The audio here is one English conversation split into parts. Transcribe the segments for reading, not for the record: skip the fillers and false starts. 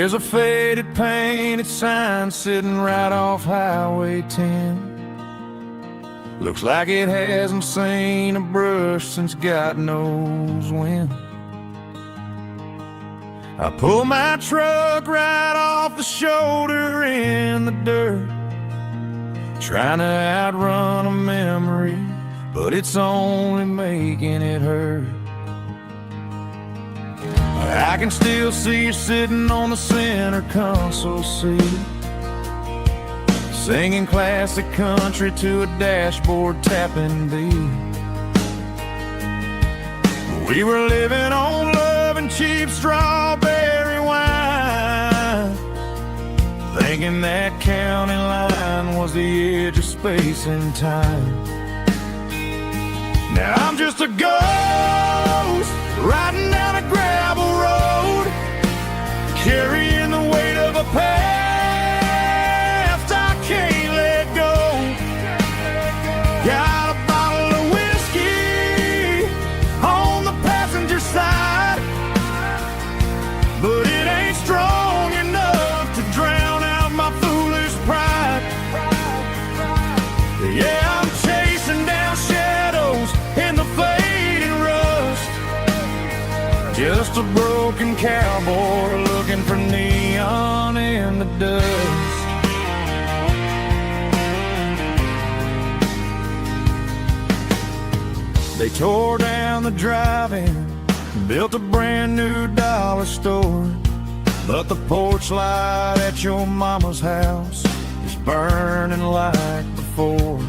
There's a faded painted sign sitting right off Highway 10. Looks like it hasn't seen a brush since God knows when. I pull my truck right off the shoulder in the dirt, trying to outrun a memory, but it's only making it hurt. I can still see you sitting on the center console seat, singing classic country to a dashboard tapping beat. We were living on love and cheap strawberry wine, thinking that county line was the edge of space and time. Now I'm just a ghost riding down a gravel road, carrying the weight of a past I can't let go. Got a bottle of whiskey on the passenger side, but it ain't strong enough to drown out my foolish pride. Yeah, I'm chasing down shadows in the fading rust, just a broken cowboy looking for neon in the dust. They tore down the drive-in, built a brand new dollar store, but the porch light at your mama's house is burning like before.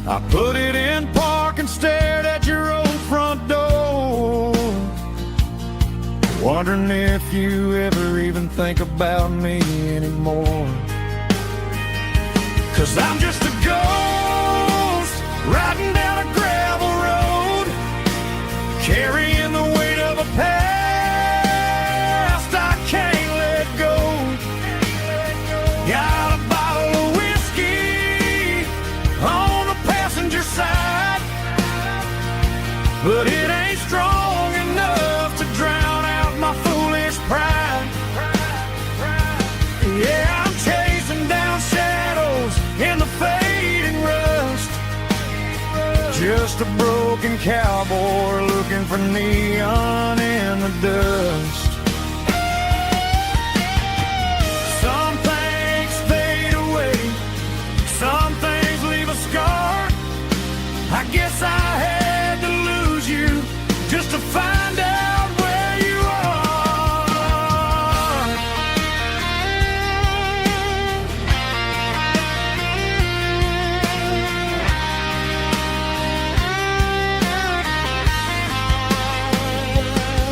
I put it in park and stared at your old front door, wondering if you ever even think about me anymore. 'Cause I'm just a ghost riding down a gravel road, carrying the weight of a past I can't let go. Got a bottle of whiskey on the passenger side, but it ain't strong enough to drown out my foolish pride. Yeah, I'm chasing down shadows in the fading rust, just a broken cowboy looking for neon in the dust. Some things fade away, some things leave a scar. I guess I had to lose you just to find out where you are.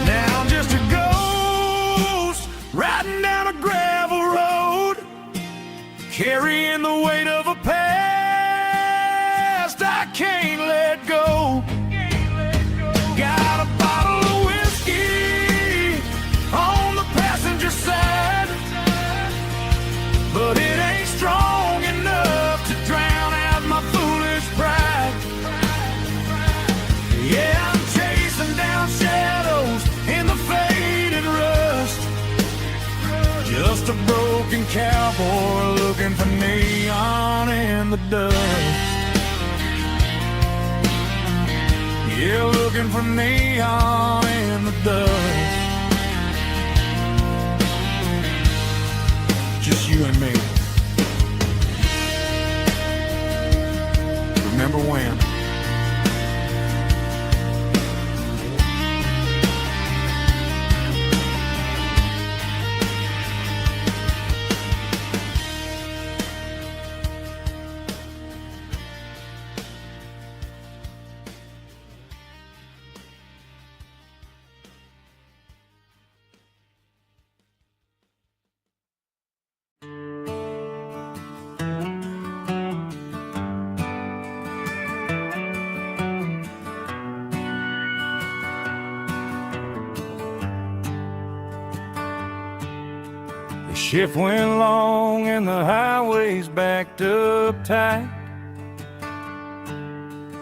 Now I'm just a ghost riding down a gravel road, carrying the weight of a past I can't let go. Got a bottle of whiskey on the passenger side, but it ain't strong enough to drown out my foolish pride. Yeah, I'm chasing down shadows in the faded rust, just a broken cowboy looking for neon in the dust. Yeah, looking for neon in the dust. Just you and me. Remember when? The shift went long and the highway's backed up tight.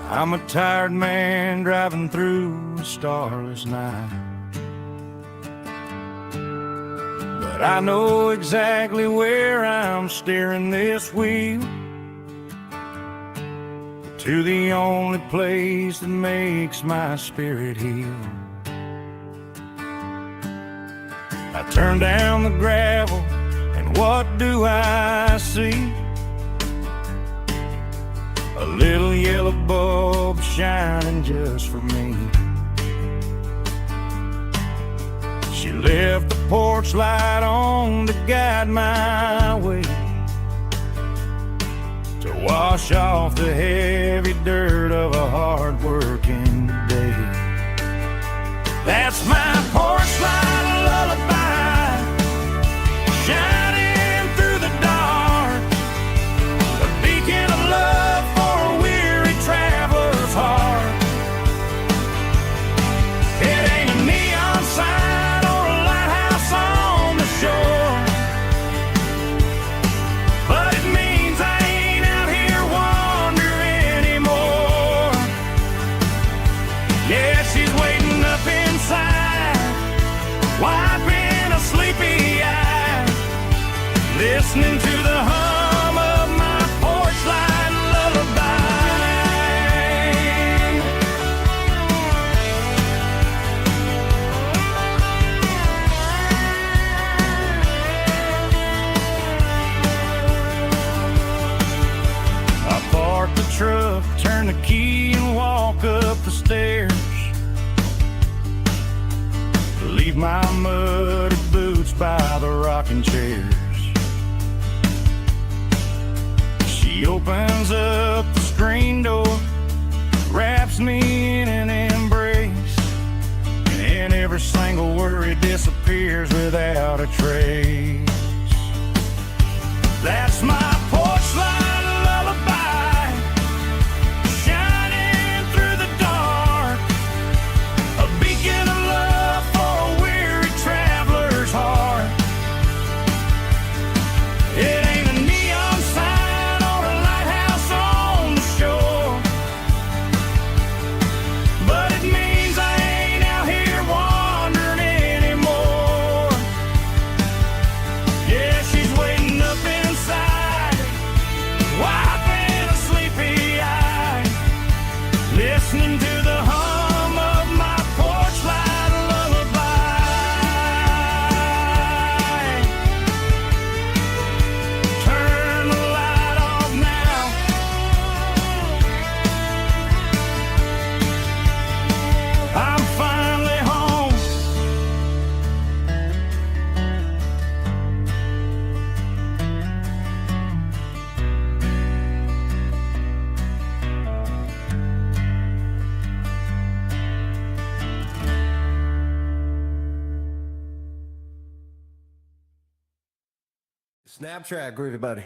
I'm a tired man driving through a starless night. But but I know exactly where I'm steering this wheel, to the only place that makes my spirit heal. I turn down the gravel, and what do I see? A little yellow bulb shining just for me. She left the porch light on to guide my way, to wash off the heavy dirt of a hard-working day. That's my porch light lullaby, shining through the dark, a beacon of love for a weary traveler's heart. It ain't a neon sign or a lighthouse on the shore, but it means I ain't out here wandering anymore. Yeah, she's waiting up inside, wiping a sleepy eye, listening to the hum of my porch light lullaby. I park the truck, turn the key, and walk up the stairs. Leave my muddy boots by the rocking chairs. She opens up the screen door, wraps me in an embrace, and every single worry disappears without a trace. That's my porch light lullaby, shining through the dark, a beacon of love for a weary traveler's heart. It ain't a neon sign or a lighthouse on the shore, but it means I ain't out here wandering anymore. Yeah, she's waiting up inside, wiping a sleepy eye, listening to the hum of my porch light lullaby. Turn the light off now, I'm finally home. Snapchat, groovy buddy.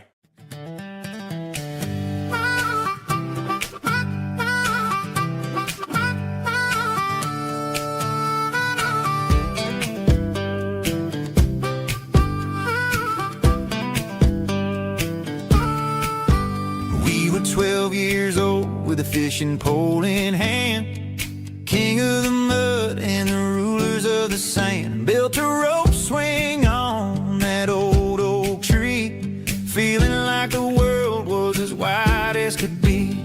We were 12 years old with a fishing pole in hand, king of the mud and the rulers of the sand. Built a rope swing on that old oak tree, feeling like the world was as wide as could be.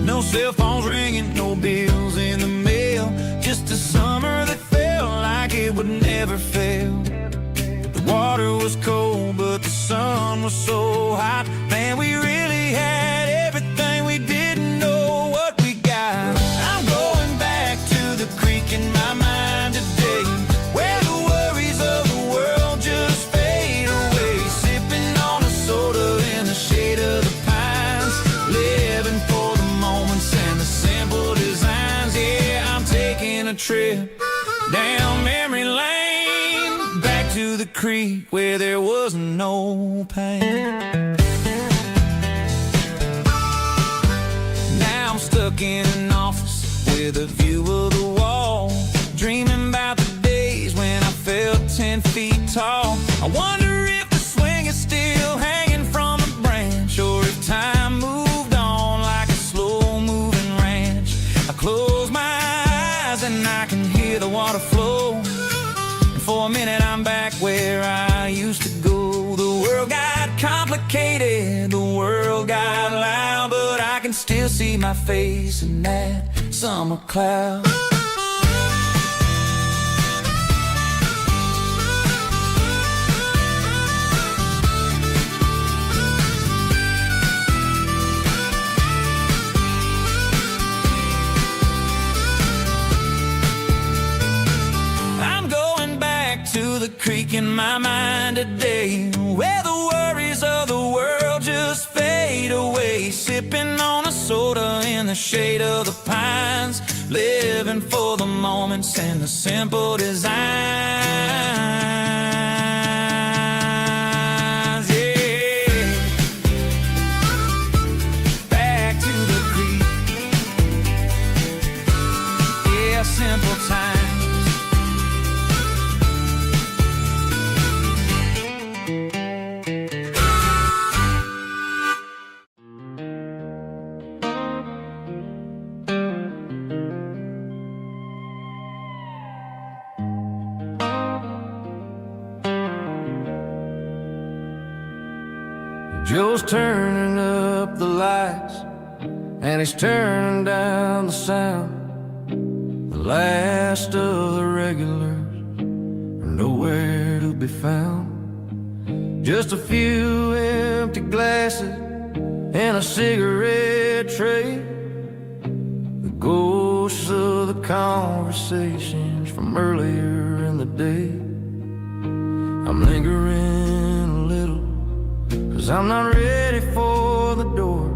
No cell phones ringing, no bills in the mail, just a summer that felt like it would never fail. The water was cold, but the sun was so hot. Man, we really had everything, we didn't know what we got. I'm going back to the creek in my mind today, where the worries of the world just fade away. Sipping on a soda in the shade of the pines, living for the moments and the simple designs. Yeah, I'm taking a trip down memory lane, back to the creek where there was no pain. Now I'm stuck in an office with a view of the wall, dreaming about the days when I felt 10 feet tall. I wonder if the swing is still hanging from a branch, or if time moved on like a slow-moving ranch. I close my eyes and I can hear the water flow, and for a minute I'm back where I complicated. The world got loud, but I can still see my face in that summer cloud. To the creek in my mind today, where the worries of the world just fade away. Sipping on a soda in the shade of the pines, living for the moments and the simple designs. Yeah, back to the creek. Yeah, simple times. Joe's turning up the lights, and he's turning down the sound. The last of the regulars are nowhere to be found. Just a few empty glasses and a cigarette tray, the ghosts of the conversations from earlier in the day. I'm lingering a little, 'cause I'm not ready for the door,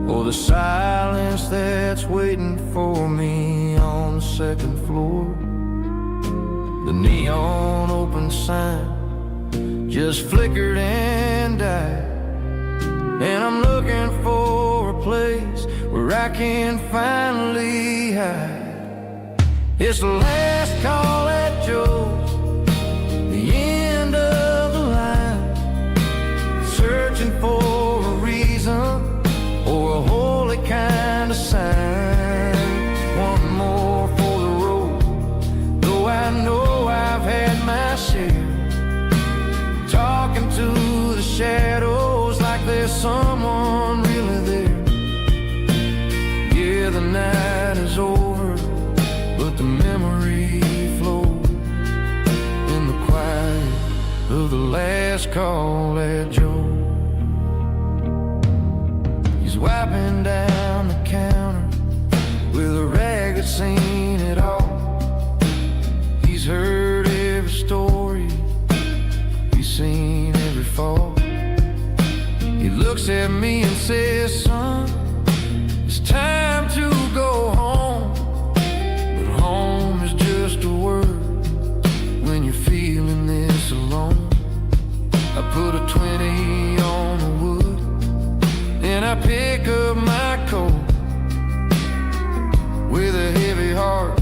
or the silence that's waiting for me on the second floor. The neon open sign just flickered and died, and I'm looking for a place where I can finally hide. It's the last call at Joe's, the end of the line, searching for a reason or a holy kind of sign. One more for the road, though I know I've had my share. Talking to the shadows like there's someone really there. Yeah, the night is over, but the memory flows in the quiet of the last call at Joe. He's wiping down the counter with a rag that's seen it all. He's heard every story, he's seen every fall. He looks at me and says, son, it's time to go home. But home is just a word when you're feeling this alone. I put a 20 on the wood, and I pick up my coat with a heavy heart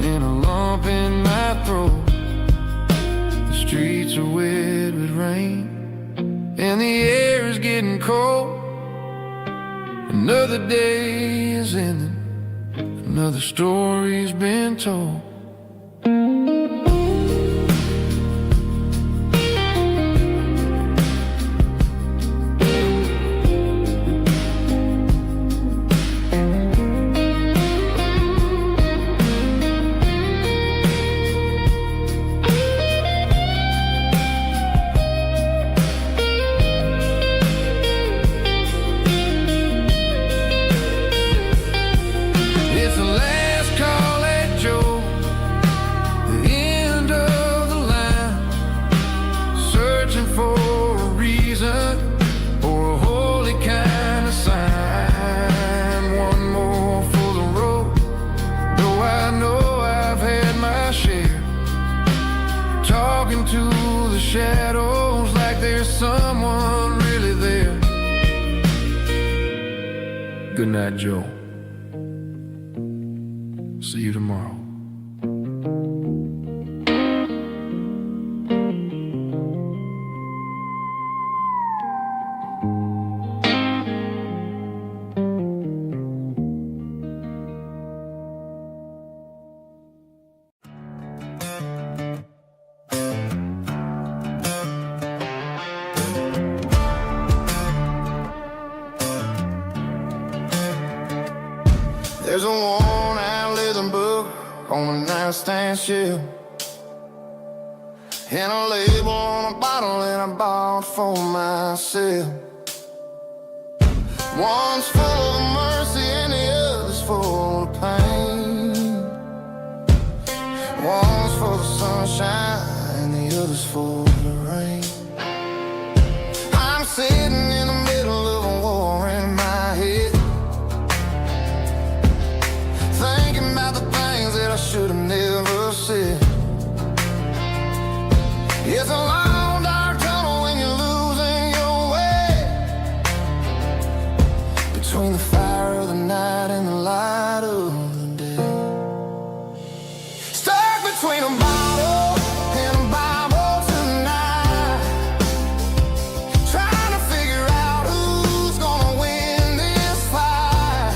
and a lump in my throat. The streets are wet with rain, and the air is getting cold. Another day is ending, another story's been told. Shadows like there's someone really there. Good night, Joe. See you tomorrow. There's a worn-out leather book on the nightstand shelf, and a label on a bottle that I bought for myself. One's full of mercy and the other's full of pain. One's full of sunshine and the other's full of rain. I'm sitting in the middle of a war in my head, thinking about the things that I should have never said. It's a long dark tunnel when you're losing your way, between the fire of the night and the light of the day. Stuck between a bottle and a Bible tonight, trying to figure out who's gonna win this fight.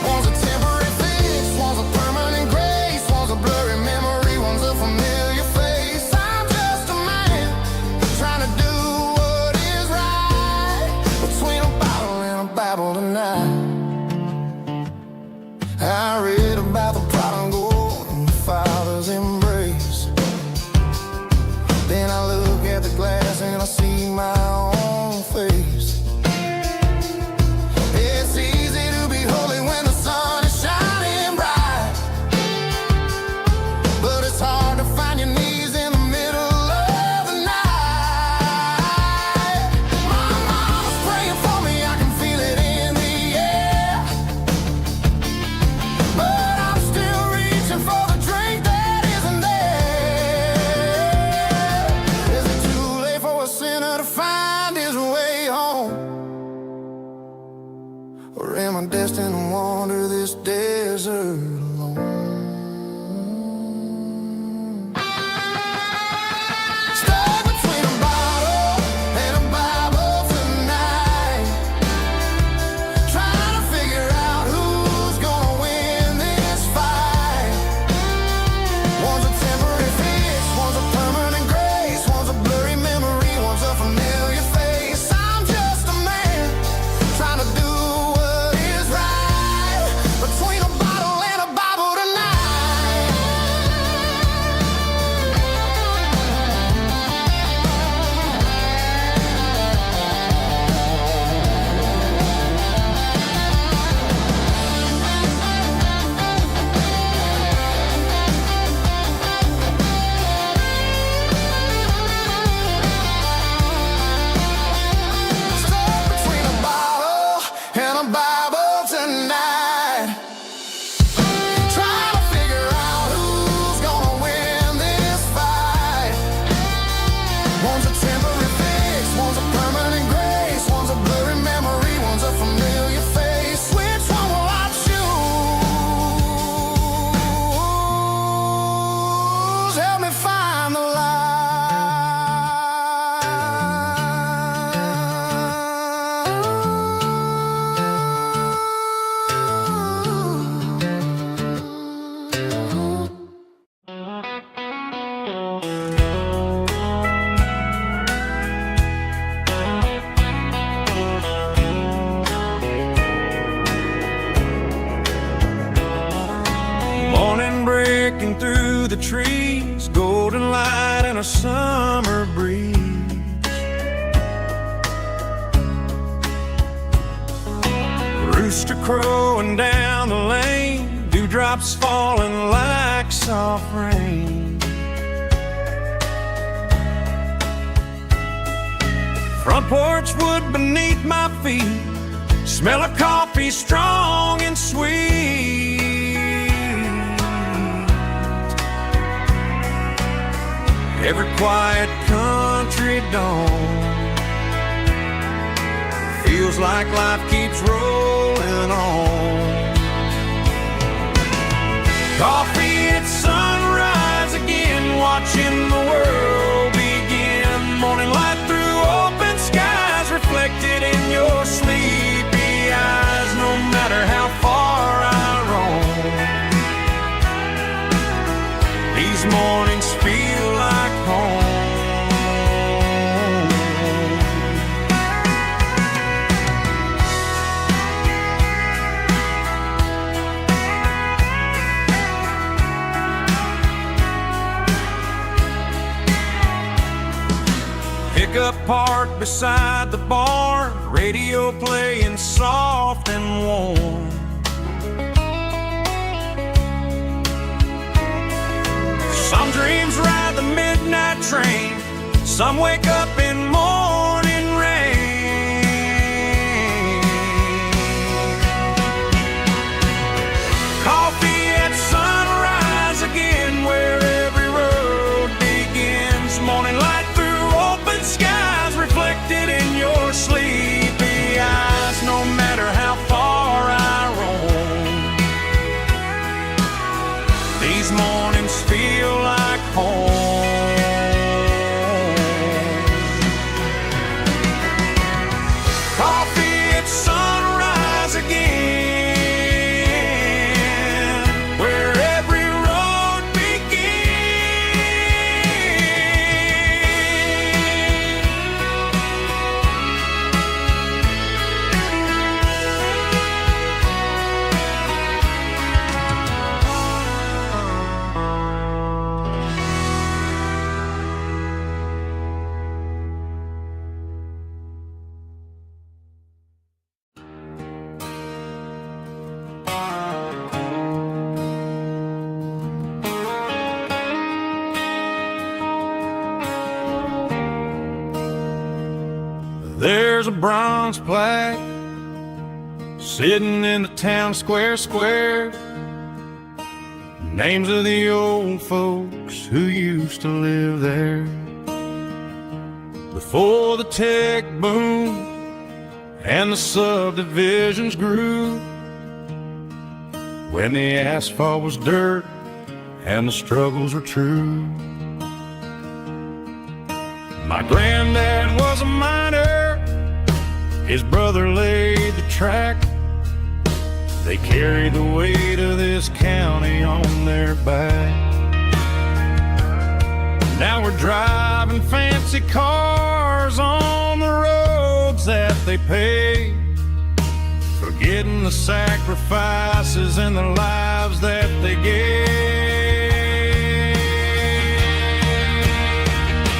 One's a temporary fix, one's a permanent grace, one's a blurry memory, one's a familiar face. I'm just a man trying to do what is right, between a bottle and a Bible tonight. I read about the prodigal and the Father's embrace. Then I look at the glass and I see my own face. It's easy to be holy when the sun is shining bright, but it's hard to find your knees in the middle of the night. My mama's praying for me, I can feel it in the air, but I'm still reaching for the drink that isn't there. Is it too late for a sinner to find his way home? Or am I destined to wander this desert alone? Stuck between a bottle and a Bible tonight, trying to figure out who's gonna win this fight. One's a temporary fix, one's a permanent grace, one's a blurry memory, one's a familiar face. I'm just a man trying to do what is right, between a bottle and a Bible tonight. Stuck between a bottle and a Bible tonight, trying to figure out who's gonna win this fight. One's a temporary fix, one's a permanent grace, one's a blurry memory, one's a familiar face. Which one will I choose? Help me find the morning breaking through the trees, golden light and a summer breeze. Rooster crowing down the lane, dewdrops falling like soft rain. Front porch wood beneath my feet, smell of coffee strong and sweet. Every quiet country dawn feels like life keeps rolling on. Coffee at sunrise again, watching the world begin. Morning light through open skies, reflected in your sleepy eyes. No matter how far I roam, these mornings feel like home. parked beside the barn, radio playing soft and warm. Some dreams ride the midnight train, some wake up in morning rain. Coffee at sunrise again, where every road begins. Morning light through open skies, reflected in your sleepy eyes. No matter how far I roam, these mornings feel like home. Coffee at sunrise again, where every road There's a bronze plaque sitting in the town square. Names of the old folks who used to live there. Before the tech boom and the subdivisions grew, when the asphalt was dirt and the struggles were true. My granddad was a miner, his brother laid the track. They carried the weight of this county on their back. Now we're driving fancy cars on the roads that they paved, forgetting the sacrifices and the lives that they gave.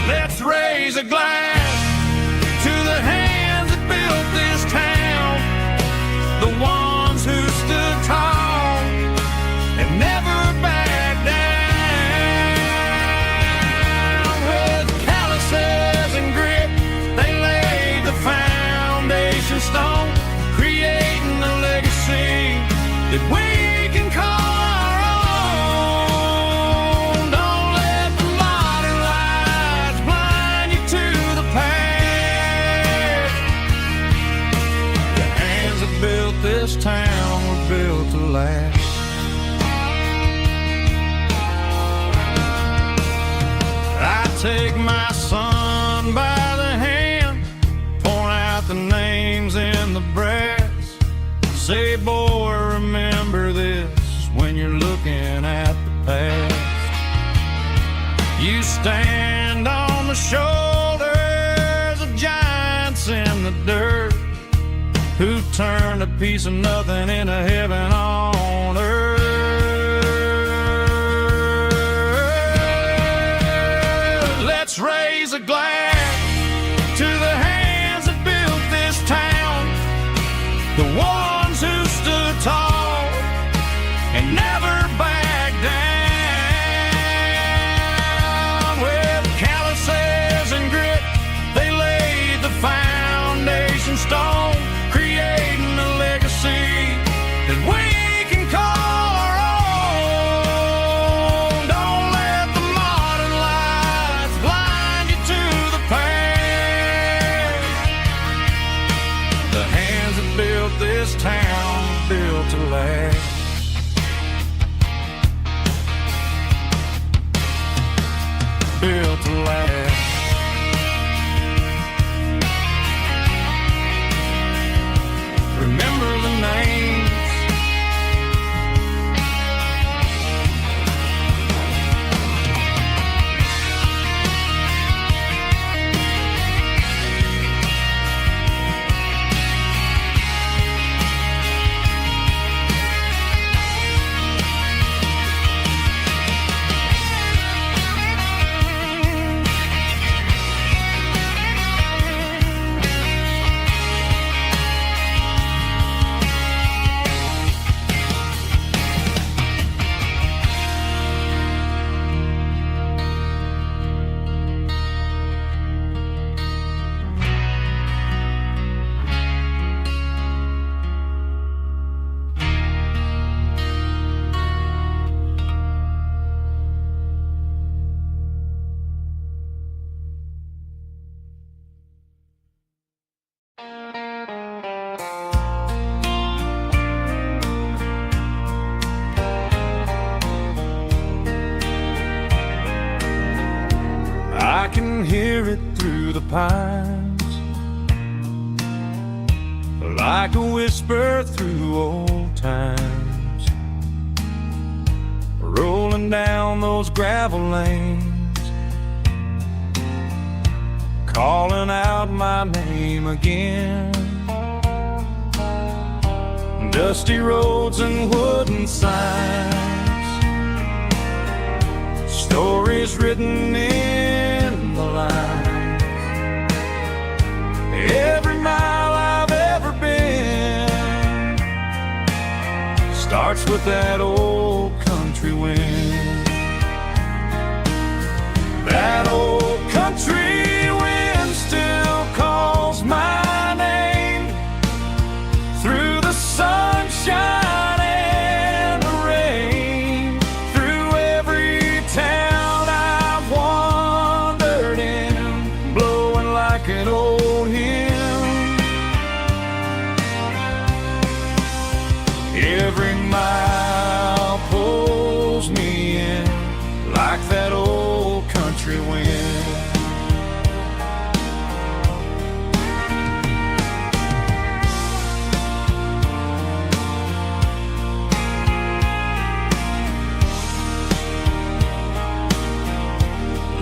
Let's raise a glass to the hands that built this town, the ones who stood tall and never backed down. With calluses and grit, they laid the foundation stone, creating a legacy that we can call our own. Don't let the modern lights blind you to the past. The hands that built this town were built to last. I take my son by the hand, point out the names in the brass. Say, boy, remember this when you're looking at the past. You stand on the shoulders of giants in the dirt, who turned a piece of nothing into heaven on earth. Let's raise a glass to the hands that built this town, the ones who stood tall and never backed down. With calluses and grit, they laid the foundation stone, creating a legacy that we can call our own. Don't let the modern lights blind you to the past. The hands that built this town built to last. Built to last. Remember the names. pines, like a whisper through old times, rolling down those gravel lanes, calling out my name again. Dusty roads and wooden signs, stories written in the lines. Every mile I've ever been starts with that old country wind. That old country wind still calls my name through the sunshine and the rain, through every town I've wandered in, blowing like an old hymn. Every mile pulls me in like that old country wind.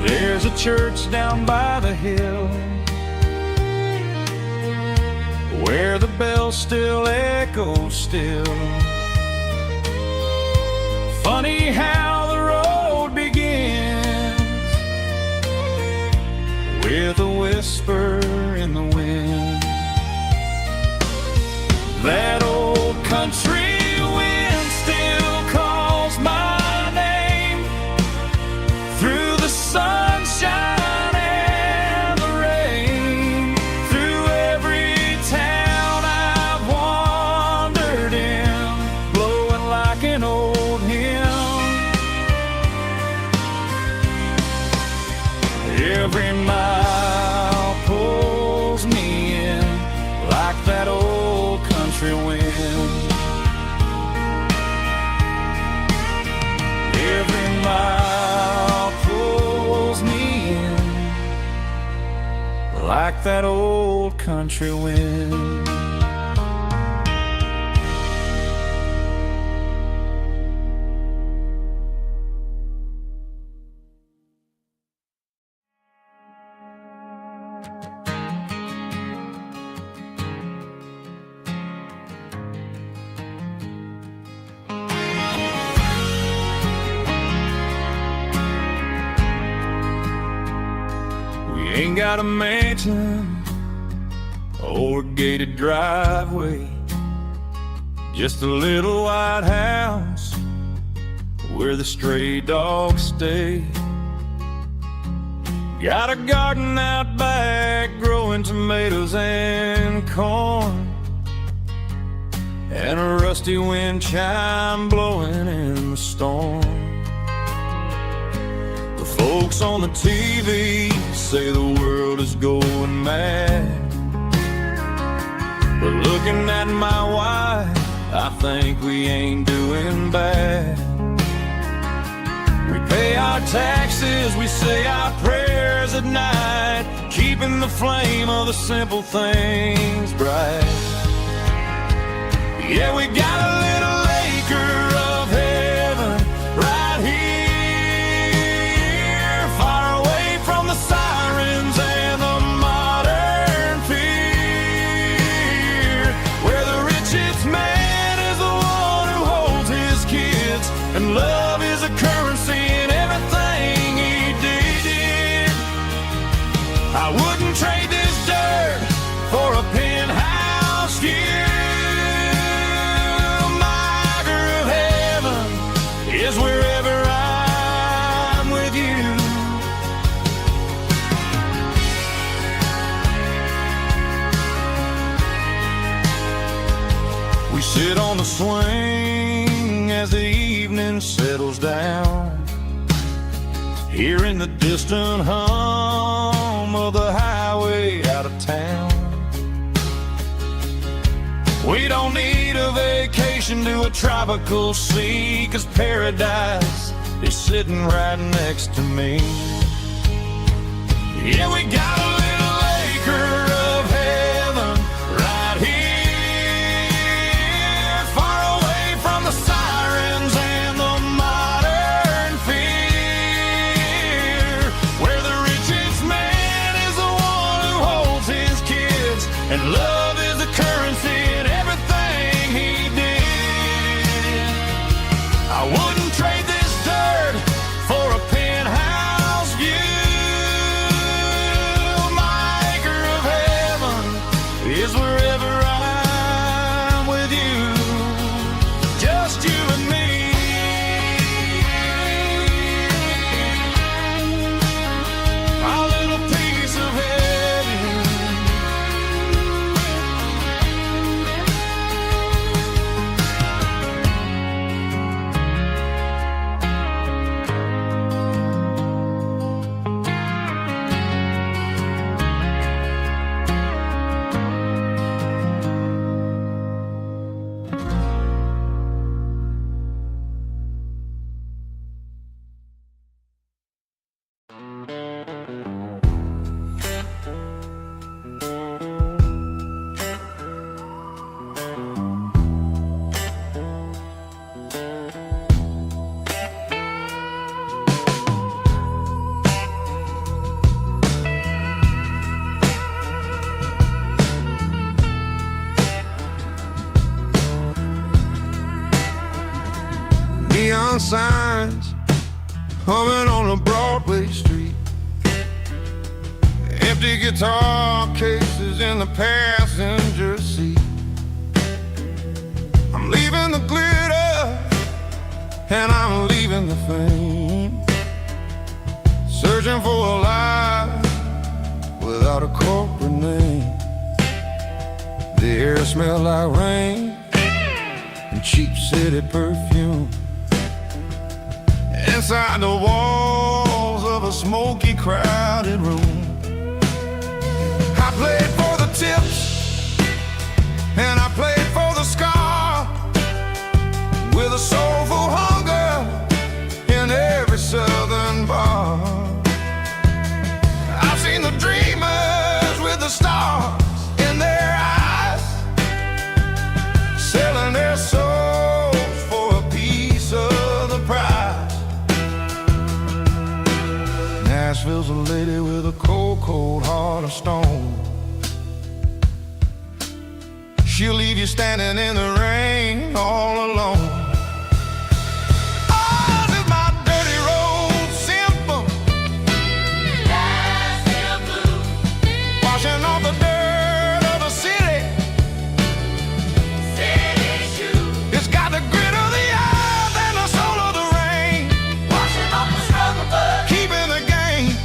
There's a church down by the hill where the bell still echoes still. Funny how the road begins with a whisper in the wind. That old country wind still calls my name through the sunshine and the rain, through every town I've wandered in, blowing like an old hymn. Every mile pulls me in like that old country wind. Every mile pulls me in like that old country wind. Ain't got a mansion or a gated driveway, just a little white house where the stray dogs stay. Got a garden out back growing tomatoes and corn, and a rusty wind chime blowing in the storm. The folks on the TV say the world is going mad, but looking at my wife, I think we ain't doing bad. We pay our taxes, we say our prayers at night, keeping the flame of the simple things bright. Yeah, we got a little acre of heaven right here, far away from the sirens and the modern fear, where the richest man is the one who holds his kids, and love is a currency in everything he did. I wouldn't trade this dirt for a penthouse view. Is wherever I'm with you. We sit on the swing as the evening settles down, hearing the distant hum of the highway out of town. We don't need a vacation to a tropical sea, 'cause paradise is sitting right next to me. Yeah, we got a little and love is the currency in everything he did. I wouldn't trade this dirt for a penthouse view. My acre of heaven is wherever I'm with you, just you and me. Our little piece of heaven. Neon signs humming on a Broadway street, empty guitar cases in the passenger seat. I'm leaving the glitter and I'm leaving the fame, searching for a life without a corporate name. The air smells like rain and cheap city perfume. Inside the walls of a smoky, crowded room, I played for the tips and I played for the scar, with a soulful hunger in every southern bar. I've seen the dreamers with the stars in their eyes, selling their souls for a piece of the prize. Nashville's a lady with a cold, cold heart of stone. She'll leave you standing in the rain all alone. Oh, this is my dirty road symphony, Nashville blues, washing off the dirt of the city, city shoes. It's got the grit of the earth and the soul of the rain, washing off the struggle, but keeping the game.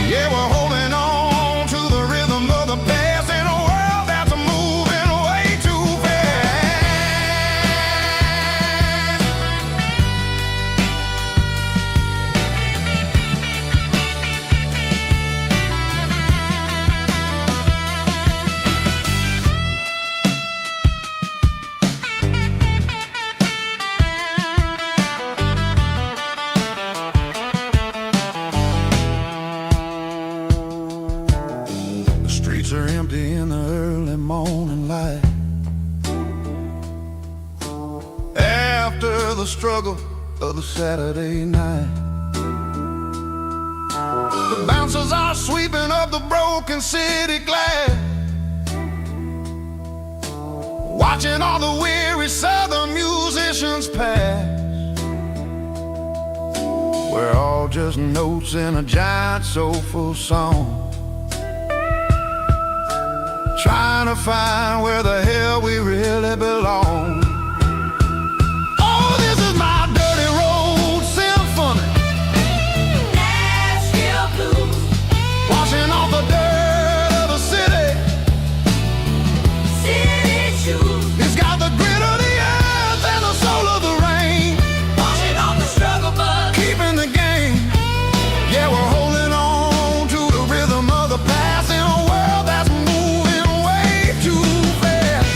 Yeah, we're holding on to the rhythm of the past in a world that's moving way too fast. The streets are empty in the early morning light, after the struggle of the Saturday night. The bouncers are sweeping up the broken city glass, watching all the weary southern musicians pass. We're all just notes in a giant soulful song, trying to find where the hell we really belong. Oh, this is my dirty road symphony, Nashville blues, washing off the dirt of the city, city shoes. It's got the grit of the earth and the soul of the rain, washing off the struggle, but keeping the game. Yeah, we're holding on to the rhythm of the past in a world that's moving way too fast.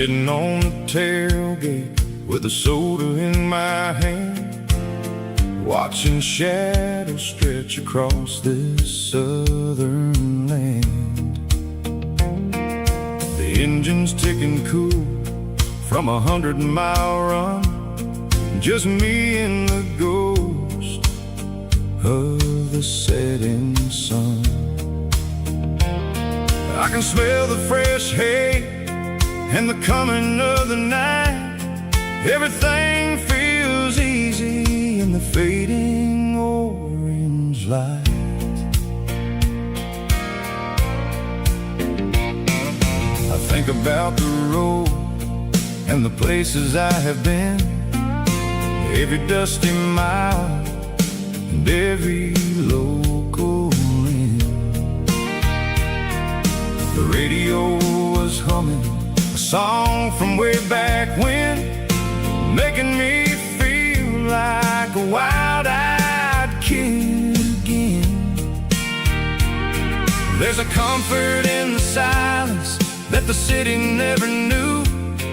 sitting on the tailgate with a soda in my hand, watching shadows stretch across this southern land. The engine's ticking cool from 100-mile run, just me and the ghost of the setting sun. I can smell the fresh hay and the coming of the night. Everything feels easy in the fading orange light. I think about the road and the places I have been, every dusty mile and every local inn. The radio was humming a song from way back when, making me feel like a wild-eyed kid again. There's a comfort in the silence that the city never knew,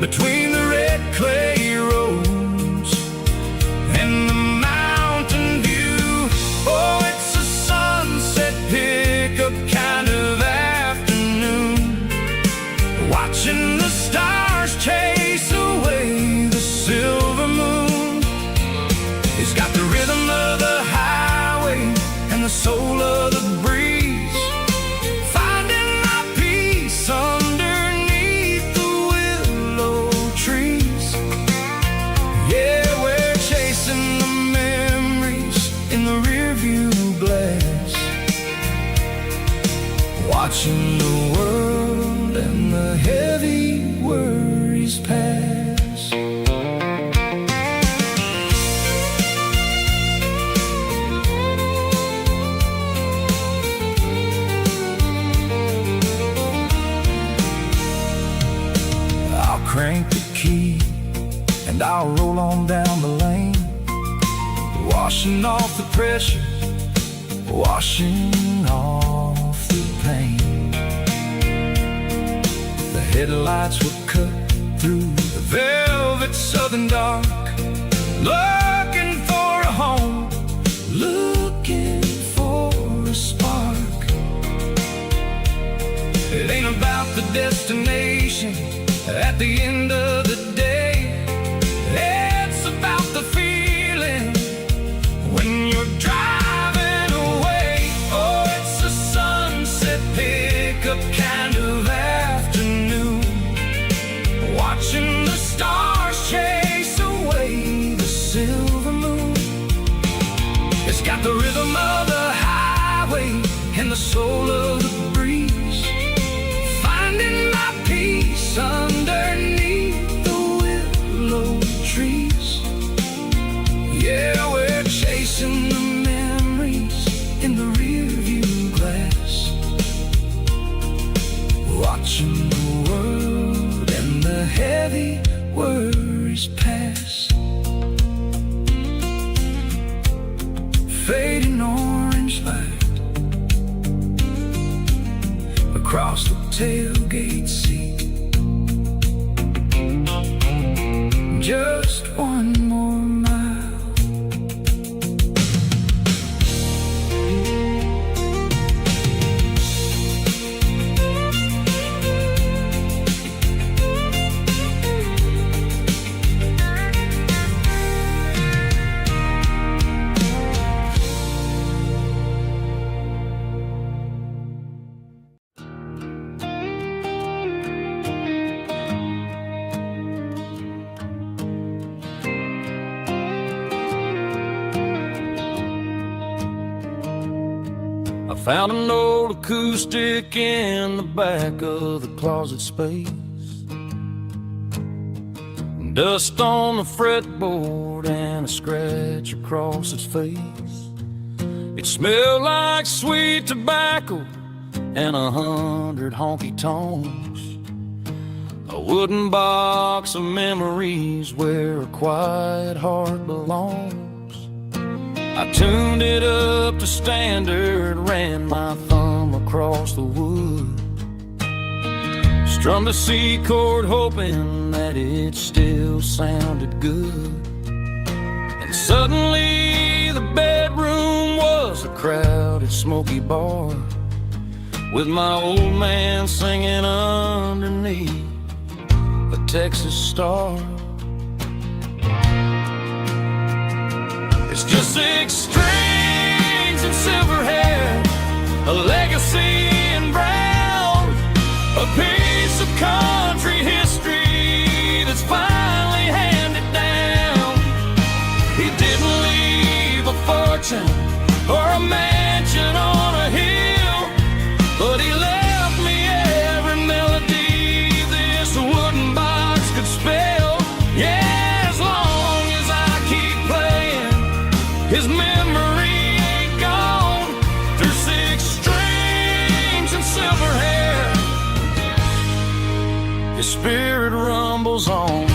between the red clay roads and the mountain view. Oh, it's a sunset pickup kind of afternoon, watching the stars chase away the silver moon. It's got the rhythm of the highway and the soul of the breeze, finding my peace underneath the willow trees. Yeah, we're chasing the memories in the rearview glass, watching the world and the heavy worries pass. I'll crank the key and I'll roll on down the lane, washing off the pressure, washing off the pain. The headlights will cut through the velvet southern dark, looking for a home, looking for a spark. It ain't about the destination at the end of the day, it's about the feeling when you're driving away. Oh, it's a sunset pickup kind of afternoon, watching the stars chase away the silver moon. It's got the rhythm of the highway and the soul of the breeze, finding my peace underneath the willow trees. Yeah, we're chasing the memories in the rearview glass, watching the world and the heavy worries pass. Fading orange light across the tailgate seat. Just one more mile. Found an old acoustic in the back of the closet space, dust on the fretboard and a scratch across its face. It smelled like sweet tobacco and 100 honky-tonks, a wooden box of memories where a quiet heart belongs. I tuned it up to standard, ran my thumb across the wood, Strummed a C chord hoping that it still sounded good. And suddenly the bedroom was a crowded, smoky bar, with my old man singing underneath a Texas star. It's just 6 strings and silver hair, a legacy in brown, a piece of country history that's finally handed down. He didn't leave a fortune or a mansion on a hill, but he left me every melody this wooden box could spell. Yeah, as long as I keep playing, his memory ain't gone. Through 6 strings and silver hair, his spirit rumbles on.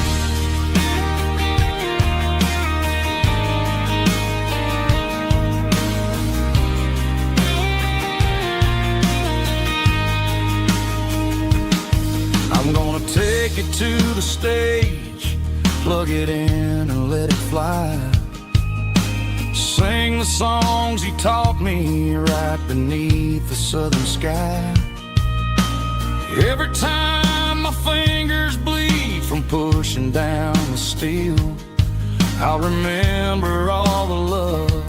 I'm gonna take it to the stage, plug it in and let it fly. Sing the songs he taught me right beneath the southern sky. Every time my fingers bleed from pushing down the steel, I'll remember all the love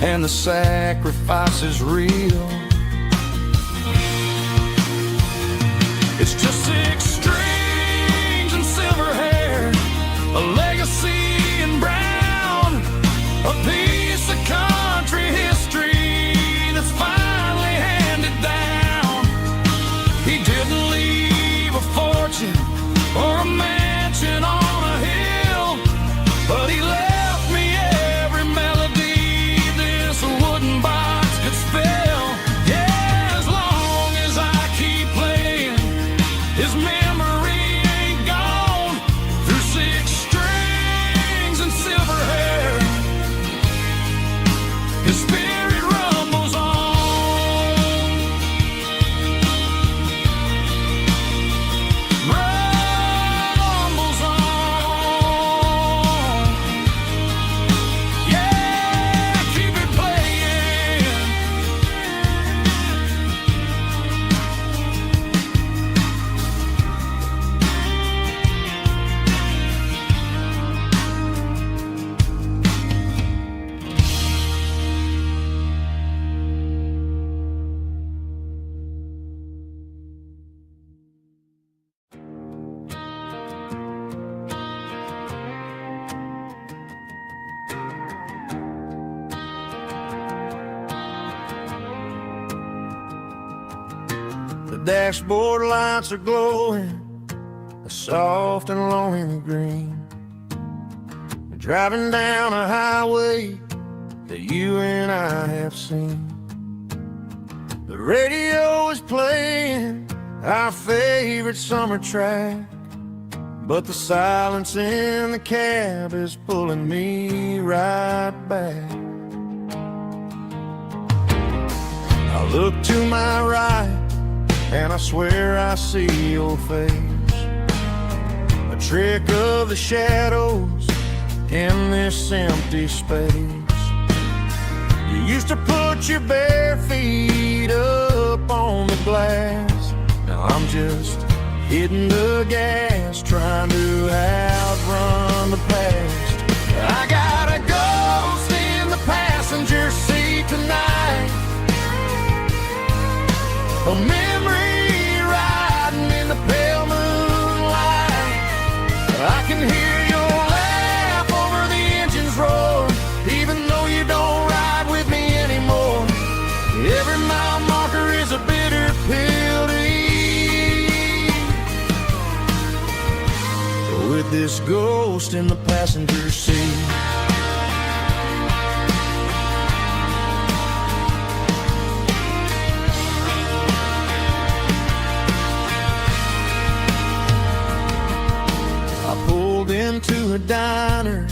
and the sacrifices real. It's just 6 strings and silver hair, a legacy in brown, a piece of country history that's finally handed down. He didn't leave a fortune or a mansion on a hill, but he left me every melody this wooden box could spell. Yeah, as long as I keep playing, his memory ain't gone. Through 6 strings and silver hair, his spirit rumbles on. Rumbles on. Yeah, keep it playing. The dashboard lights are glowing, a soft and lonely green. We're driving down a highway that you and I have seen. The radio is playing our favorite summer track, but the silence in the cab is pulling me right back. I look to my right and I swear I see your face, a trick of the shadows in this empty space. You used to put your bare feet up on the glass. Now I'm just hitting the gas, trying to outrun the past. I got a ghost in the passenger seat tonight, a memory riding in the pale moonlight. I can hear your laugh over the engine's roar, even though you don't ride with me anymore. Every mile marker is a bitter pill to eat, with this ghost in the passenger seat. Into a diner,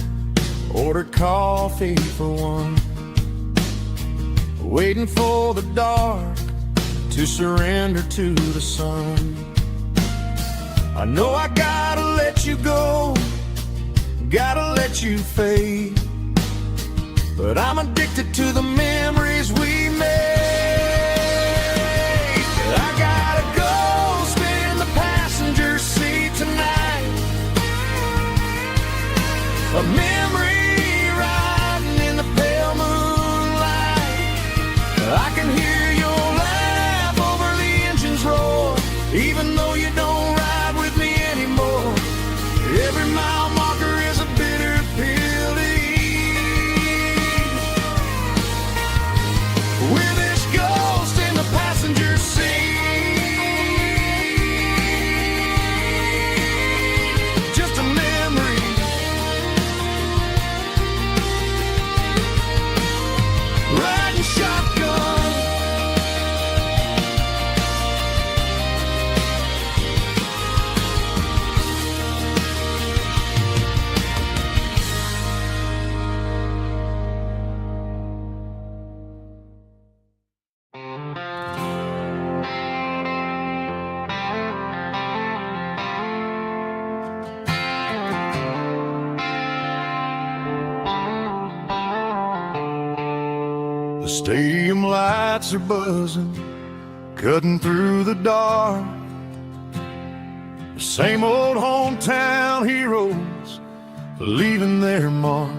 ordered coffee for one, waiting for the dark to surrender to the sun. I know I gotta let you go, gotta let you fade, but I'm addicted to the memories we made. I gotta go sit in the passenger seat tonight, a memory riding in the pale moonlight. I can hear your laugh over the engine's roar, even though you don't ride with me anymore. Every mile marker is a bitter pill to eat. With this ghost in the passenger seat, just a memory, riding shotgun. The stadium lights are buzzing, cutting through the dark. The same old hometown heroes leaving their mark.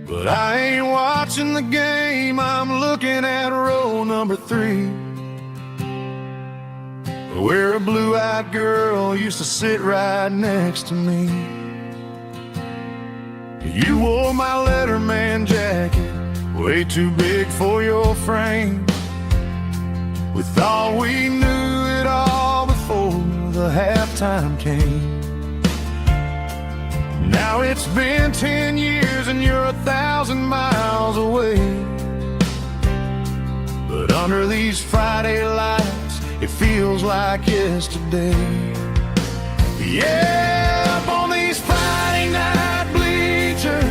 But I ain't watching the game, I'm looking at row number 3, where a blue-eyed girl used to sit right next to me. You wore my Letterman jacket, way too big for your frame. We thought we knew it all before the halftime came. Now it's been 10 years and you're 1,000 miles away, but under these Friday lights it feels like yesterday. Yeah, up on these Friday night bleachers,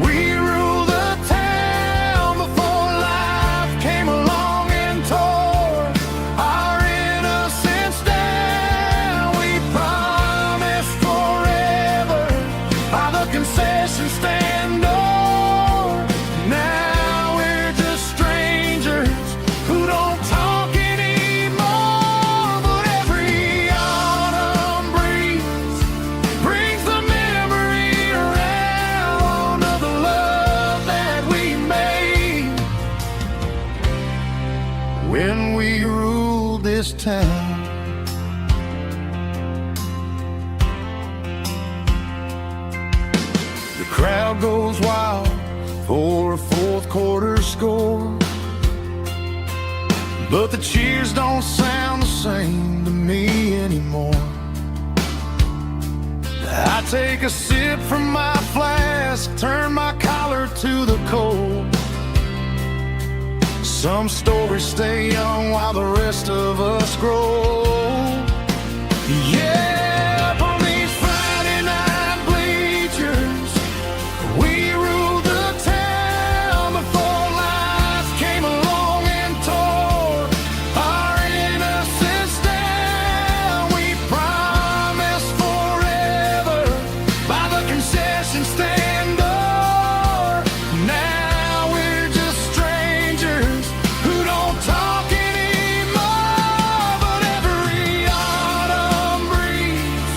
we rule the town before life came along and tore our innocence down. We promised forever by the concession stand door. Now we're just strangers who don't talk anymore. But every autumn breeze brings the memory around of the love that we made when we ruled this town. The crowd goes wild for a fourth quarter score, but the cheers don't sound the same to me anymore. I take a sip from my flask, turn my collar to the cold. Some stories stay young while the rest of us grow. Yeah, up on these Friday night bleachers, we ruled the town before life came along and tore our innocence down. We promised forever by the concession stand door. Now we're just strangers who don't talk anymore. But every autumn breeze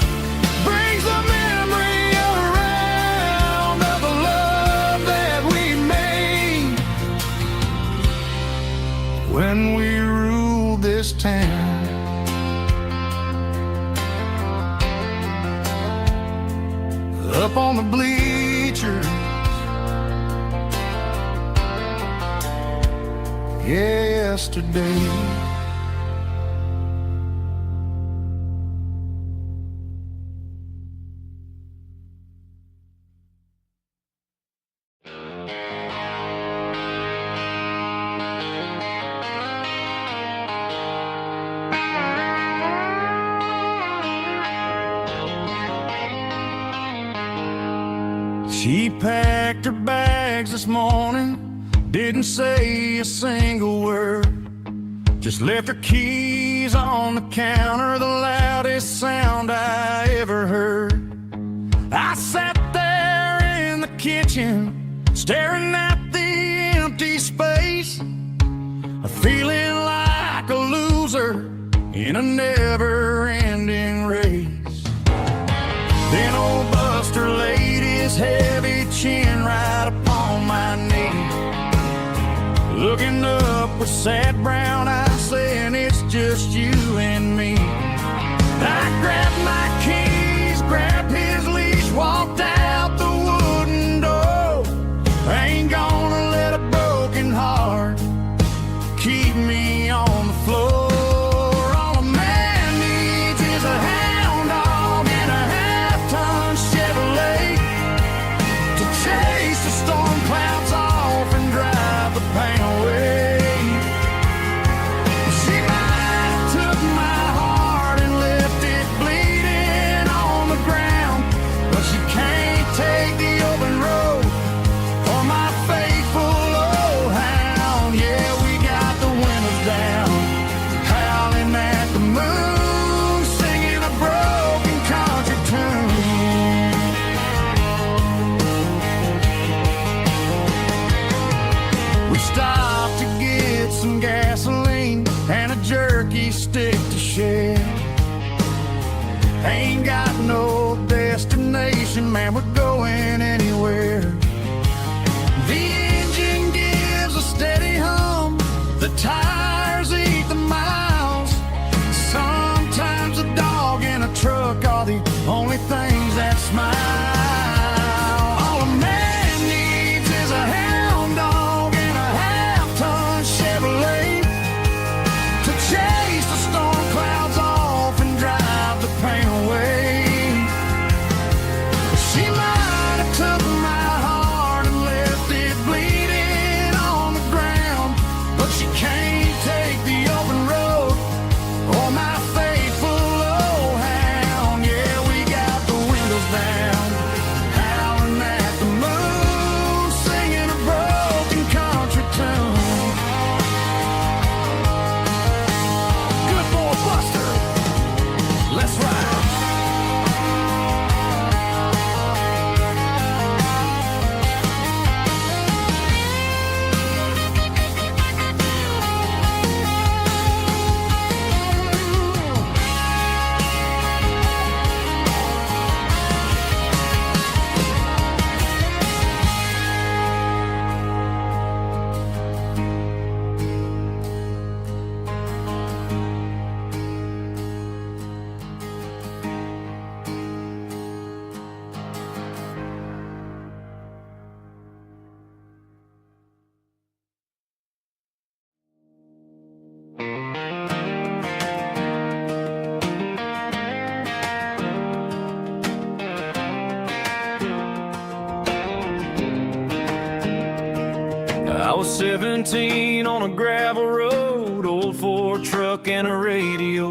brings the memory around of the love that we made when we ruled this town. Up on the bleachers, yesterday. She packed her bags this morning, didn't say a single word. Just left her keys on the counter, the loudest sound I ever heard. I sat there in the kitchen, staring at the empty space, feeling like a loser in a never-ending race. Then old Buster laid his heavy chin right upon my knee, looking up with sad brown eyes, saying it's just you and me. I grabbed my keys, grabbed his leash, walked out the wooden door. I ain't gonna let a broken heart keep me on the floor. All a man needs is a hound dog and a half-ton Chevrolet to chase the storm clouds off and drive the pain away. She might have took my heart and left it bleeding on the ground, but she can't take the open road or my faithful old hound. Yeah, we got the windows down, howling at the moon, singing a broken country tune. We stopped to get some gasoline and a jerky stick to share. Ain't got no destination, man, we're going anywhere. The engine gives a steady hum, the tires eat the miles. Sometimes a dog and a truck are the only things that smile. All a man needs is a hound dog and a half-ton Chevrolet to chase the storm clouds off and drive the pain away. She might have took my heart and left it bleeding on the ground, but she can't take the open road or my faithful old hound. Yeah, we got the windows down, howling at the moon, singing a broken country tune. Good boy, Buster, let's ride. I was 17 on a gravel road, old Ford truck and a radio,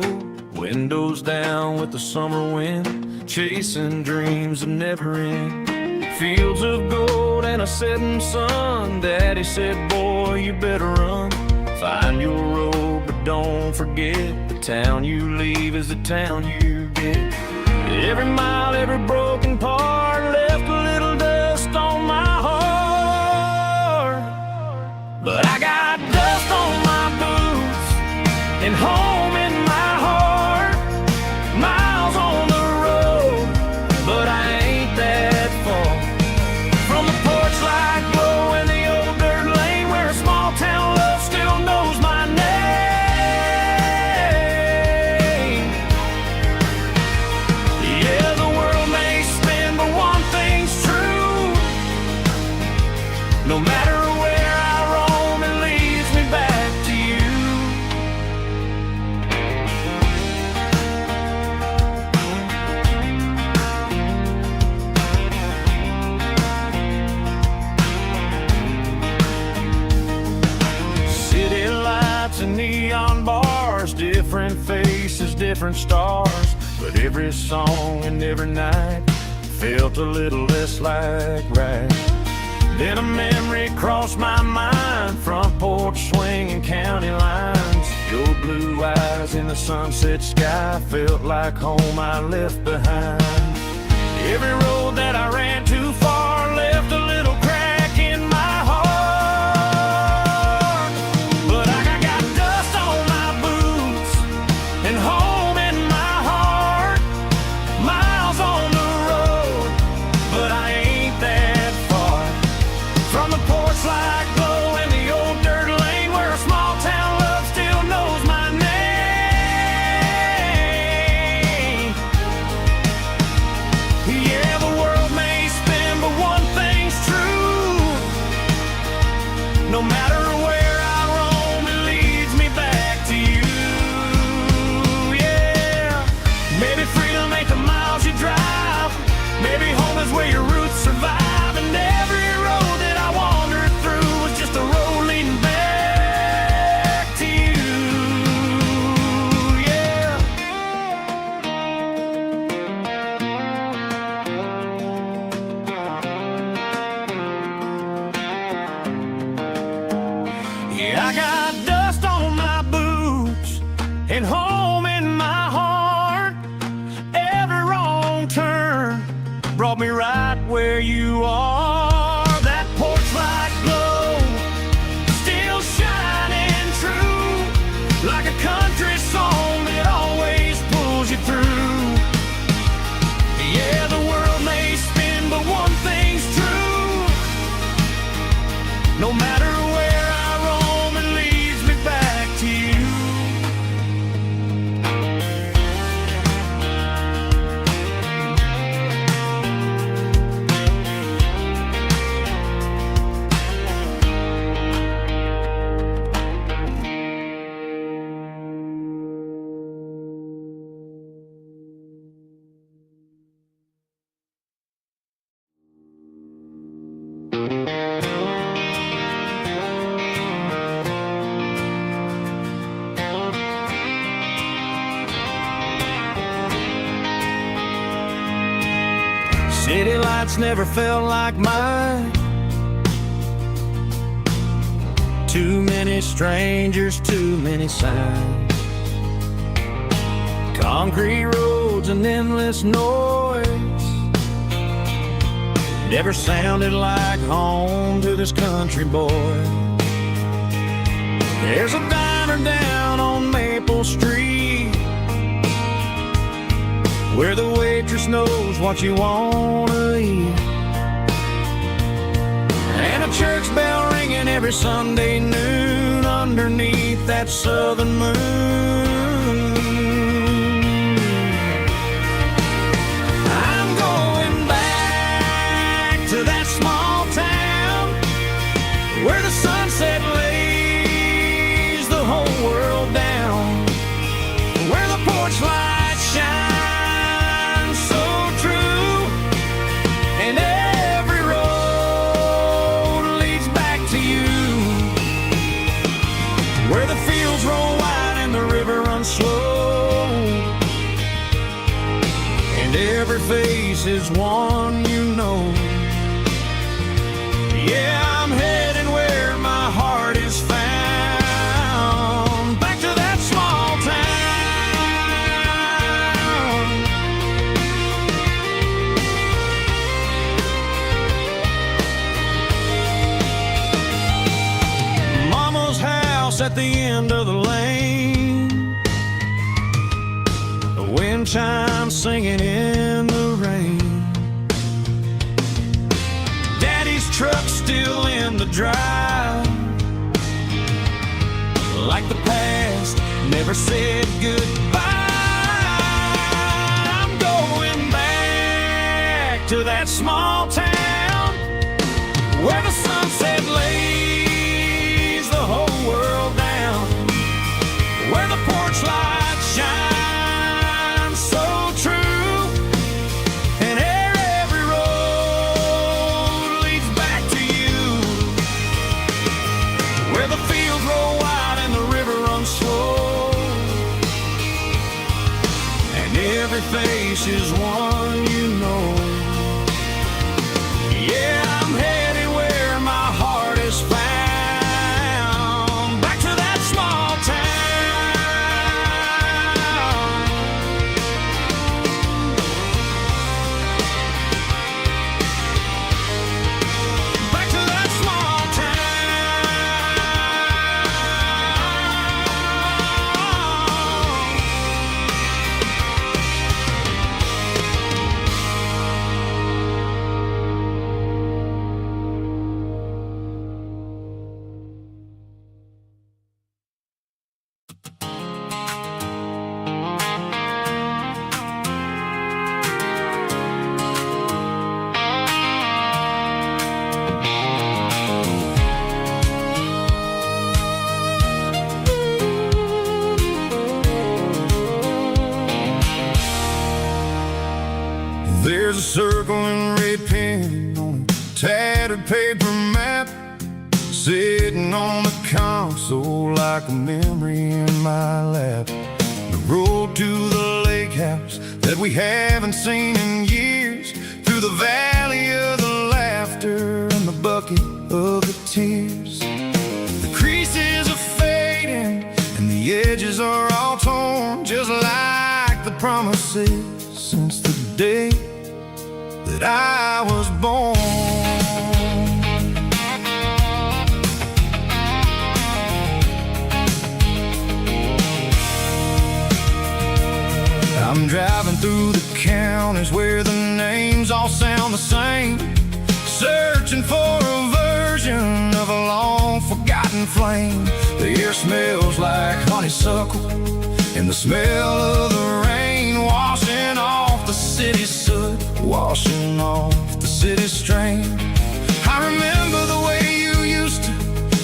windows down with the summer wind, chasing dreams of never end. Fields of gold and a setting sun, Daddy said, boy, you better run. Find your road, but don't forget, the town you leave is the town you get. Every mile, every broken part left a little dust on my heart, but I got dust on my boots and home in my heart. Miles on the road, but I ain't that far from the porch light glow and the old dirt lane where a small town love still knows my name. Yeah, the world may spin, but one thing's true. No matter where I roam, it leads me back to you. City lights and neon bars, different faces, different stars, but every song and every night felt a little less like right. Then a memory crossed my mind, front porch swinging county lines, your the sunset sky felt like home I left behind. Every road that I ran too far left a little crack in my heart. But I got dust on my boots and home in my heart. Miles on the road, but I ain't that far from the porch light glow and the old dirt lane where a small town love still knows my name. Yeah, the world may spin, but one thing's true. No matter where I roam, it leads me back to you. Yeah, maybe freedom ain't the miles you drive. Maybe home is where your roots survive. And every road that I wandered through was just a road leading back to you. Yeah. Yeah, I got dust on my boots and home in my heart. Every wrong turn brought me right where you are. That porch light glow still shining true, like a country song that always pulls you through. Yeah, the world may spin, but one thing's true. No matter where I roam, it leads me back to you. City lights never felt like mine. Too many strangers, too many signs. Concrete roads and endless noise never sounded like home to this country boy. There's a diner down on Maple Street where the waitress knows what you wanna eat, and a church bell ringing every Sunday noon underneath that southern moon. I'm going back to that small town where the sunset lays the whole world down, where the porch lights shine slow, and every face is one you know. Yeah, I'm heading where my heart is found, back to that small town. Mama's house at the end of the lane, wind chimes singing in the rain. Daddy's truck still in the drive, like the past never said goodbye. I'm going back to that small town where the sunset lays the whole world down, where the porch lights shine face is one you know. Yeah, I'm headed where my heart is found, back to that small town. tattered paper map sitting on the console like a memory in my lap. The road to the lake house that we haven't seen in years, through the valley of the laughter and the bucket of the tears. The creases are fading and the edges are all torn, just like the promises since the day that I was born. I'm driving through the counties where the names all sound the same, searching for a version of a long-forgotten flame. The air smells like honeysuckle, and the smell of the rain washing off the city's soot, washing off the city's strain. I remember the way you used to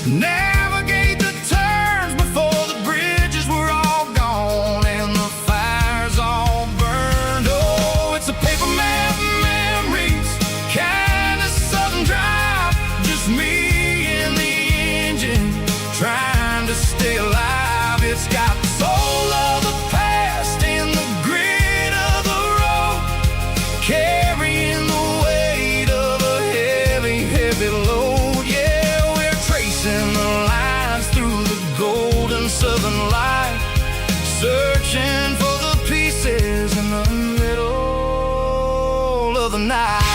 navigate the turns before the bridges were all gone and the fires all burned. Oh, it's a paper map memories, kind of southern drive, just me and the engine trying to stay alive. It's got the soul of the past and the grit of the road, carrying the weight of a heavy, heavy load. Yeah, we're tracing the lines through the golden southern light, searching for the pieces in the middle of the night.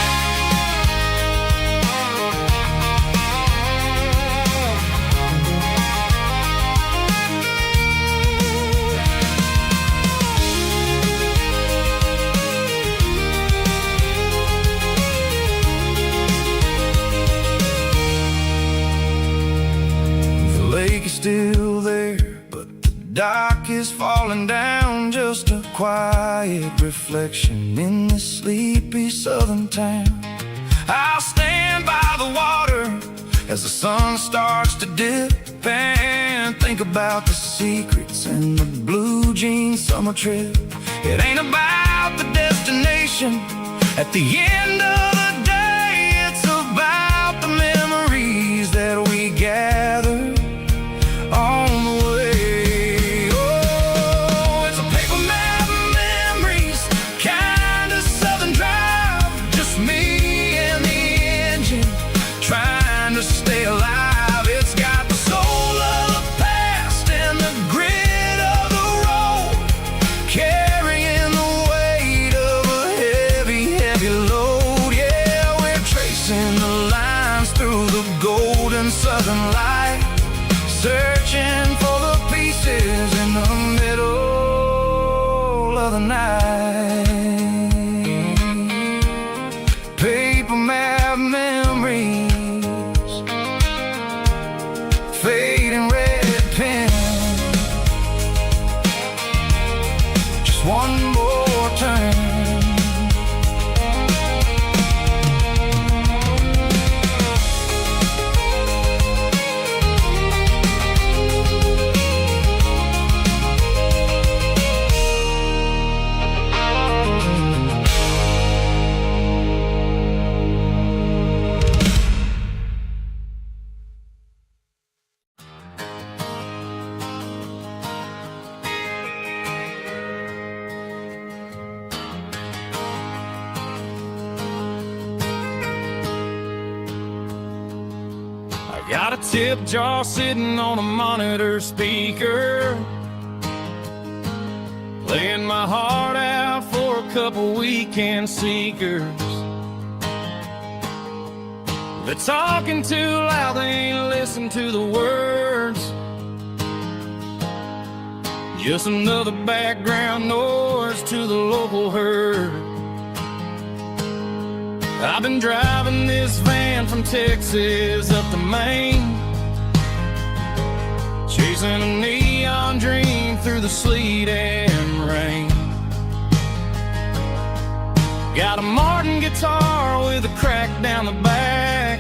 The lake is still there, but the dock is falling down, just a quiet reflection in this sleepy southern town. I'll stand by the water as the sun starts to dip and think about the secrets and the blue jean summer trip. It ain't about the destination at the end of the day, it's about the memories that we gather on the way. Oh, it's a paper map memories, kind of southern drive, just me and the engine trying to stay alive. It's got the soul of the past and the grit of the road, carrying the weight of a heavy, heavy load. Yeah, we're tracing the lines through the golden southern light, searching for the pieces in the middle of the night. Paper map memories, fading red pen, just one more turn. Got a tip jar sitting on a monitor speaker, playing my heart out for a couple weekend seekers. They're talking too loud, they ain't listen to the words, just another background noise to the local herd. I've been driving this van from Texas up to Maine, chasing a neon dream through the sleet and rain. Got a Martin guitar with a crack down the back,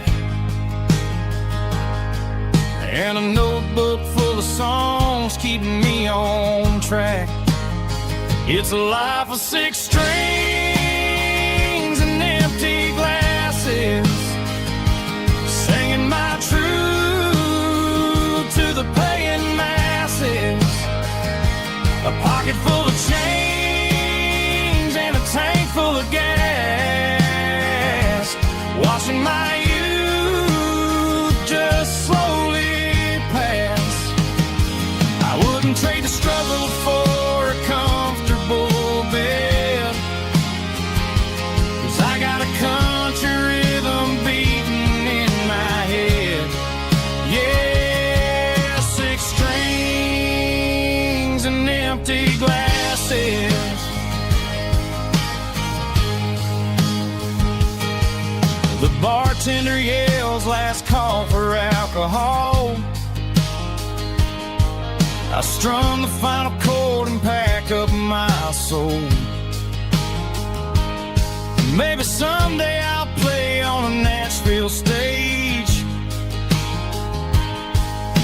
and a notebook full of songs keeping me on track. It's a life of 6 strings and empty glasses, empty glasses. The bartender yells last call for alcohol. I strum the final chord and pack up my soul. Maybe someday I'll play on a Nashville stage,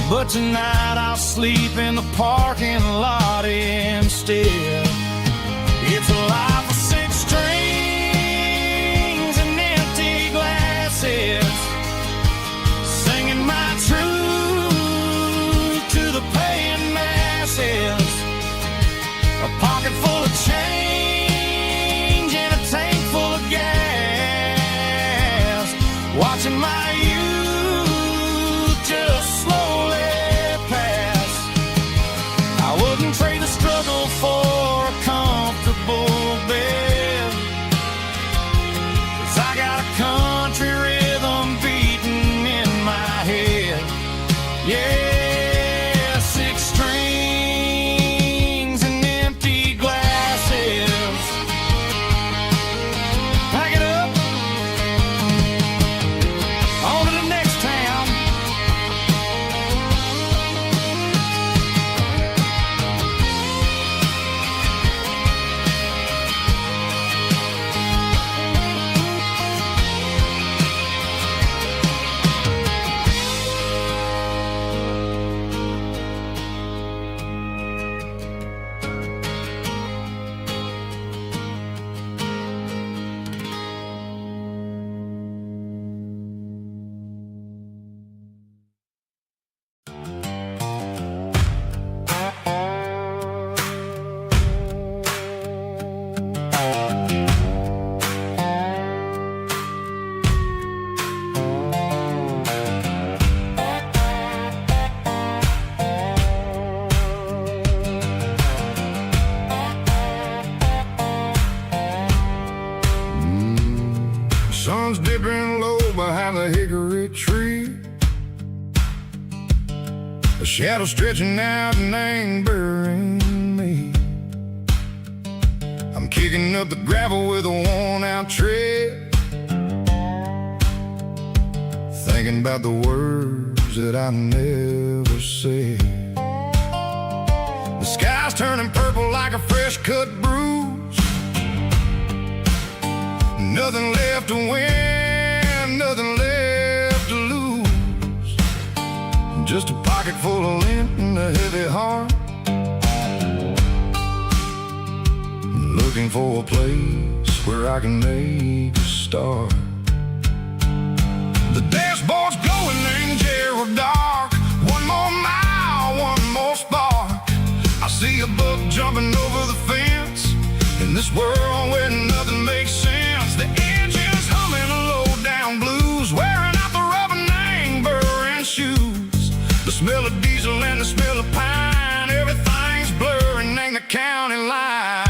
but tonight I'll sleep in the parking lot instead. It's a life of 6 strings and empty glasses, singing my truth to the paying masses. A pocket full of change and a tank full of gas, watching my youth just slowly pass. I wouldn't trade the struggle for a comfortable bed, 'cause I got a country rhythm beating in my head. Yeah, 6 strings and empty glasses. Pack it up, on to the next town. Sun's dipping low behind the hickory tree. A shadow stretching out and ain't burying me. I'm kicking up the gravel with a worn-out tread, thinking about the words that I never said. The sky's turning purple like a fresh-cut bruise. Nothing left to win, nothing left to lose. Just a pocket full of lint and a heavy heart, looking for a place where I can make a start. The dashboard's glowing angel dark. One more mile, one more spark. I see a buck jumping over the fence in this world where nothing makes sense. The engine's humming a low-down blues, wearing out the rubber name burring shoes. The smell of diesel and the smell of pine, everything's blurring, ain't the county line.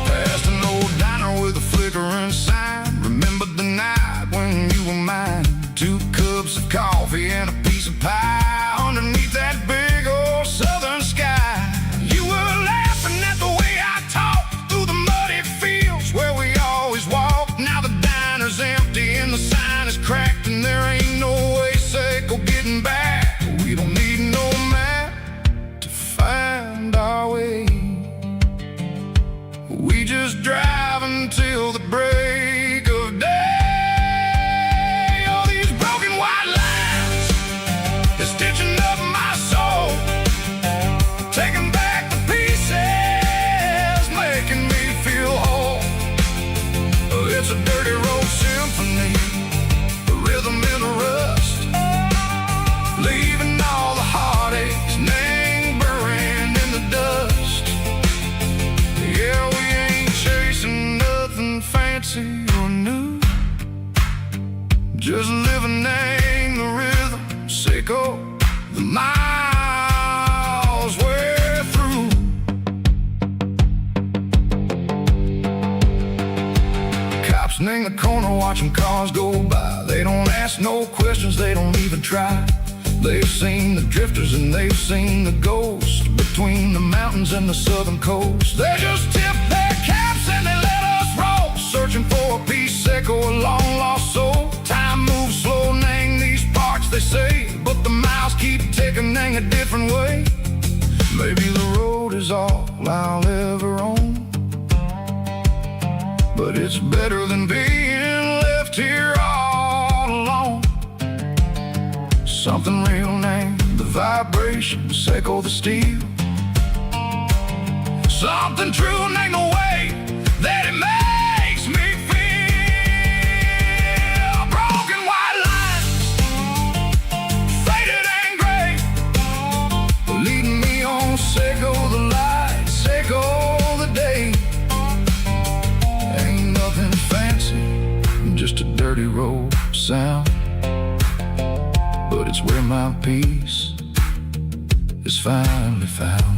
Past an old diner with a flickering sign. Remember the night when you were mine? 2 cups of coffee and a piece of pie underneath that big old southern sky. You were laughing at the way I talked through the muddy fields where we always walked. Now the sitting in the corner watching cars go by. They don't ask no questions, they don't even try. They've seen the drifters and they've seen the ghosts between the mountains and the southern coast. They just tip their caps and they let us roll, searching for a piece echo, a long lost soul. Time moves slow, nang these parts they say, but the miles keep ticking, nang a different way. Maybe the road is all I'll ever own, but it's better than being left here all alone. Something real named the vibrations echo the steel. Something true named the way that it makes me feel. Broken white lines, faded and gray, leading me on, echo the lights, echo the day. Ain't nothing fancy, just a dirty road sound, but it's where my peace is finally found.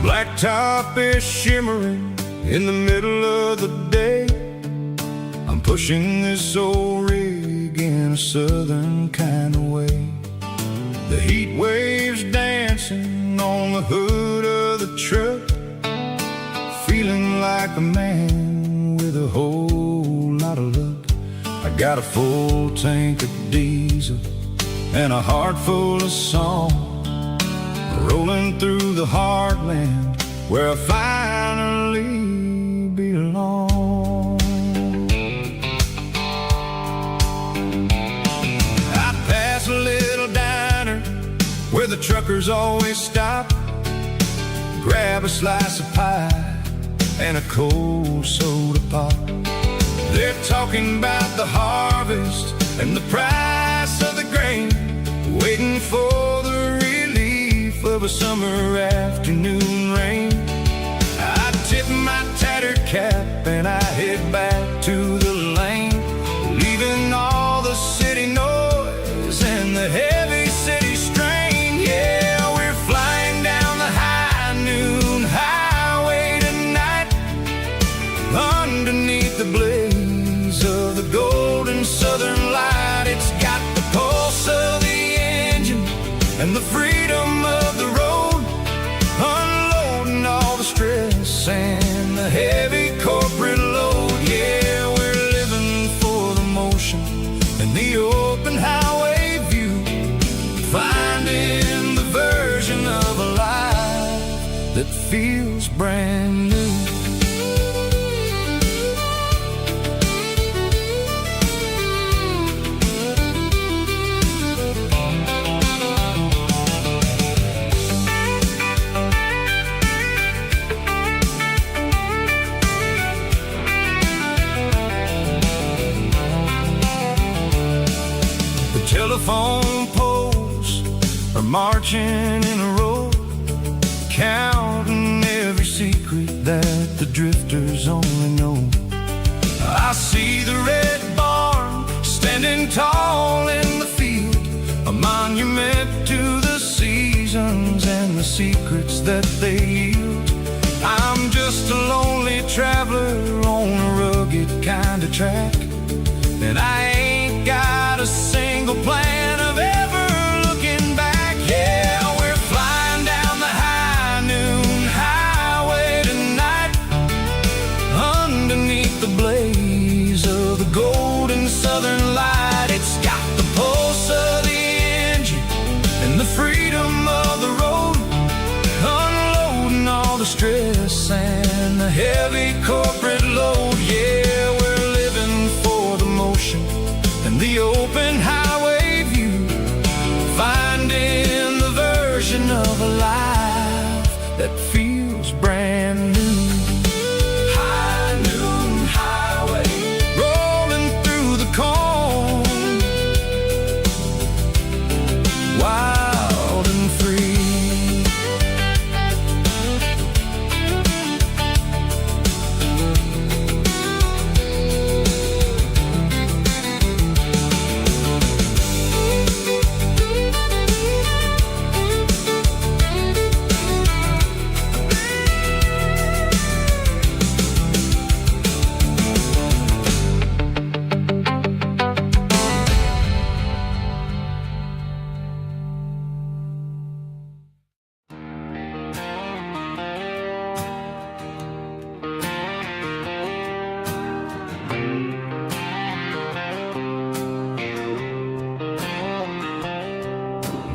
Blacktop is shimmering in the middle of the day. I'm pushing this old rig in a southern kind of way. The heat waves dancing on the hood of the truck, feeling like a man with a whole lot of luck. I got a full tank of diesel and a heart full of song, rolling through the heartland where I finally belong. I pass a little diner where the truckers always stop, grab a slice of pie and a cold soda pop. They're talking about the harvest and the price of the grain, waiting for the relief of a summer afternoon rain. I tip my tattered cap and I head back to the lane, leaving all the city noise and the heavy city strain. Yeah, we're flying down the high noon highway tonight, underneath the blaze of the golden southern light. It's got the pulse of the engine and the freedom of the road, unloading all the stress and the heavy corporate load. Yeah, we're living for the motion and the open highway view, finding the version of a life that feels brand new. Telephone poles are marching in a row, counting every secret that the drifters only know. I see the red barn standing tall in the field, a monument to the seasons and the secrets that they yield. I'm just a lonely traveler on a rugged kind of track, and I ain't got a single plan of ever looking back. Yeah, we're flying down the high noon highway tonight, underneath the blaze of the golden southern light. It's got the pulse of the engine and the freedom of the road,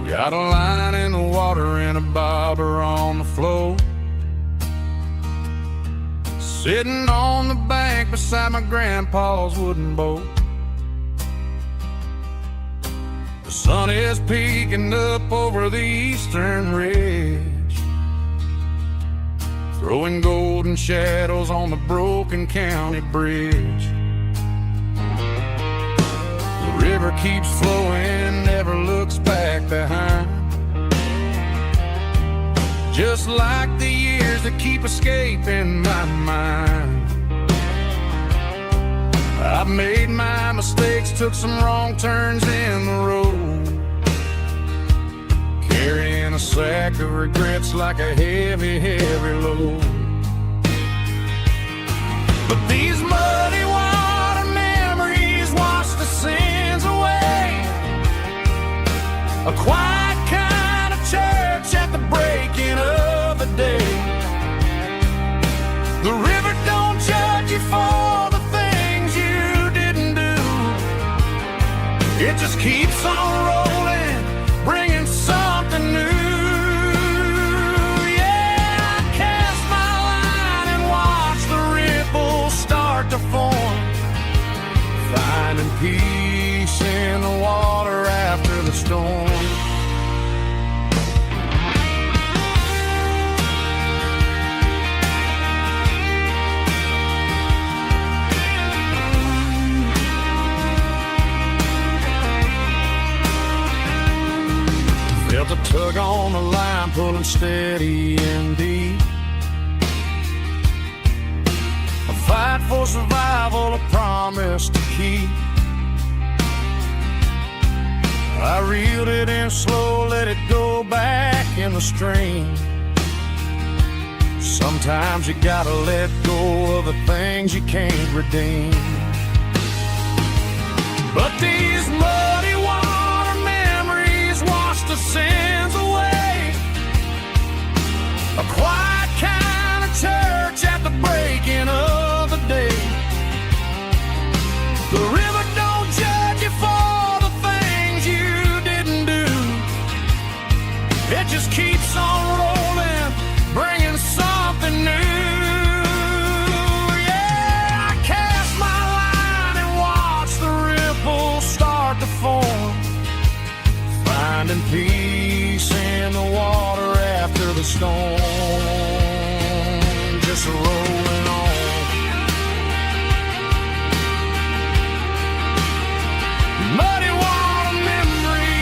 Got a line in the water and a bobber on the floor. Sitting on the bank beside my grandpa's wooden boat. The sun is peeking up over the eastern ridge, throwing golden shadows on the broken county bridge. The river keeps flowing, never looks back behind, just like the years that keep escaping my mind. I've made my mistakes, took some wrong turns in the road, carrying a sack of regrets like a heavy, heavy load. But these muddy water memories wash the sins away. A quiet kind of church at the breaking of the day. The river don't judge you for the things you didn't do. It just keeps on rolling, bringing something new. Yeah, I cast my line and watch the ripples start to form, finding peace in the water after the storm. Felt a tug on the line, pulling steady and deep. A fight for survival, a promise to keep. I reeled it in slow, let it go back in the stream. Sometimes you gotta let go of the things you can't redeem. But these muddy water memories wash the sins away. A quiet kind of church at the breaking of the day. The river don't judge you for the things you didn't do. It just keeps on rolling, bringing something new. Yeah, I cast my line and watch the ripples start to form, finding peace in the water after the storm. Just rolling on. Muddy water memory.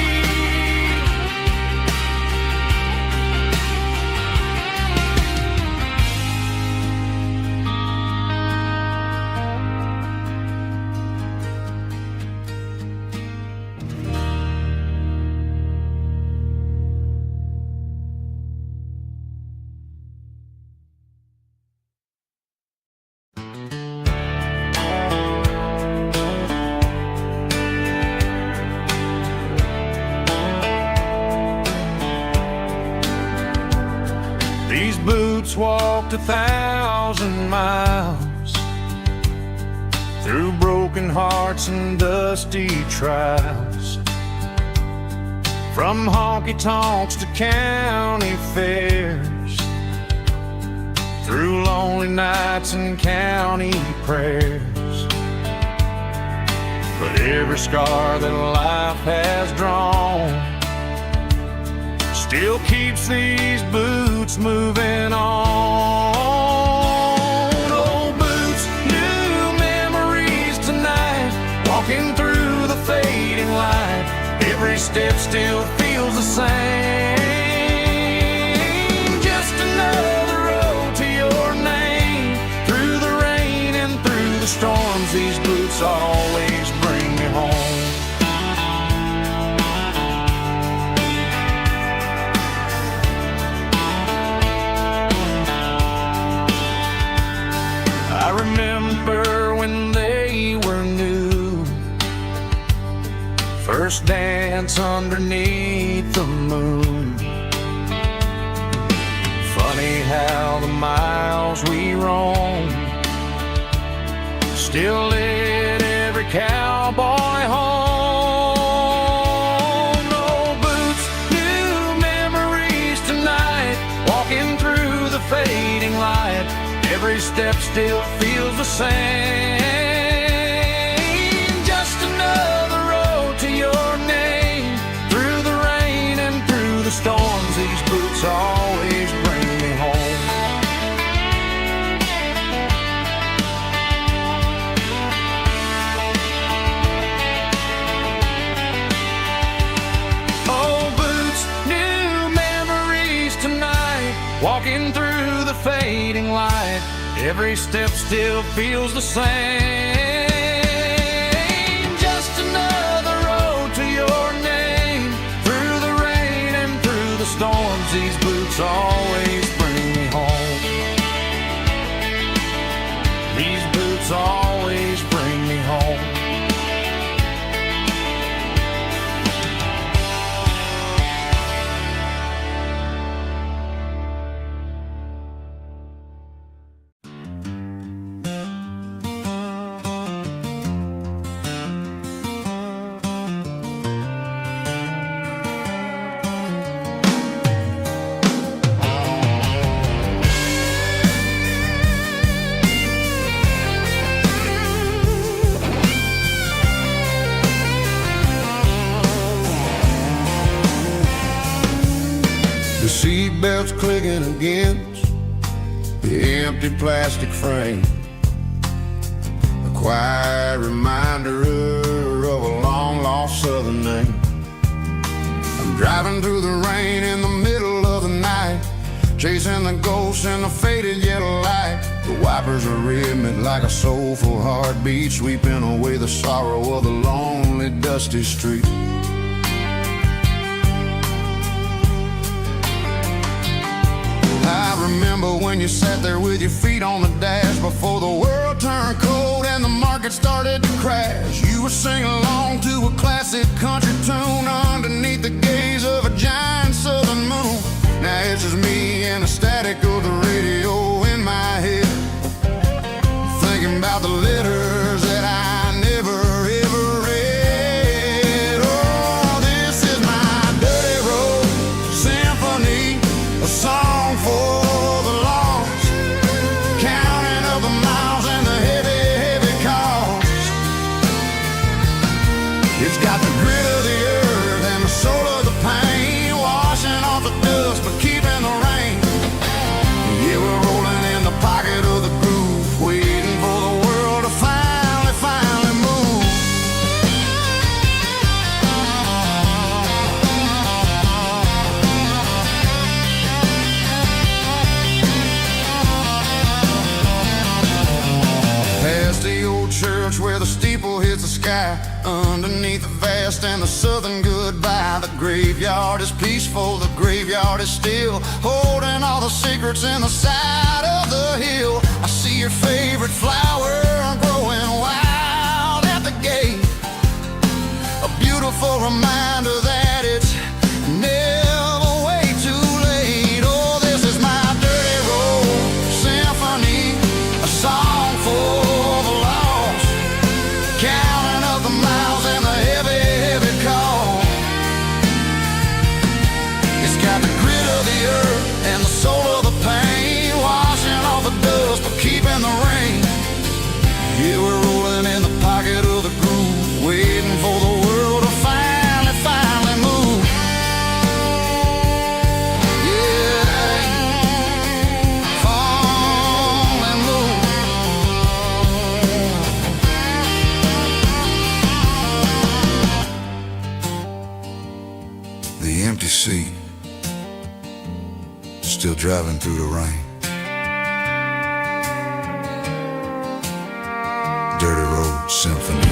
These boots walked 1,000 miles through broken hearts and dusty trials, from honky-tonks to county fairs, through lonely nights and county prayers. But every scar that life has drawn still keeps these boots moving on. Old boots, new memories tonight, walking through the fading light. Every step still feels the same. Just another road to your name. Through the rain and through the storms, these boots always bring me home. I remember when they were new, first dance underneath the moon. Funny how the miles we roam still lit every cowboy home. No boots, new every step still feels the same. Just another road to your name. Through the rain and through the storms, these boots always bring me home. Old boots, new memories tonight. Walking through the fading light, every step still feels the same. Just another road to your name. Through the rain and through the storms, these boots always bring me home. These boots always bring me home. The seatbelt's clicking against the empty plastic frame, a quiet reminder of a long-lost southern name. I'm driving through the rain in the middle of the night, chasing the ghosts in the faded yellow light. The wipers are rhythmic like a soulful heartbeat, sweeping away the sorrow of the lonely, dusty street. I remember when you sat there with your feet on the dash, before the world turned cold and the market started to crash. You were singing along to a classic country tune underneath the gaze of a giant southern moon. Now it's just me and the static of the radio in my head, thinking about the letters that I never ever read. Oh, this is my dirty road symphony, a song for the lost, counting up the miles and the heavy, heavy cost. It's got the grit of the earth and the soul of the pain, washing off the dust but keeping the rain. Yeah, we're rolling in the pocket of the groove, waiting for the world to finally move. Past the old church where the steeple hits the sky, underneath the vast and the southern goodbye. The graveyard is peaceful, the graveyard is still, holding all the secrets in the side of the hill. I see your favorite flower growing wild at the gate, a beautiful reminder that it's never way too late. Oh, this is my dirty road symphony, a song for the lost, counting up the miles and the heavy, heavy call. It's got the grit of the earth and the soul of the pain, washing off the dust but keeping the rain. Yeah, we're rolling in the pocket of the groove, waiting for the world to finally move. Yeah, finally move. The empty seat, still driving through the rain. Dirty Road Symphony.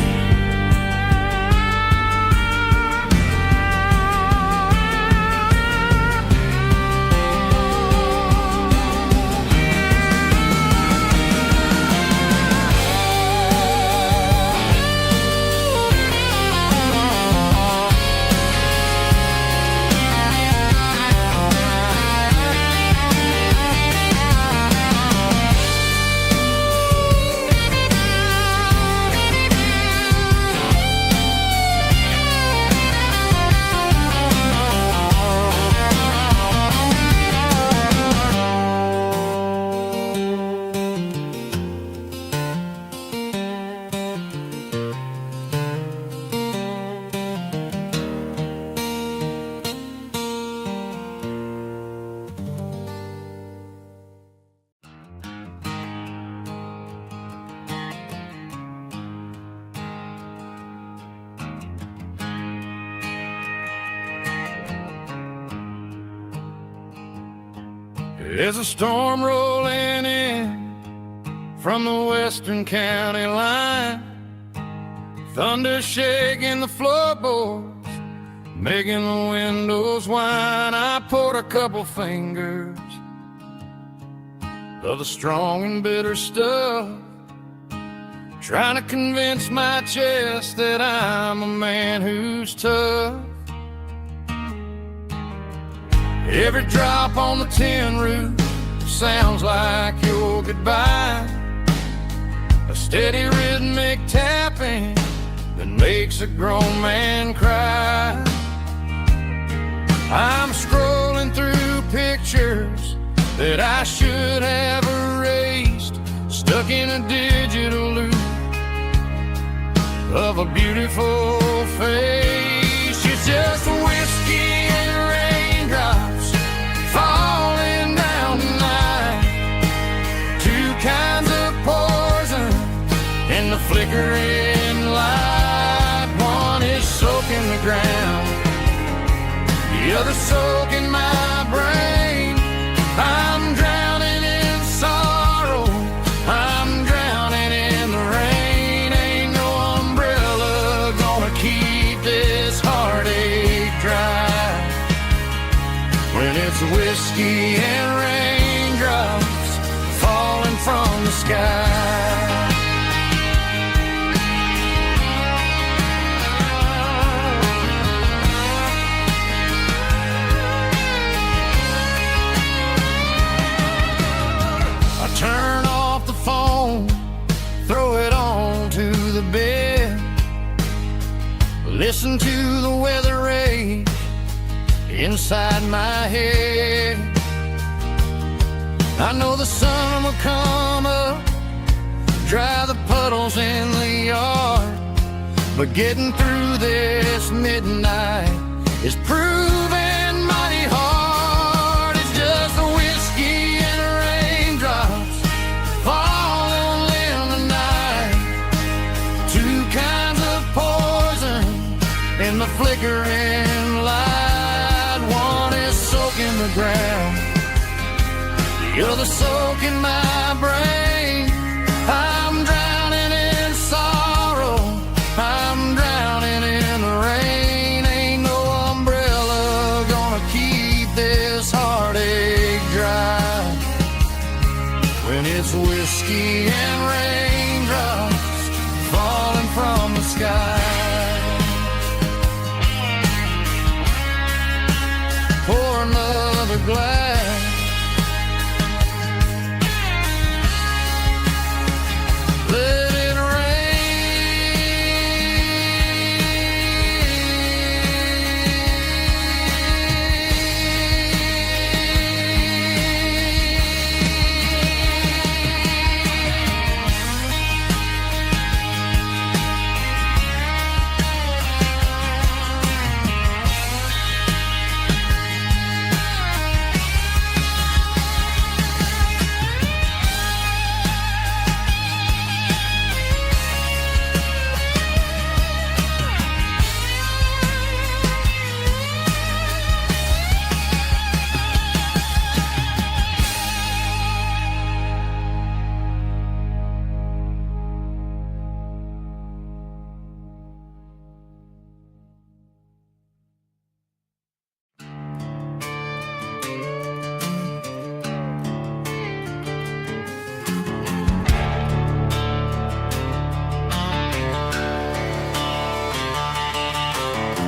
There's a storm rolling in from the western county line, thunder shaking the floorboards, making the windows whine. I poured a couple fingers of the strong and bitter stuff, trying to convince my chest that I'm a man who's tough. Every drop on the tin roof sounds like your goodbye, a steady rhythmic tapping that makes a grown man cry. I'm scrolling through pictures that I should have erased, stuck in a digital loop of a beautiful face. It's just whiskey and raindrops falling down tonight, two kinds of poison in the flickering light. One is soaking the ground, the other soaking my brain. I'm drowning in sorrow, I'm drowning in the rain. Ain't no umbrella gonna keep this heartache dry when it's whiskey and raindrops falling from the sky. Turn off the phone, throw it on to the bed, listen to the weather rage inside my head. I know the sun will come up, dry the puddles in the yard, but getting through this midnight is proving mighty hard. It's just a whiskey and raindrops falling in the night, two kinds of poison in the flickering light. One is soaking the ground, the other soaking my brain. I'm drowning in sorrow, I'm drowning in the rain. Ain't no umbrella gonna keep this heartache dry when it's whiskey and raindrops falling from the sky. Pour another glass, let it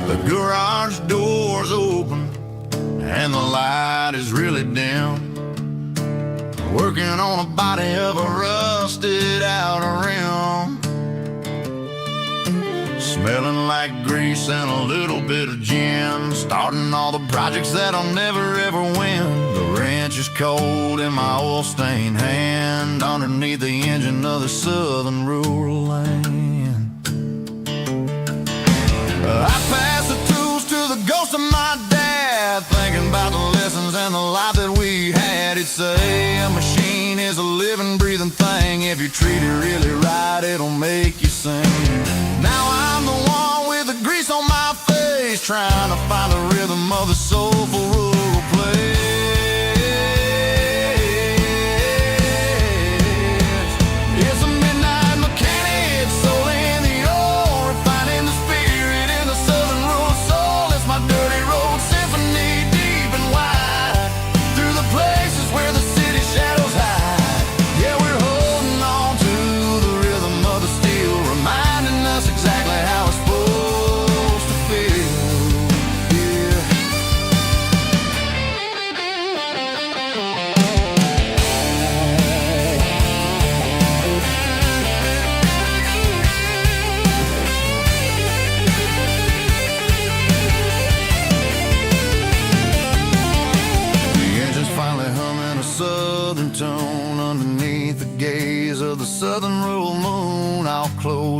The garage door's open and the light is really dim. Working on a body of a rusted out rim, smelling like grease and a little bit of gin. Starting all the projects that I'll never ever win. The wrench is cold in my oil-stained hand, underneath the engine of the southern rural land. I pass the tools to the ghost of my dad, thinking about the lessons and the life that we had. He'd say a machine is a living, breathing thing. If you treat it really right, it'll make you sing. Now I'm the one with the grease on my face, trying to find the rhythm of the soulful rural place.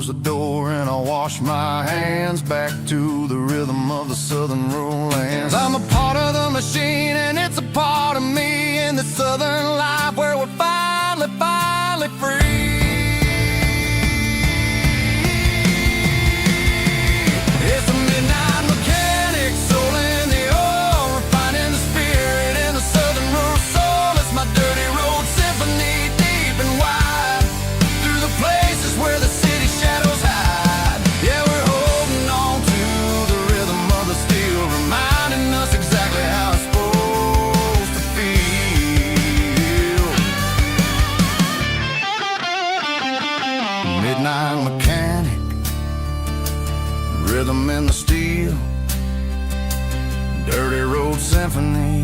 close the door and I wash my hands back to the rhythm of the southern rural lands. I'm a part of the machine and it's a part of me in the southern life where we're finally free. It's a midnight mechanic, soul in the oil, refining the spirit in the southern rural soul. It's my dirty road symphony, deep and wide, through the places where the city shadows hide. Yeah, we're holding on to the rhythm of the steel, reminding us exactly how it's supposed to feel. Midnight mechanic, rhythm in the steel, dirty road symphony.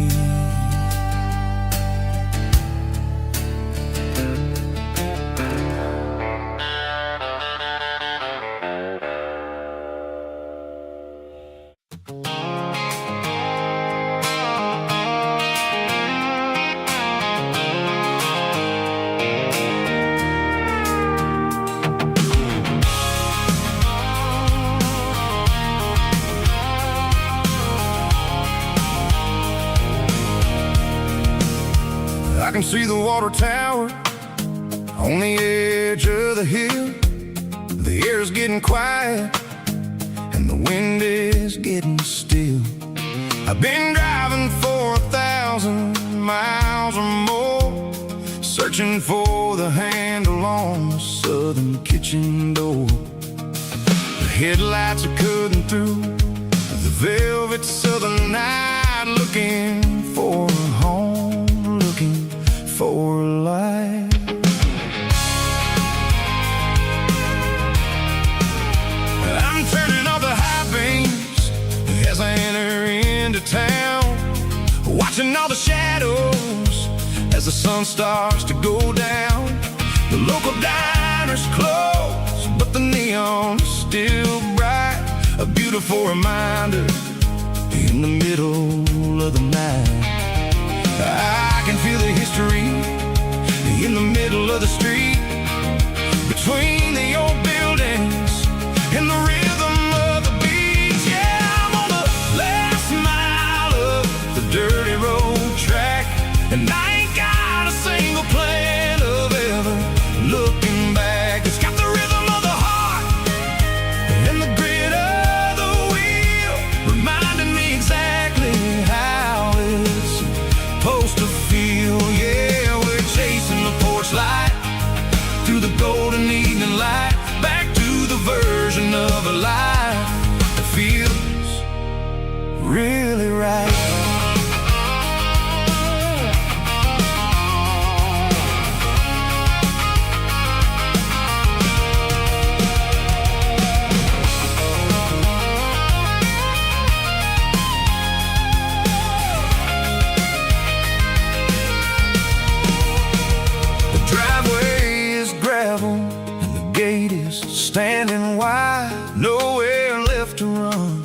I can see the water tower on the edge of the hill. The air's getting quiet and the wind is getting still. I've been driving for 1,000 miles or more, searching for the handle on the southern kitchen door. The headlights are cutting through the velvet southern night, looking for a home, looking for life. I'm turning off the high beams as I enter into town, watching all the shadows as the sun starts to go down. The local diner's closed, but the neon is still bright, a beautiful reminder in the middle of the night. I can feel the history in the middle of the street, between the old buildings and the rhythm of the beats. Yeah, I'm on the last mile of the dirty road track, and I ain't got a single plan of ever looking back. It's got the rhythm of the heart and the grit of the wheel, reminding me exactly how it's supposed to feel. Yeah, we're chasing the porch light through the golden evening light, back to the version of a life that feels really right. Standing wide, nowhere left to run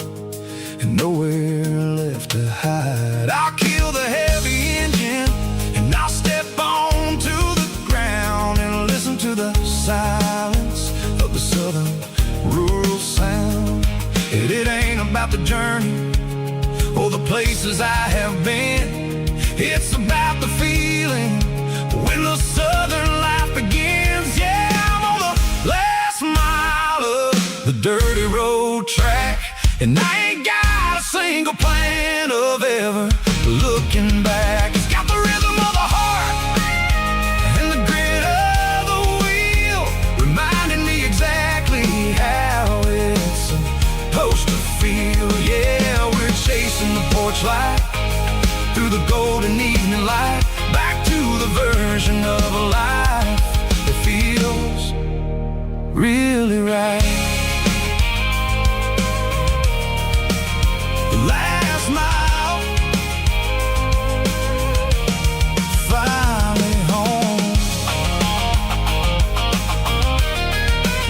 and nowhere left to hide. I'll kill the heavy engine and I'll step onto the ground and listen to the silence of the southern rural sound. It ain't about the journey or the places I have been, it's about the feeling when the southern life begins. Yeah, I'm on the last mile of the dirty road track, and I ain't got a single plan of ever looking back. It's got the rhythm of the heart and the grit of the wheel, reminding me exactly how it's supposed to feel. Yeah, we're chasing the porch light through the golden evening light, back to the version of a life that feels really right. The last mile, finally home.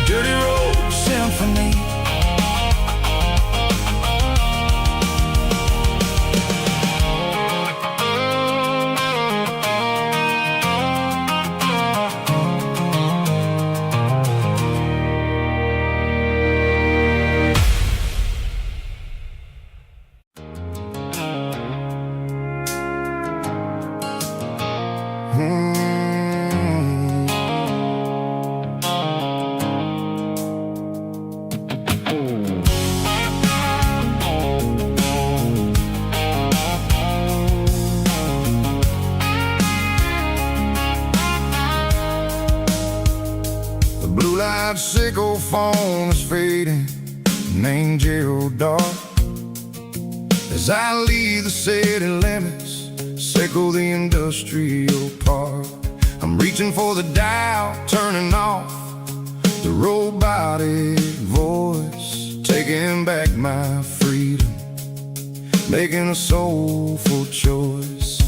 Dirty road symphony. side sickle phone is fading, named Gerald Dark. As I leave the city limits, sickle the industrial park. I'm reaching for the dial, turning off the robotic voice, taking back my freedom, making a soulful choice.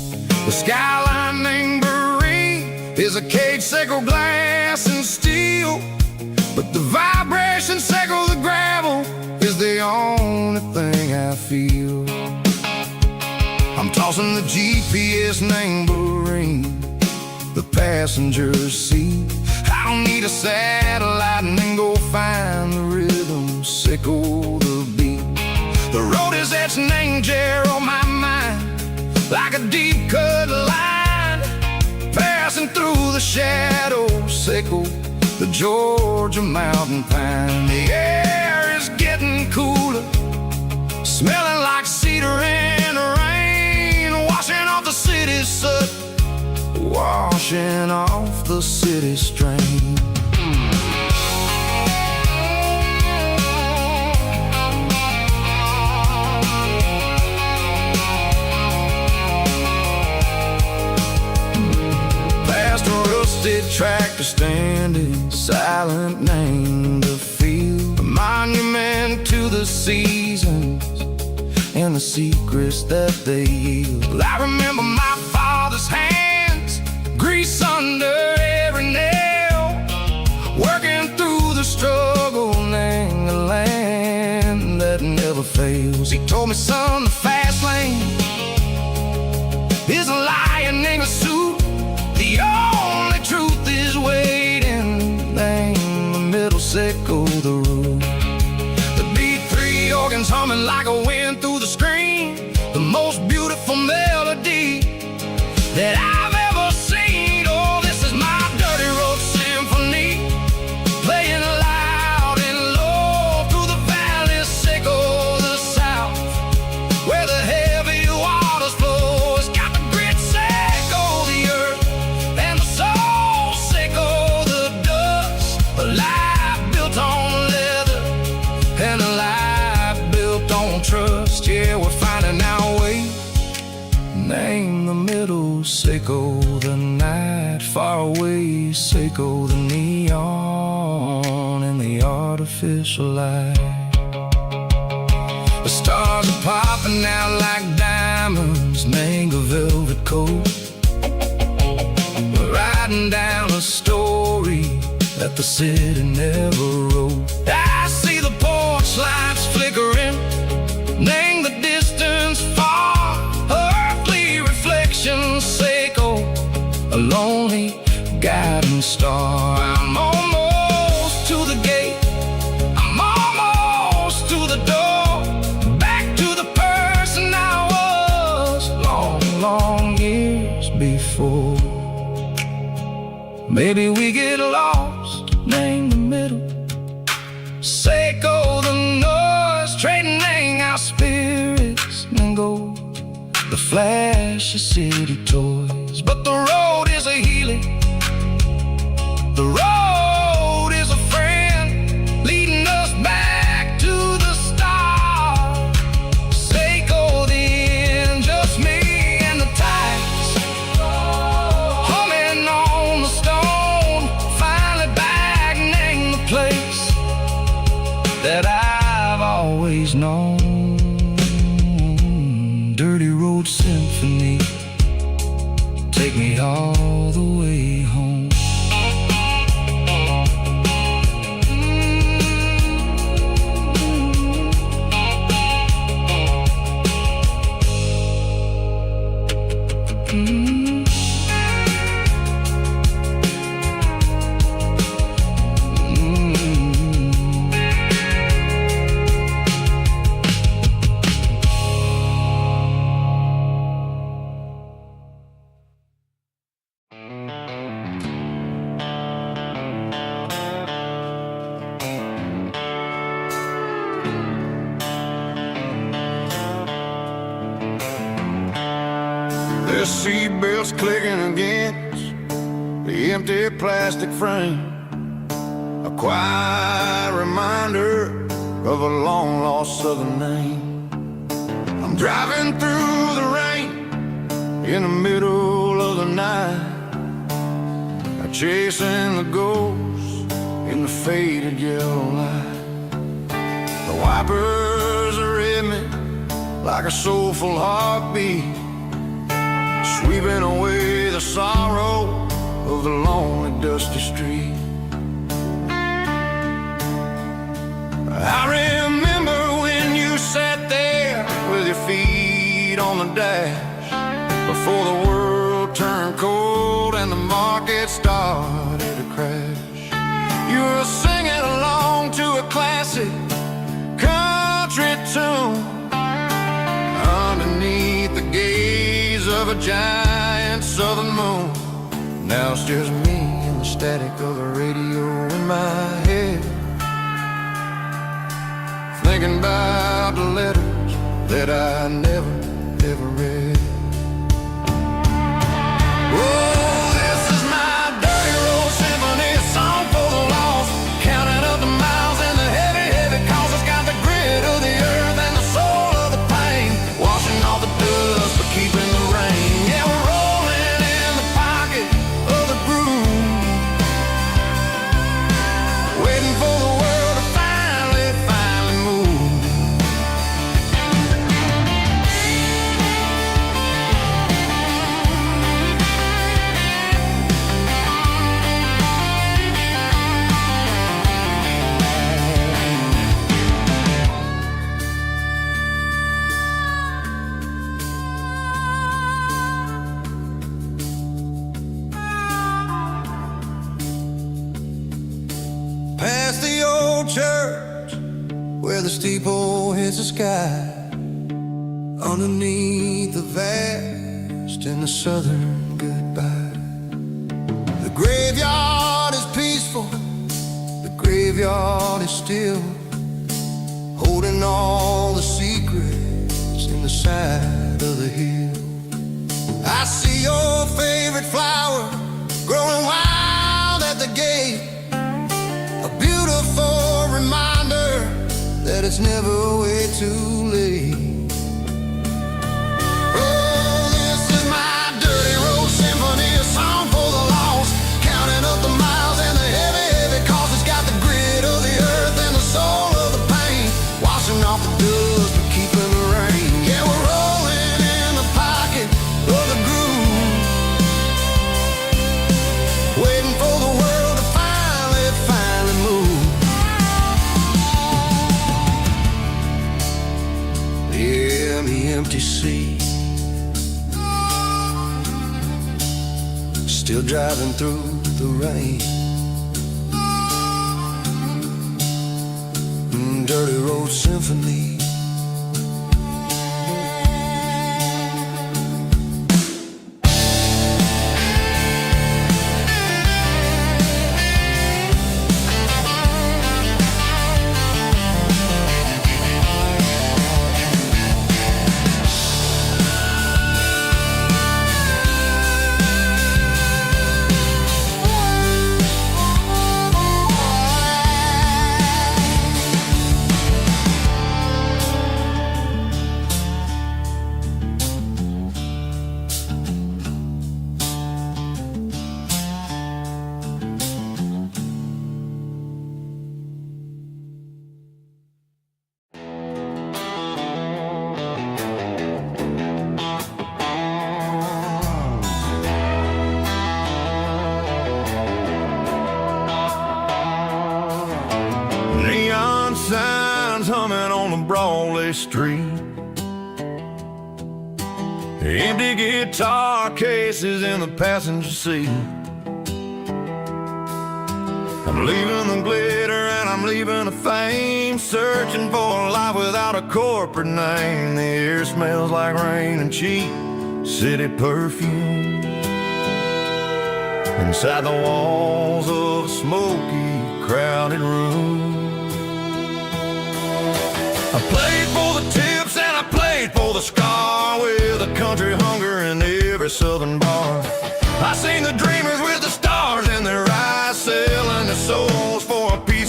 The skyline named Barine is a cage sickle, glass and steel, but the vibration sickle, the gravel, is the only thing I feel. I'm tossing the GPS named Barine, the passenger seat. I don't need a satellite and then go find the rhythm, sickle the beat. The road is etched named Gerald, my mind, like a deep cut line, passing through the shadows, sickle the Georgia mountain pine. The air is getting cooler, smelling like cedar in the rain, washing off the city's soot, washing off the city strain. Past a rusted tractor standing silent, named the field, a monument to the seasons and the secrets that they yield. I remember my father's hands, grease under every nail, working through the struggle, named the land that never fails. He told me, son, the fast lane is a lion in a suit, the only truth is waiting, named the middle, sickle the root. The B3 organs humming like a wind through the screen, the most beautiful melody that I've ever seen. Oh, this is my dirty road symphony, playing loud and low through the valleys, sickle the south, where the heavy waters flow. It's got the grit, sickle the earth, and the soul, sickle the dust. A life built on leather, and a life built on trust. Yeah, we're finding our way, name the middle, sickle the night, far away, sickle the neon and the artificial light. The stars are popping out like diamonds, mango velvet coat. We're riding down a story that the city never wrote. I see the porch lights flickering, name the distance far, earthly reflections, sickle a lonely guiding star. I'm almost to the gate, I'm almost to the door, back to the person I was long, long years before. Maybe we get lost, name the middle, sickle the noise, trading our spirits and go the flash of city toys. But the road is a healing, the road is a friend, leading us back to the start. Sickle the end, just me and the tides, humming on the stone, finally back, name the place that I've always known. Dirty road symphony, take me all the way home. The seatbelt's clicking against the empty plastic frame. A quiet reminder of a long-lost southern name. I'm driving through the rain in the middle of the night, chasing the ghosts in the faded yellow light. The wipers are in me like a soulful heartbeat, sweeping away the sorrow of the lonely dusty street. I remember when you sat there with your feet on the dash, before the world turned cold and the market started to crash. You were singing along to a classic country tune underneath the gaze of a giant southern moon. Now it's just me and the static of the radio in my head, thinking about the letters that I never, ever read. Oh, this is my dirty road symphony, a song for the lost, counting up the miles and the heavy, heavy calls. It's got the grit of the earth and the soul of the pain, washing off the dust but keeping the rain. Yeah, we're rolling in the pocket of the groove, waiting for the world to finally move. Past the old church where the steeple hits the sky, underneath the vast and the southern goodbye. The graveyard is peaceful, the graveyard is still, holding all the secrets in the side of the hill. I see your favorite flower growing wild at the gate, a beautiful reminder that it's never way too late. Oh, this is my dirty road symphony, a song for the lost, counting up the miles and the heavy, heavy calls. It's got the grit of the earth and the soul of the pain, washing off the dust but keeping the rain. Yeah, we're rolling in the pocket of the groove, waiting for the world to finally move. Yeah, the empty seat, still driving through the rain. Dirty road symphony. Neon signs humming on the Broadway street, empty guitar cases in the passenger seat. I'm leaving the glitter and I'm leaving the fame, searching for a life without a corporate name. The air smells like rain and cheap city perfume, inside the walls of a smoky, crowded room. I played for the tips and I played for the scar, with a country hunger in every southern bar. I seen the dreamers with the stars in their eyes, selling their souls for a piece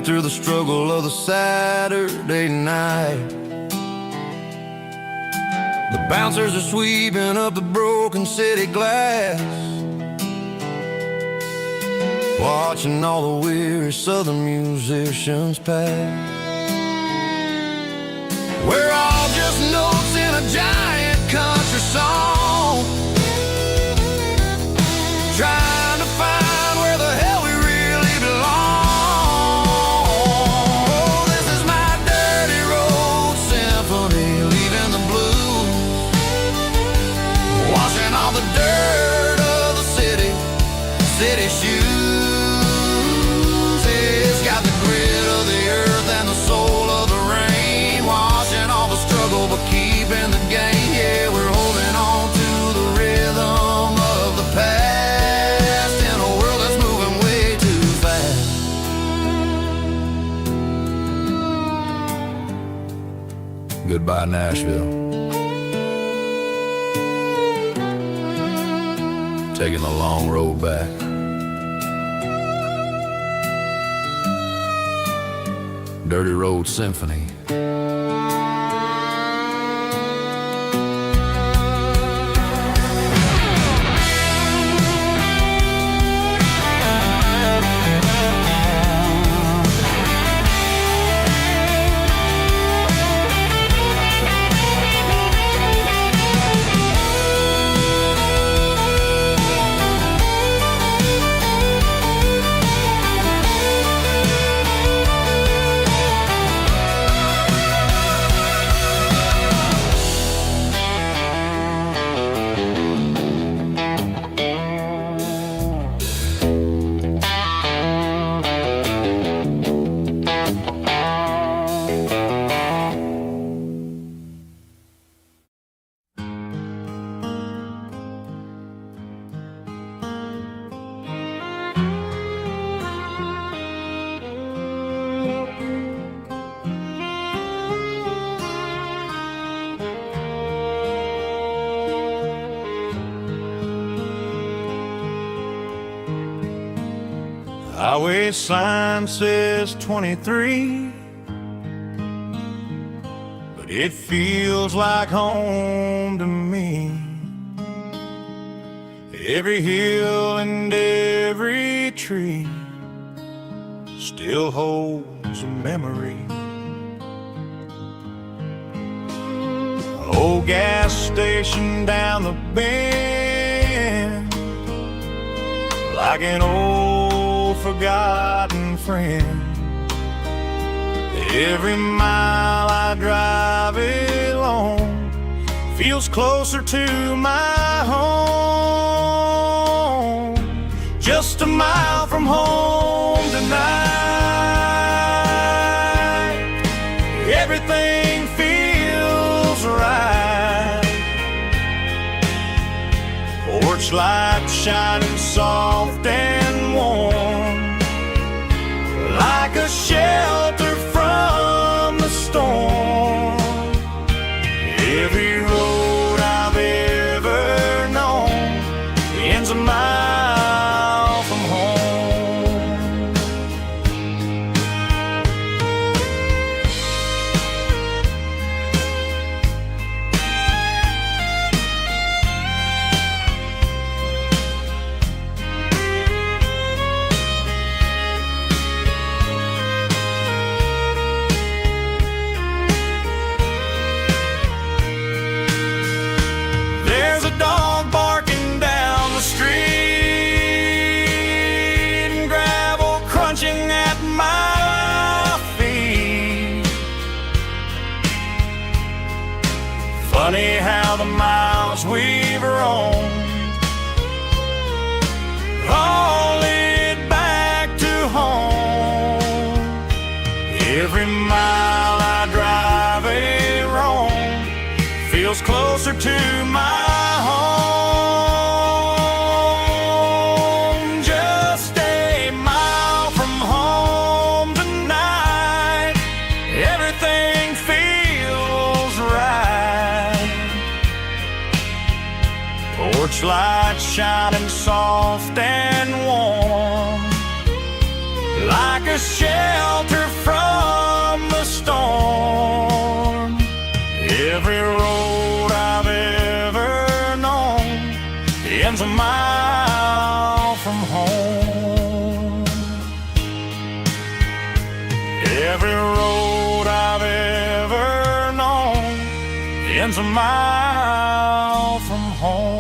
after the struggle of the Saturday night. The bouncers are sweeping up the broken city glass, watching all the weary southern musicians pass. We're all just notes in a giant country song, trying to find where the hell we really belong. Oh, this is my dirty road symphony, leaving the blues, washing all the dirt of the city shoes. It's got the grit of the earth and the soul of the rain, washing all the struggle but keeping the game. Yeah, we're holding on to the rhythm of the past in a world that's moving way too fast. Goodbye, Nashville. Taking the long road back. Dirty Road Symphony. Highway sign says 23, but it feels like home to me. Every hill and every tree still holds a memory. Old gas station down the bend, like an old forgotten friend. Every mile I drive along feels closer to my home. Just a mile from home tonight, everything feels right. Porch light shining soft and warm, like a shelter from the storm. Every road I've ever known ends a mile from home. There's a dog barking down the street, and gravel crunching at my feet. Funny how the miles we've roamed all lead back to home. Every mile I drive roam feels closer to my home. Just a mile from home tonight, everything feels right. Porch lights shining soft and warm, like a shelter from the storm. Every road I've ever known ends a mile from home. Every road I've ever known ends a mile from home.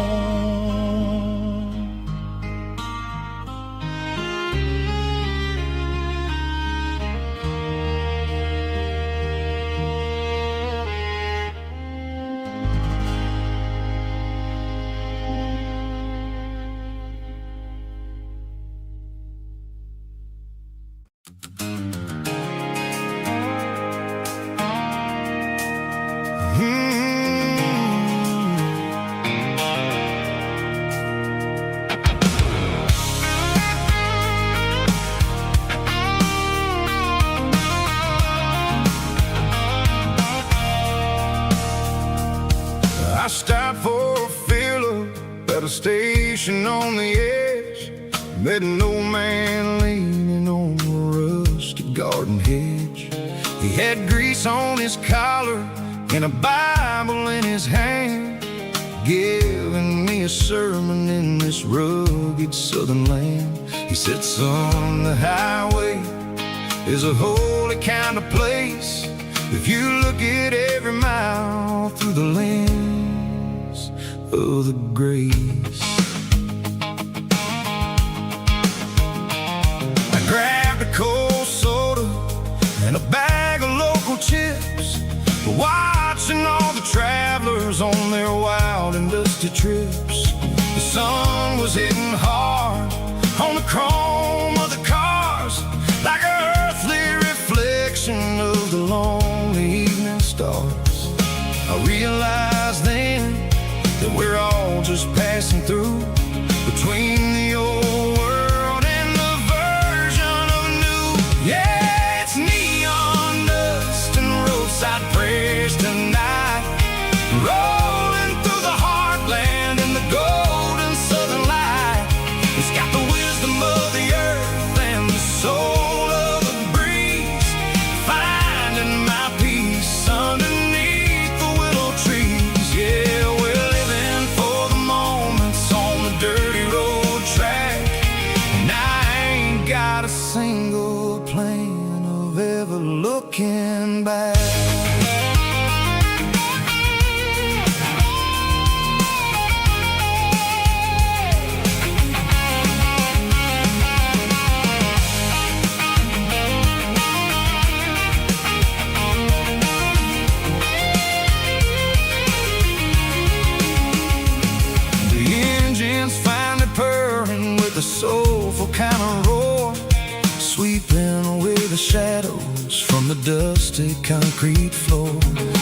I stopped for a fill-up at a station on the edge. Met an old man leaning on a rustic garden hedge. He had grease on his collar and a Bible in his hand, giving me a sermon in this rugged southern land. He said, son, the highway is a holy kind of place if you look at every mile through the lens of the grace. I grabbed a cold soda and a bag of local chips, watching all the travelers on their wild and dusty trips. The sun was hitting hard on the chrome of the cars, like an earthly reflection of the lonely evening stars. I realized then that we're all just passing through between the old world and the version of new. Yeah, it's neon dust and roadside prayers tonight, rolling through the heartland in the golden southern light. It's got the wisdom of the earth and the soul of the breeze, finding my peace underneath the willow trees. Yeah, we're living for the moments on the dirty road track, and I ain't got a single plan of ever looking back. A soulful kind of roar, sweeping away the shadows from the dusty concrete floor.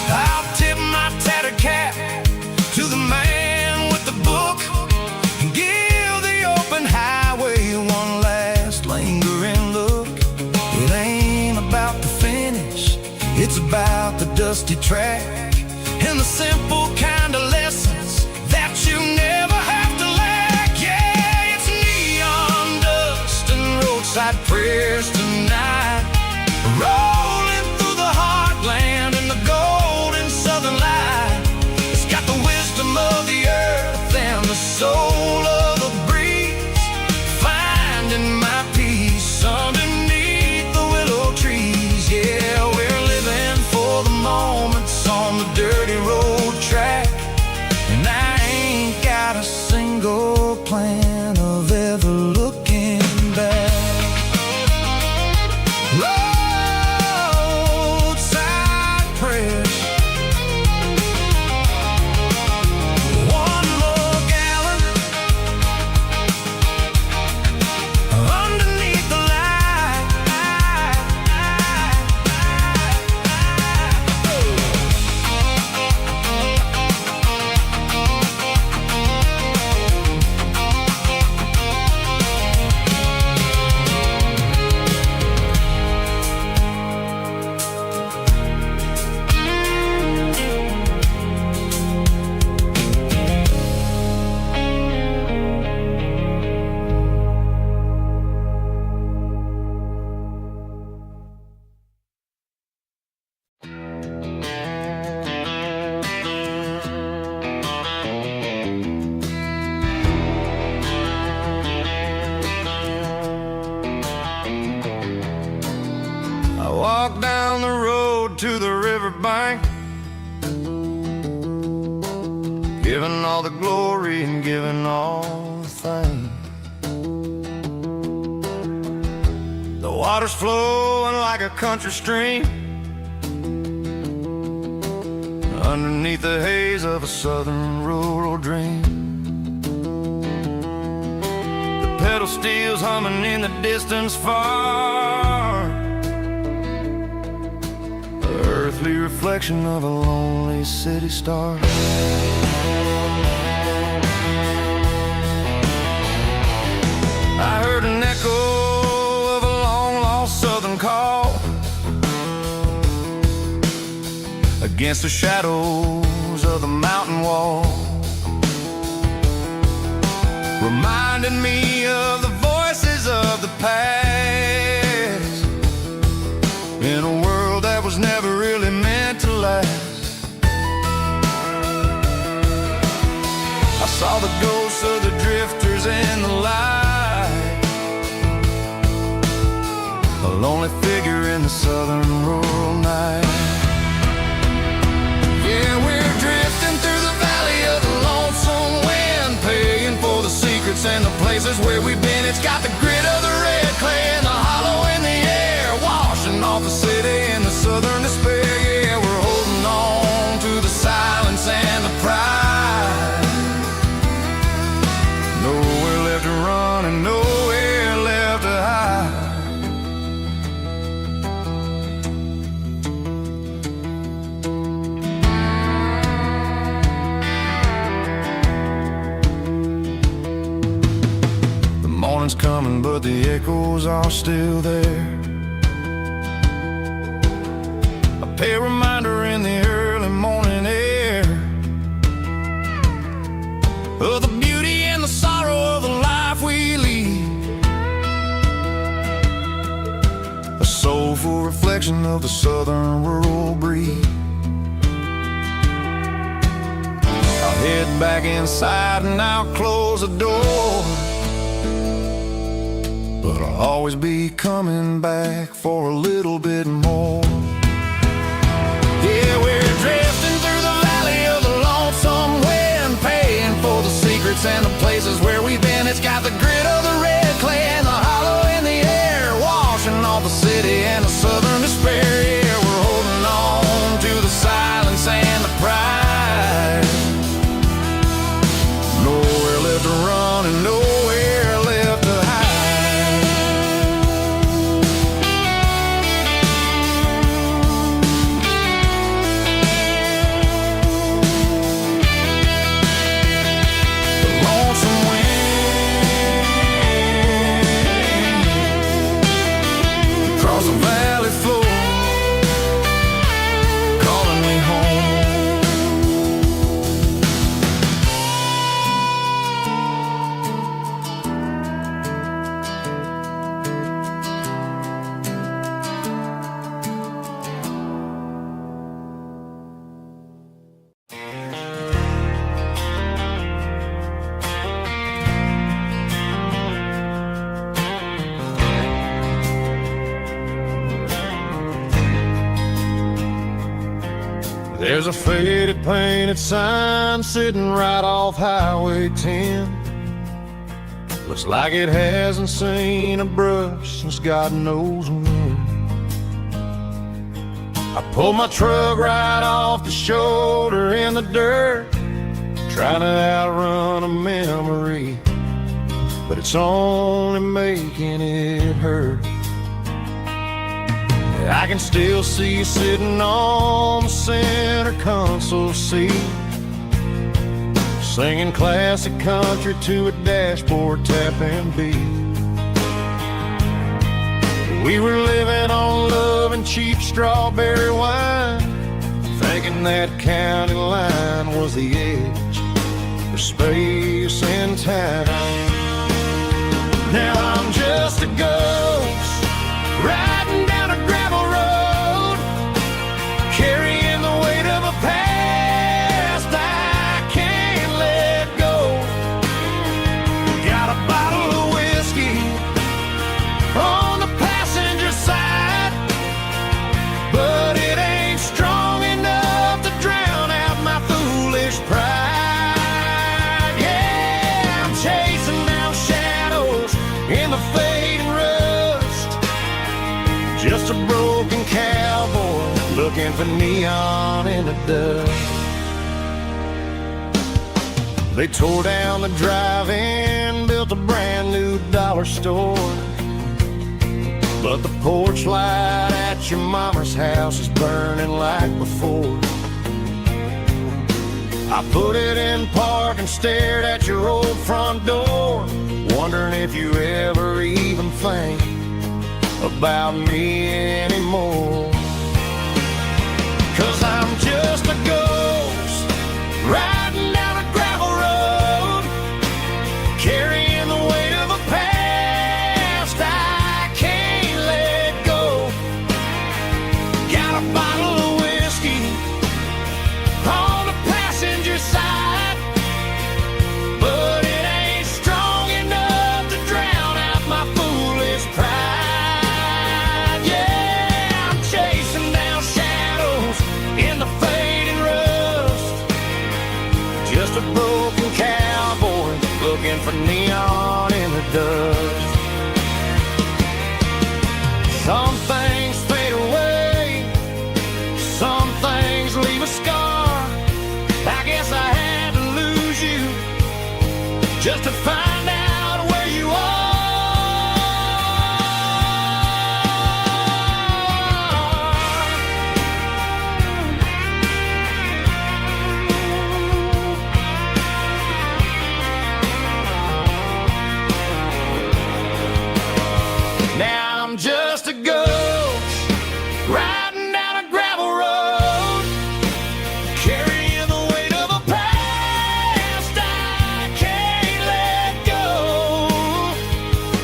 I'll tip my tattered cap to the man with the book and give the open highway one last lingering look. It ain't about the finish, it's about the dusty track and the simple kind of lessons that you never have to lack. Yeah, it's neon dust and roadside prayers tonight, rolling through the heartland in the golden southern light. It's got the wisdom of the earth and the soul of the breeze, finding my peace underneath the willow trees. Yeah, we're living for the moments on the dirty road track, giving all the glory and giving all the thanks. The water's flowing like a country stream underneath the haze of a southern rural dream. The pedal steel's humming in the distance far, the earthly reflection of a lonely city star. I heard an echo of a long-lost southern call against the shadows of the mountain wall, reminding me of the voices of the past in a world that was never really meant to last. I saw the ghosts of the drifters in the light, a lonely figure in the southern rural night. Yeah, we're drifting through the valley of the lonesome wind, paying for the secrets and the places where we've been. It's got the grit of the red clay and the hollow in the air, washing off the city and the southern despair. Yeah, we're holding on to the silence and the pride. Nowhere left to run and nowhere left to hide. Morning's coming, but the echoes are still there. A pale reminder in the early morning air of the beauty and the sorrow of the life we lead, a soulful reflection of the southern rural breed. I'll head back inside and I'll close the door, but I'll always be coming back for a little bit more. Yeah, we're drifting through the valley of the lonesome wind, paying for the secrets and the places where we've been. It's got the grit of the red clay and the hollow in the air, washing off the city and the southern despair. Yeah, we're holding on to the silence and the pride. Nowhere left to run and nowhere left to hide. The valley floor calling me home. There's a faded painted sign sitting right off Highway 10. Looks like it hasn't seen a brush since God knows when. I pulled my truck right off the shoulder in the dirt, trying to outrun a memory, but it's only making it hurt. I can still see you sitting on the center console seat, singing classic country to a dashboard tapping beat. We were living on love and cheap strawberry wine, thinking that county line was the edge for space and time. Now I'm just a ghost riding down a gravel road, carrying the weight of a past I can't let go. Got a bottle of whiskey on the passenger side, but it ain't strong enough to drown out my foolish pride. neon in the dust. They tore down the drive-in, built a brand new dollar store. But the porch light at your mama's house is burning like before. I put it in park and stared at your old front door, wondering if you ever even think about me anymore. 'Cause I'm just a ghost riding down a gravel road, carrying the weight of a past I can't let go. Got a bottle of whiskey on the passenger side, but it ain't strong enough to drown out my foolish pride. Yeah, I'm chasing down shadows in the fading rust, just a broken cowboy looking for neon in the dust. Some things fade away, some things leave a scar. I guess I had to lose you just to find out where you are. Now I'm just a ghost riding down a gravel road, carrying the weight of a past I can't let go.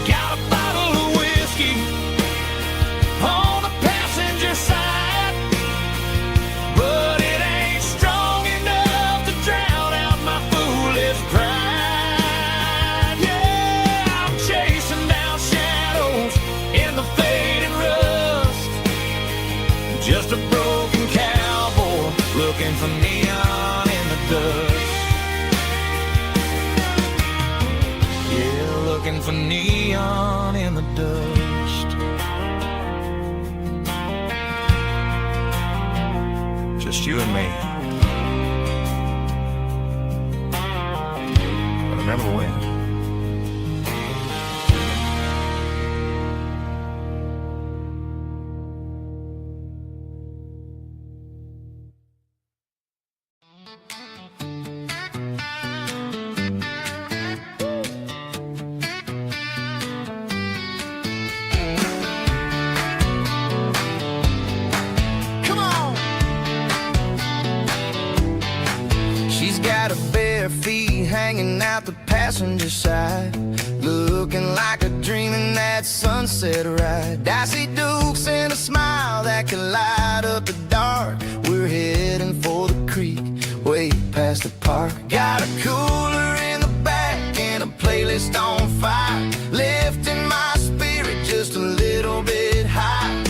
Got a bottle of whiskey on the passenger side, but it ain't strong enough to drown out my foolish pride. Yeah, I'm chasing down shadows in the fading rust, just a broken cowboy looking for neon in the dust. Yeah, looking for neon in the dust. Just you and me. But remember when? Come on! She's got her bare feet hanging out the passenger side, looking like a dream in that sunset ride. Dicey dukes and a smile that can light up the dark. We're heading for the creek, way past the park. Got a cooler in the back and a playlist on fire, lifting my spirit just a little bit high.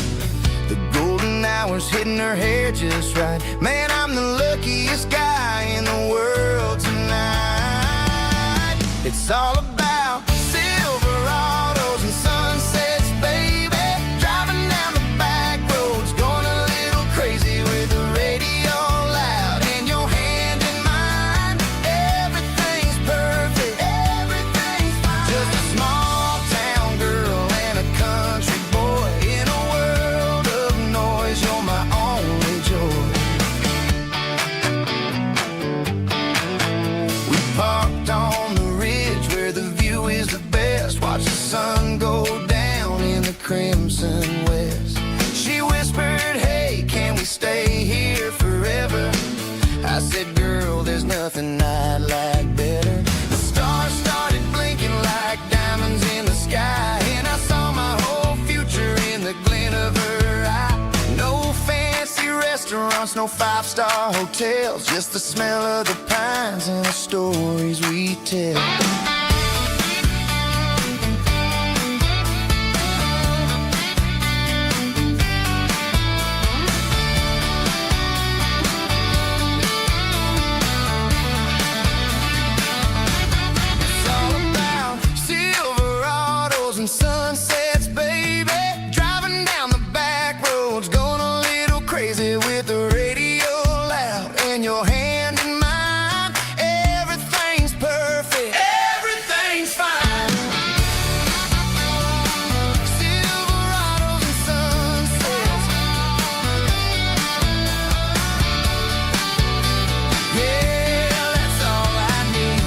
The golden hours hitting her hair just right. Man, I'm the luckiest guy in the world tonight. It's all about Silverados and sunsets, baby. Driving down the back roads, going a little crazy with the radio loud and your hand in mine. Everything's perfect, everything's fine. Just a small town girl and a country boy in a world of noise. You're my only joy. We parked on the ridge where the view is the best. Watch the sun go down in the crimson west. She whispered, hey, can we stay here forever? I said, girl, there's nothing I'd like better. The stars started blinking like diamonds in the sky, and I saw my whole future in the glint of her eye. No fancy restaurants, no five-star hotels, just the smell of the pines and the stories we tell. It's all about Silverados and sunsets, baby. Driving down the back roads, going a little crazy with the radio your hand in mine. Everything's perfect, everything's fine. Silverados and sunsets, yeah, that's all I need.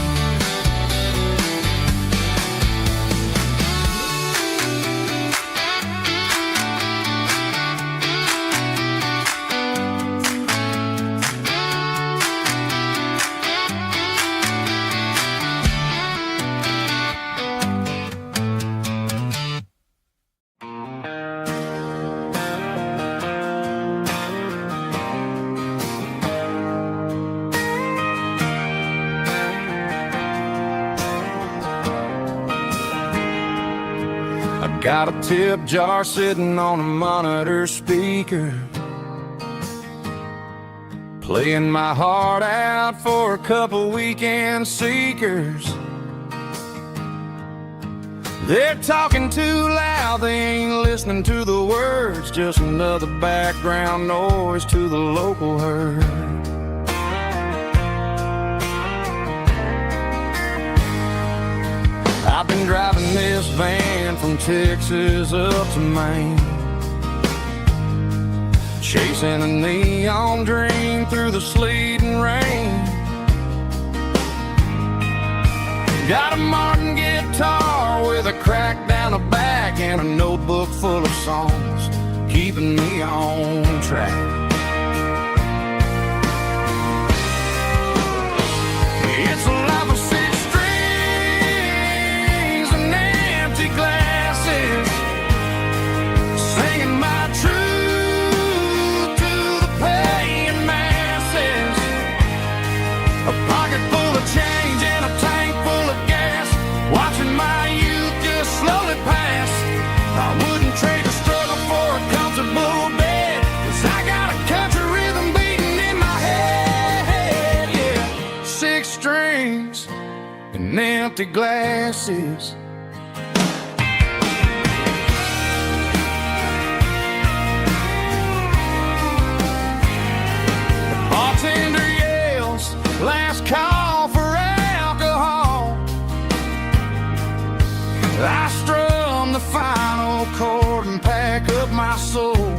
Got a tip jar sitting on a monitor speaker, playing my heart out for a couple weekend seekers. They're talking too loud, they ain't listening to the words, just another background noise to the local herd. I've been driving this van from Texas up to Maine, chasing a neon dream through the sleet and rain. Got a Martin guitar with a crack down the back and a notebook full of songs, keeping me on track. It's a life of six strings and empty glasses, singing my truth to the paying masses. A pocket full of change and a tank full of gas, watching my youth just slowly pass. I wouldn't trade the struggle for a comfortable bed, 'cause I got a country rhythm beating in my head, yeah. Six strings and empty glasses. The bartender yells, last call for alcohol. I strum the final chord and pack up my soul.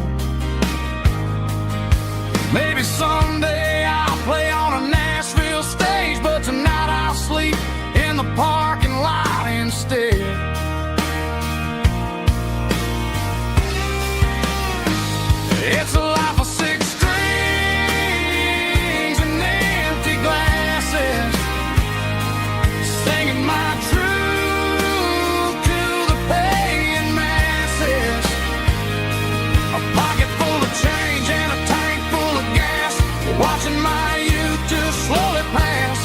Maybe someday I'll play on a Nashville stage, but tonight I'll sleep in the parking lot instead. It's a life of six strings and empty glasses, singing my truth to the paying masses. A pocket full of change and a tank full of gas, watching my youth just slowly pass.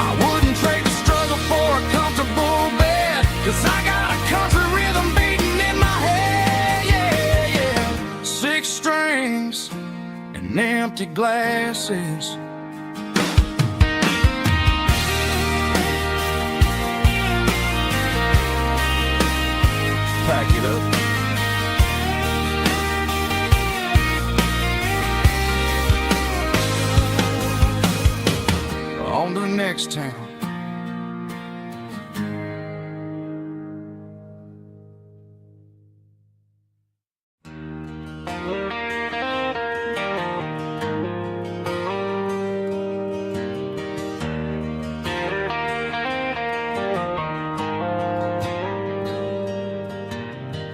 I wouldn't trade the struggle for a comfortable bed, 'cause I got a country rhythm beating in my head, yeah, yeah. Six strings and empty glasses. Pack it up. On to the next town.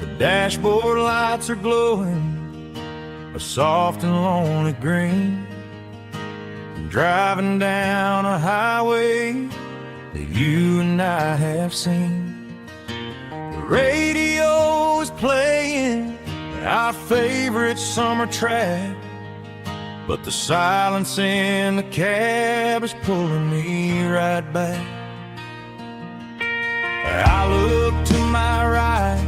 The dashboard lights are glowing a soft and lonely green, driving down a highway that you and I have seen. The radio is playing our favorite summer track, but the silence in the cab is pulling me right back. I look to my right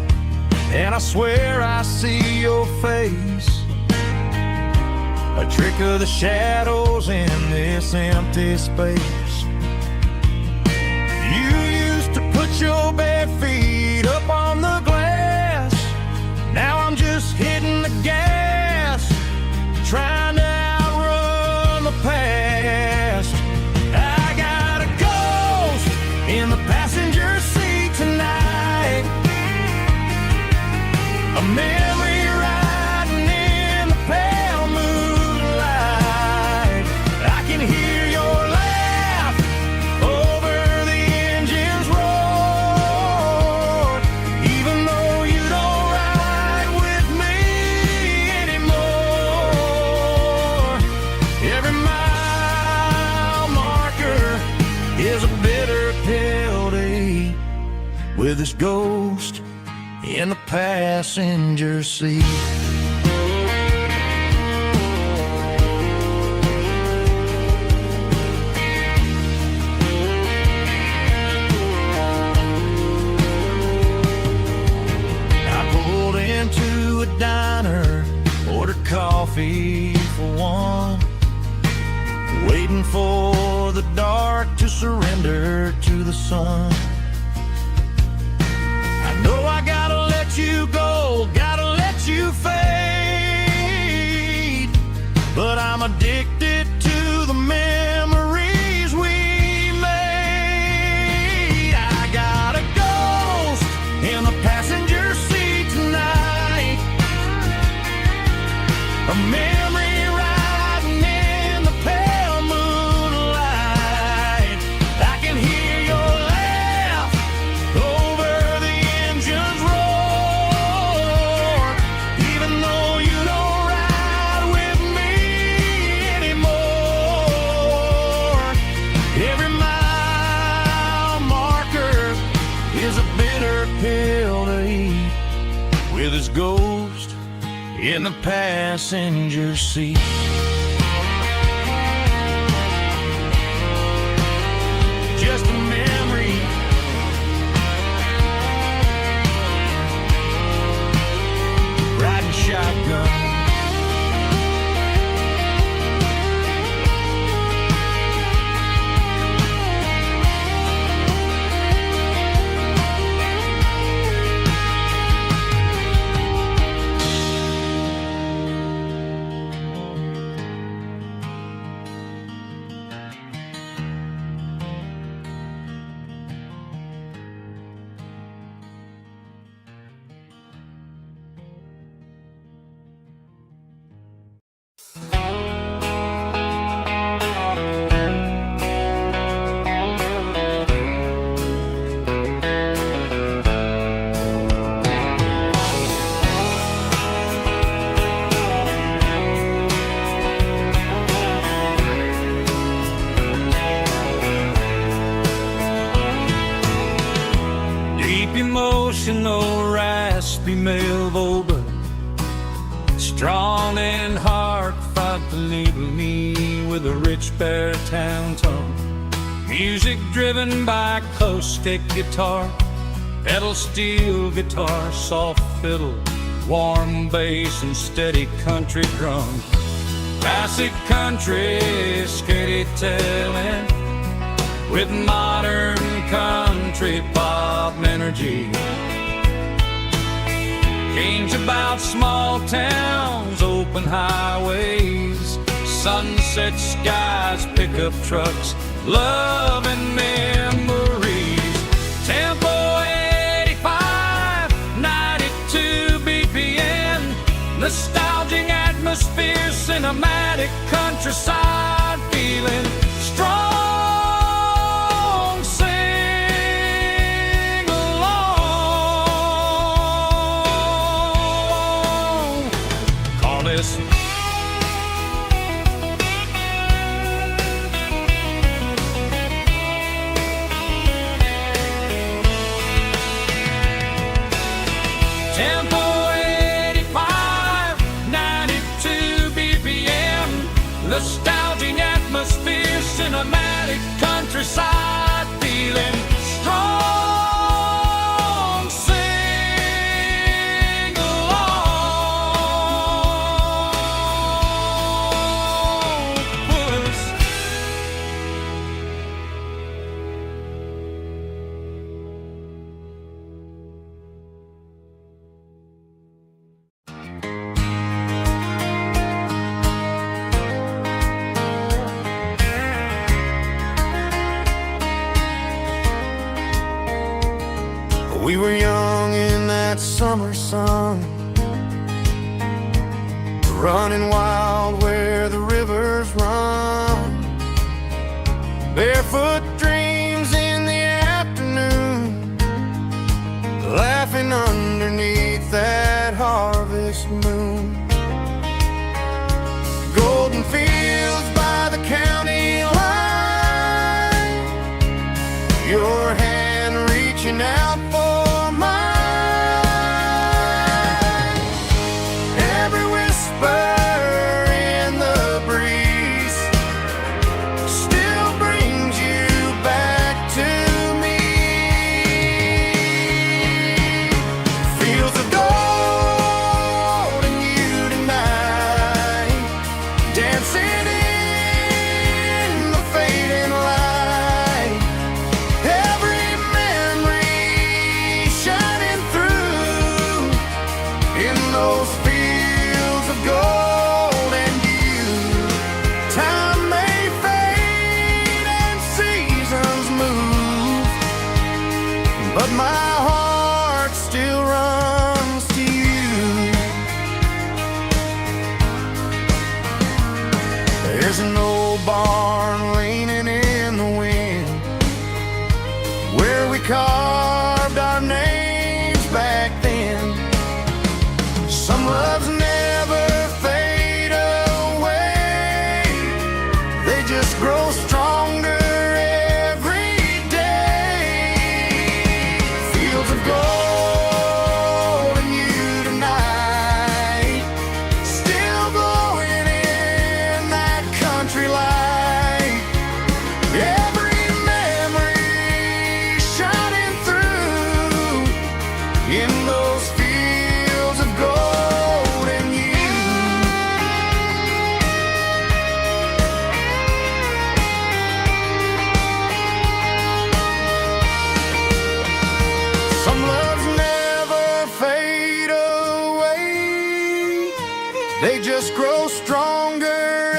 and I swear I see your face, a trick of the shadows in this empty space. You used to put your bare feet up on the glass, now I'm just hitting the gas, trying to outrun the past. hear your laugh over the engine's roar. Even though you don't ride with me anymore, every mile marker is a bitter pill to eat, with this ghost in the passenger seat. I pulled into a diner, ordered coffee for one, waiting for the dark to surrender to the sun. I know I gotta let you go, gotta let you fade, but I'm addicted to the memories we made. I got a ghost in the passenger seat tonight, a memory riding in the pale moonlight. I can hear your laugh over the engine's roar, even though you don't ride with me anymore. Every mile marker is a bitter pill to eat, with his ghost in the passenger seat. Just a memory, riding shotgun. Deep emotional, raspy male vocal, strong and heartfelt, believe me, with a rich baritone tone. Music driven by acoustic guitar, pedal steel guitar, soft fiddle, warm bass and steady country drums. Classic country storytelling with modern country pop energy. Games about small towns, open highways, sunset skies, pickup trucks, love and memories. Tempo 85, 92 BPM, nostalgic atmosphere, cinematic countryside feeling, strong. Sing along. Call this Tempo 85, 92 BPM, nostalgic atmosphere, cinematic countryside feeling, strong. Sing along. Puss. We were young in that summer sun, running wild where the rivers run. barefoot dreams in the afternoon, laughing underneath that harvest moon. Golden fields by the county line, your hand reaching out for mine. Every whisper in the breeze still brings you back to me. Fields of gold and you tonight, dancing in the fading light. Every memory shining through in those fields of gold and you. Time may fade and seasons move, but my heart still runs to you. There's an old barn leaning in the wind where we carved our names back then. Some loves never fade away, they just grow stronger every day. Fields of gold and you tonight, still glowing in that country light. Every memory shining through in those fields of gold and you. Some loves never fade away, they just grow stronger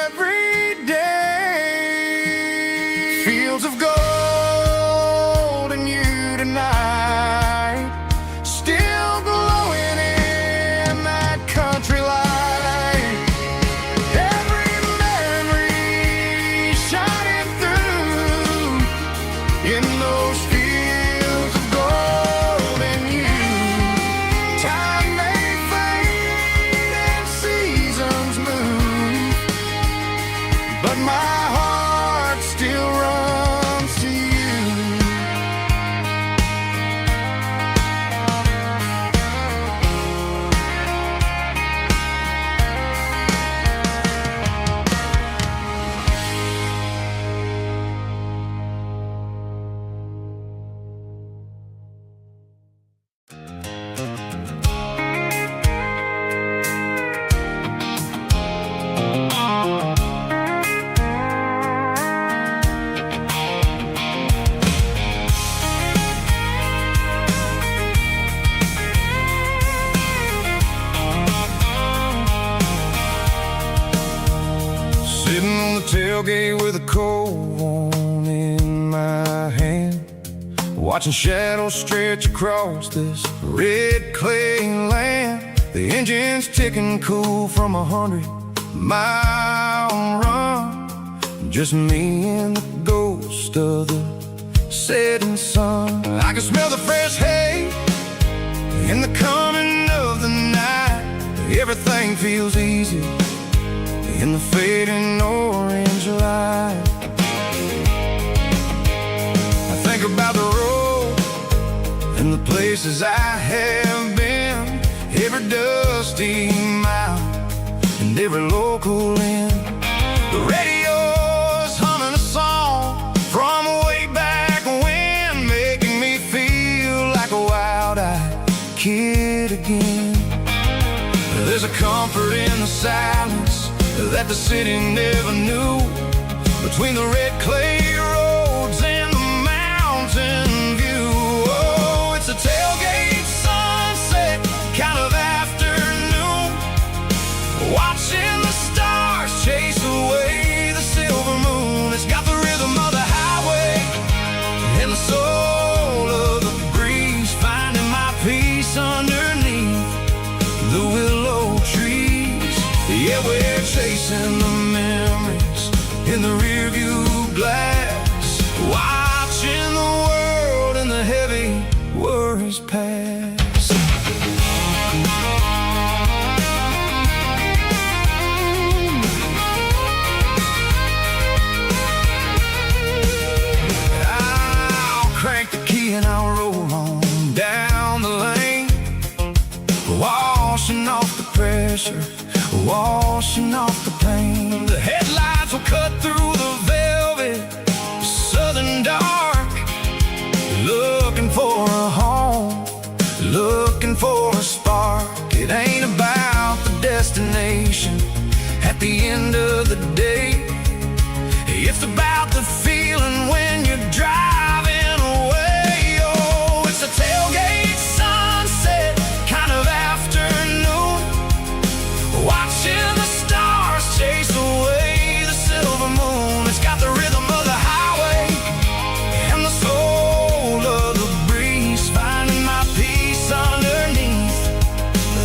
every day. Fields of gold and you tonight, still glowing in that country light. Every memory shining through in those fields of gold and you. Time may fade and seasons move, but my heart still runs to you. Sitting on the tailgate with a cold one in my hand, watching shadows stretch across this red clay land. The engine's ticking cool from 100-mile run. Just me and the ghost of the setting sun. I can smell the fresh hay in the coming of the night. Everything feels easy in the fading orange light. I think about the road and the places I have been, every dusty mile and every local inn. The radio's humming a song from way back when, making me feel like a wild-eyed kid again. There's a comfort in the silence that the city never knew, between the red clay roads and the mountain view. Oh, it's a tailgate sunset kind of afternoon, watching the stars chase away the silver moon. It's got the rhythm of the highway and the soul of the breeze, finding my peace underneath the willow trees. Yeah, we're chasing the memories in the rearview glass. pressure washing off the pain. The headlights will cut through the velvet southern dark, looking for a home, looking for a spark. It ain't about the destination at the end of the day. It's about the feeling when you're driving away. Oh, it's a tailgate sunset kind of afternoon, watching the stars chase away the silver moon. It's got the rhythm of the highway and the soul of the breeze, finding my peace underneath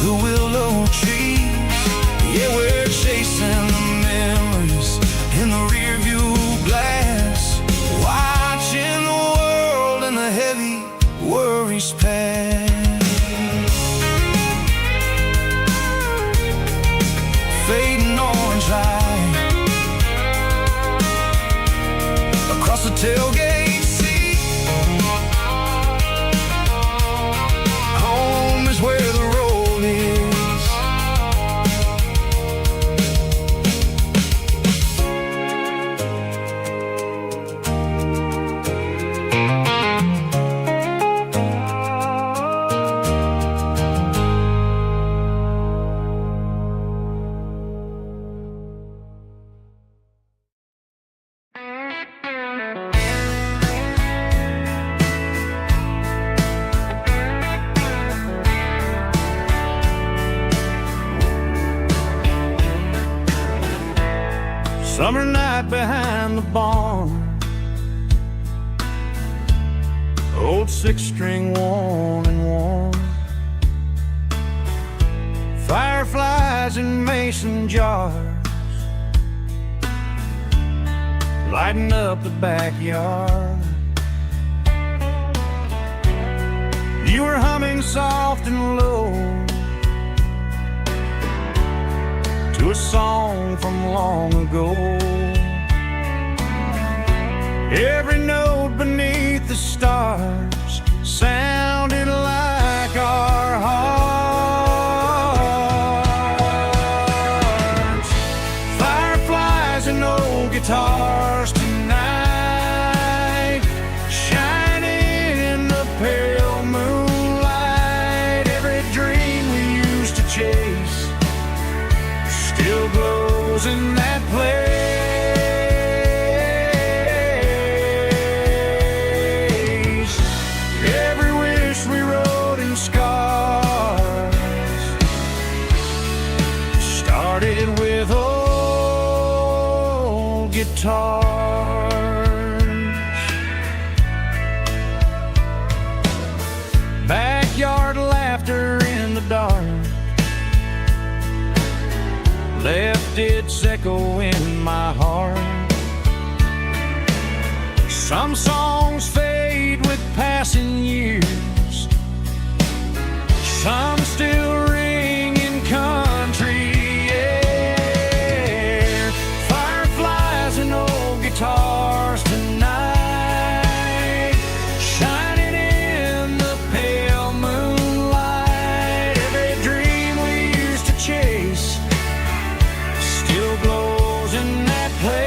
the willow trees. Yeah, we're chasing the memories in the rear view glass, watching the world and the heavy worries pass. Fading orange light across the tailgate seat. Home is where the road is. Summer night behind the barn, old six-string worn and worn, fireflies in mason jars, lighting up the backyard. You were humming soft and low to a song from long ago. Every note beneath the stars sounded like our hearts. Fireflies and old guitars tonight, shining in the pale moonlight. Every dream we used to chase still glows in that place. Every wish we wrote in scars started with old guitars. Backyard laughter in the dark left its echo in my heart. Some songs fade with passing years, some still ring in country air. Fireflies and old guitars tonight, shining in the pale moonlight. Every dream we used to chase still glows in that place.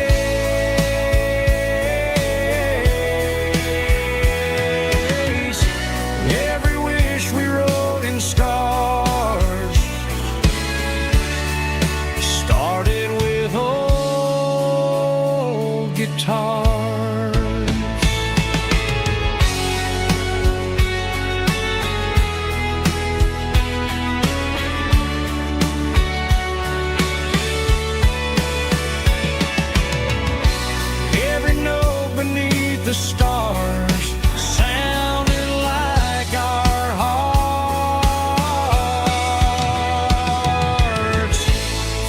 Every wish we wrote in scars started with old guitars. Every note beneath the stars sounded like our hearts.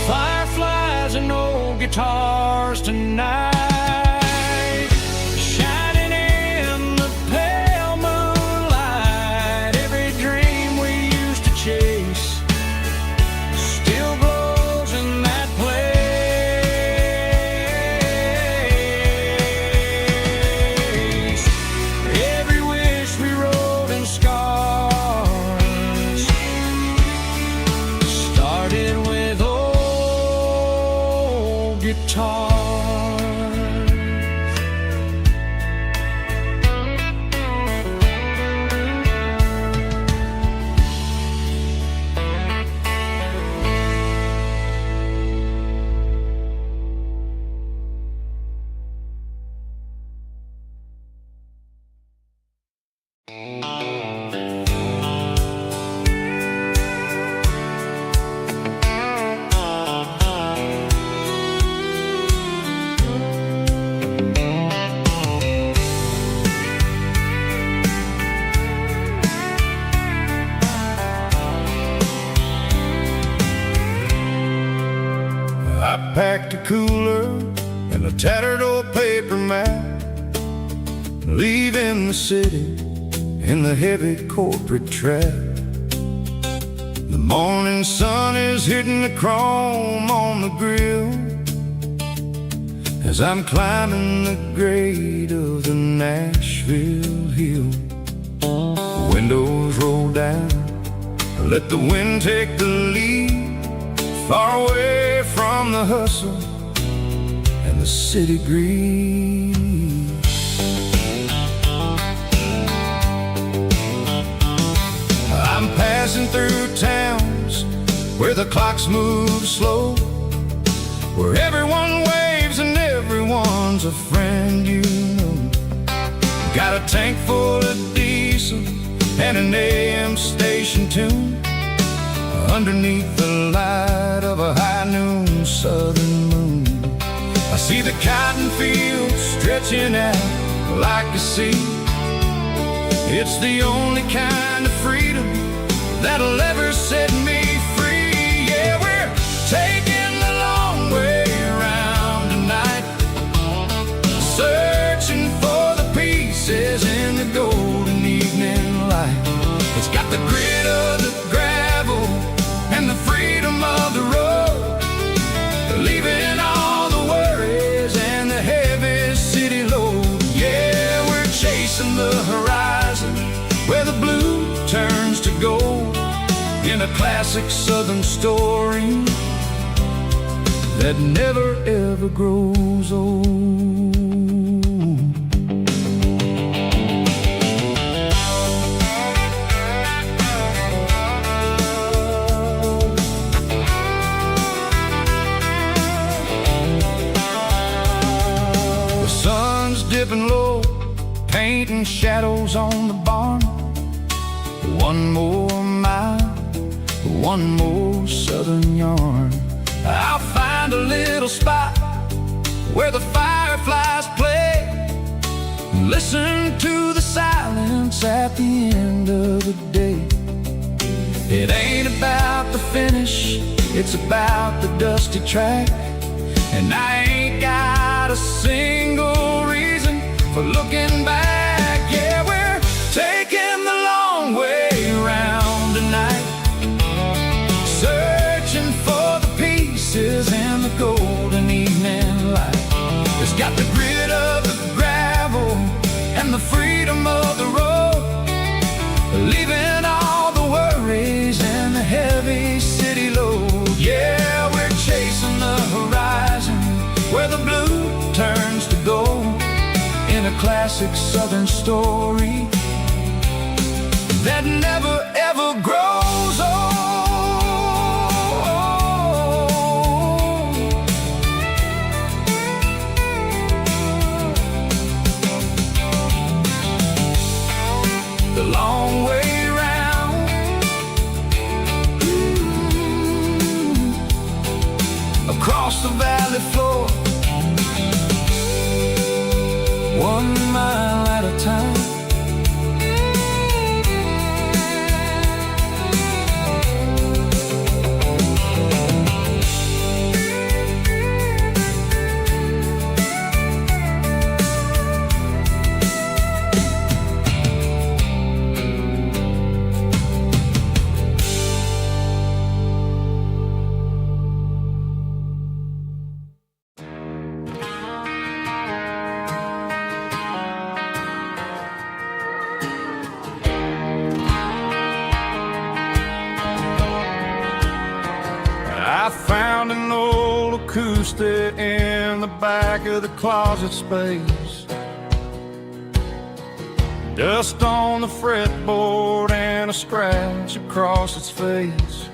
Fireflies and old guitars tonight, shining in the pale moonlight. Every dream we used to chase still glows in that place. tattered old paper map, leaving the city in the heavy corporate trap. The morning sun is hitting the chrome on the grill as I'm climbing the grade of the Nashville hill. Windows roll down, let the wind take the lead, far away from the hustle and the city greed. I'm passing through towns where the clocks move slow, where everyone waves and everyone's a friend you know. Got a tank full of diesel and an AM station tune underneath the light of a high noon southern moon. I see the cotton fields stretching out like a sea. It's the only kind of freedom that'll ever set me free. Yeah, we're taking the long way around tonight, searching for the pieces in the golden evening light. It's got the grit of the gravel and the freedom of the road, leaving all the worries and the heavy city load. Yeah, we're chasing the horizon where the blue turns to gold, in a classic southern story that never ever grows old. The sun's dipping low, painting shadows on the barn. One more mile, one more southern yarn. I'll find a little spot where the fireflies play, listen to the silence at the end of the day. It ain't about the finish, it's about the dusty track. And I ain't got a single reason for looking back. Yeah, we're taking the long way around tonight, searching for the pieces in the golden evening light. It's got the grit of the gravel and the freedom of the road, leaving all the worries and the heavy city load. Yeah, we're chasing the horizon where the blue turns to gold, in a classic southern story that never ever grows old. The long way round, across the valley floor, 1 mile at a time. I found an old acoustic in the back of the closet space, dust on the fretboard and a scratch across its face.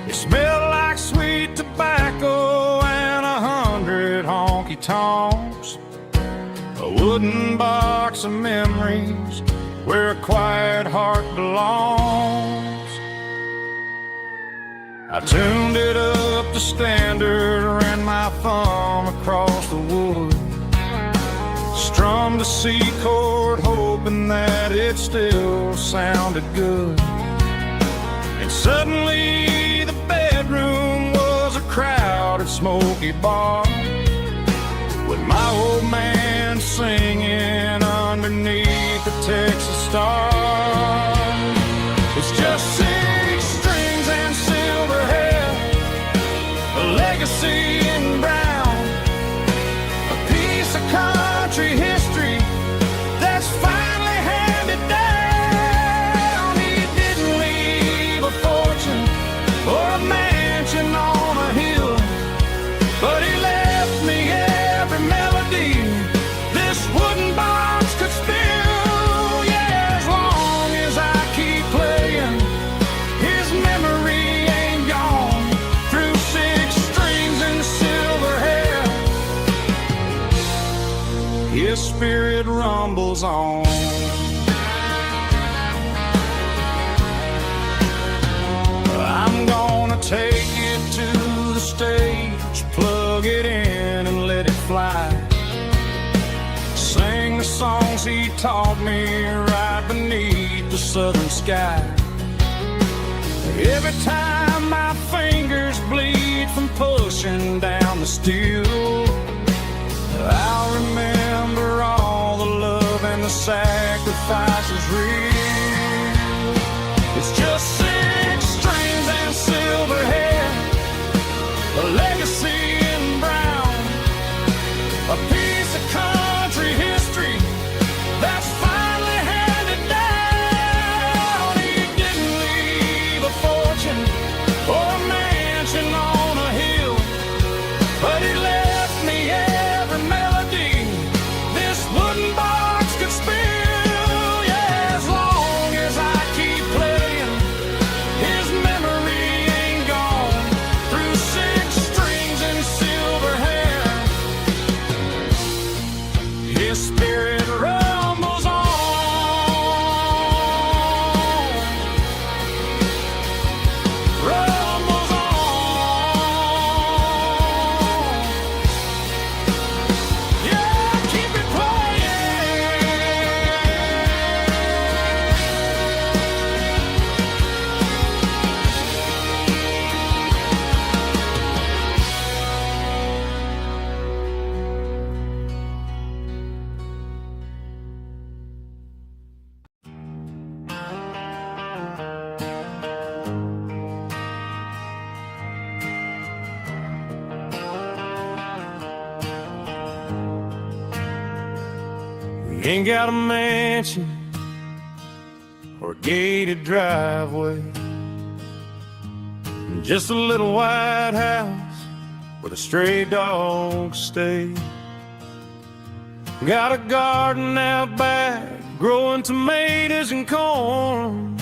It smelled like sweet tobacco and 100 honky-tonks, a wooden box of memories where a quiet heart belongs. I tuned it up to standard, ran my thumb across the wood, strummed a C chord hoping that it still sounded good. And suddenly the bedroom was a crowded smoky bar, with my star. It's just 6 strings and silver hair, a legacy in brown, a piece of country history that's finally handed down. He didn't leave a fortune or a mansion on a hill, but he left me every melody this wooden box could spill. Yeah, as long as I keep playing, his memory ain't gone. Through 6 strings and silver hair, his spirit rumbles on. I'm gonna take it to the stage, plug it in and let it fly. Sing the songs he taught me right beneath the southern sky. Every time my fingers bleed from pushing down the steel, I'll remember all the love and the sacrifices real. It's just 6 strings and silver hair, a legacy in brown, a piece of country history that's finally handed down. He didn't leave a fortune or a mansion on a hill, but he left me every melody this wooden box could spill. Yeah, as long as I keep playing, his memory ain't gone. Through 6 strings and silver hair, his spirit rumbles on. Rumbles on. Yeah, keep it playing. We ain't got a mansion or a gated driveway, just a little white house where the stray dogs stay. Got a garden out back, growing tomatoes and corn,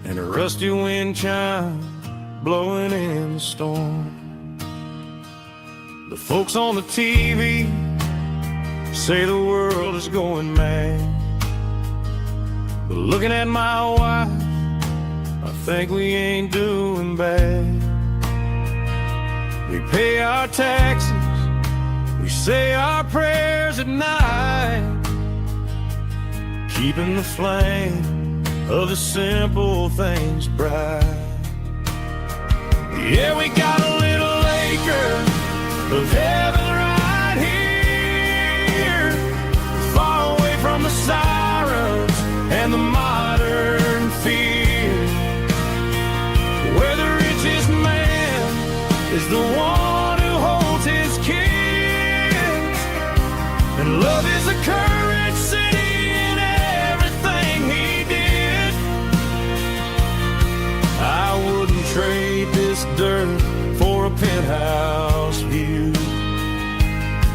and a rusty wind chime blowing in the storm. The folks on the TV say the world is going mad, but looking at my wife, I think we ain't doing bad. We pay our taxes, we say our prayers at night, keeping the flame of the simple things bright. Yeah, we got a little acre of heaven right here, far away from the sirens and the modern fear, where the richest man is the one who holds his kids, and love is a courage city in everything he did. I wouldn't trade this dirt for a penthouse view.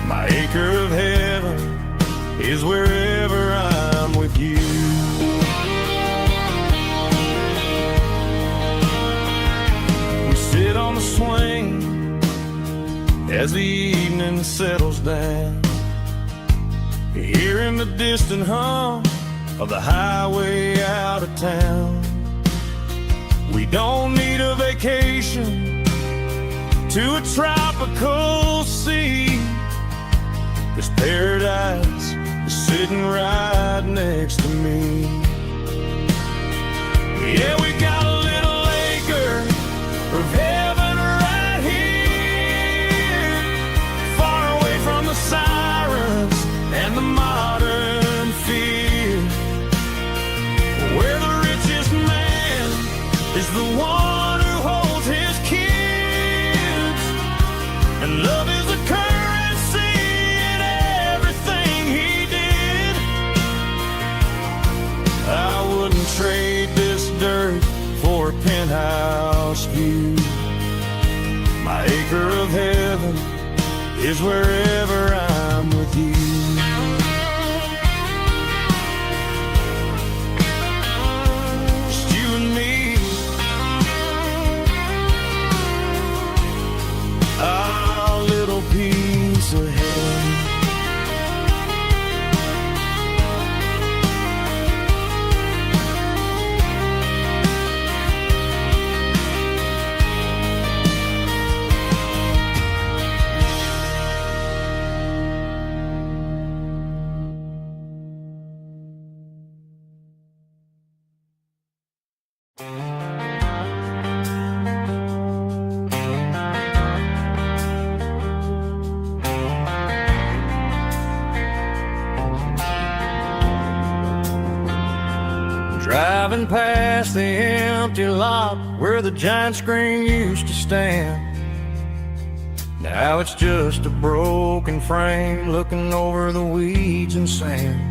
My acre of heaven is wherever I'm with you. We sit on the swing as the evening settles down, hearing the distant hum of the highway out of town. We don't need a vacation to a tropical sea, 'cause paradise is sitting right next to me. Yeah, we got a little acre of heaven right here, far away from the sirens and the modern fear, is wherever I'm with you. Just you and me, our little piece of heaven. Driving past the empty lot where the giant screen used to stand. Now it's just a broken frame looking over the weeds and sand.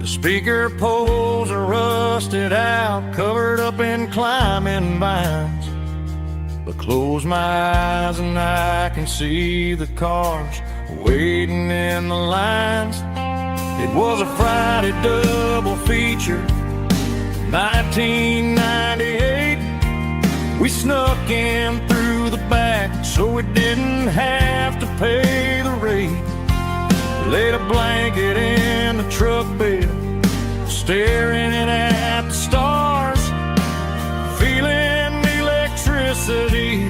The speaker poles are rusted out, covered up in climbing vines. But close my eyes and I can see the cars waiting in the lines. It was a Friday double feature, 1998. We snuck in through the back so we didn't have to pay the rate. Laid a blanket in the truck bed, staring at the stars, feeling the electricity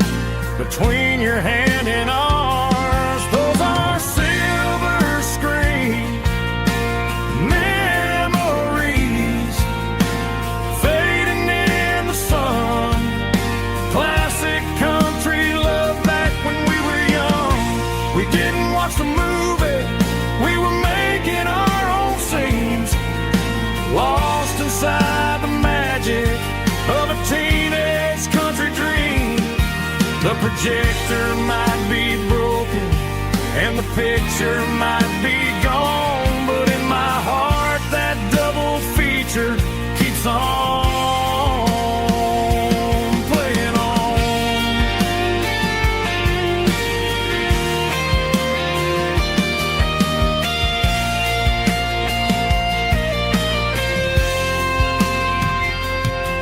between your hand and ours. Those are silver screen memories fading in the sun. Classic country love back when we were young. We didn't watch the movie, we were making our own scenes, lost inside the magic of a teenage country dream. The projector might be broken and the picture might be gone, but in my heart that double feature keeps on playing on.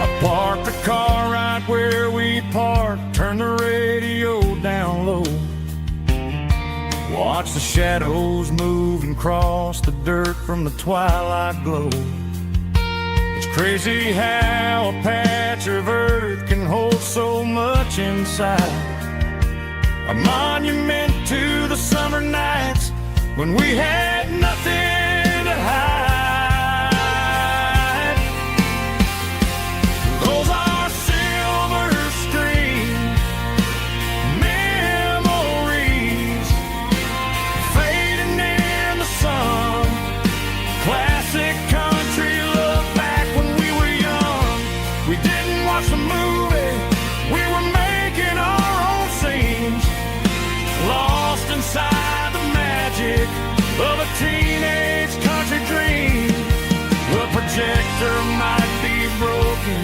I parked the car right where we parked, turned the radio down low, watch the shadows move and cross the dirt from the twilight glow. It's crazy how a patch of earth can hold so much inside. A monument to the summer nights when we had nothing to hide. Those are silver screen memories fading in the sun. Classic country love back when we were young. We didn't watch the movie, we were making our own scenes, lost inside the magic of a teenage country dream. The projector might be broken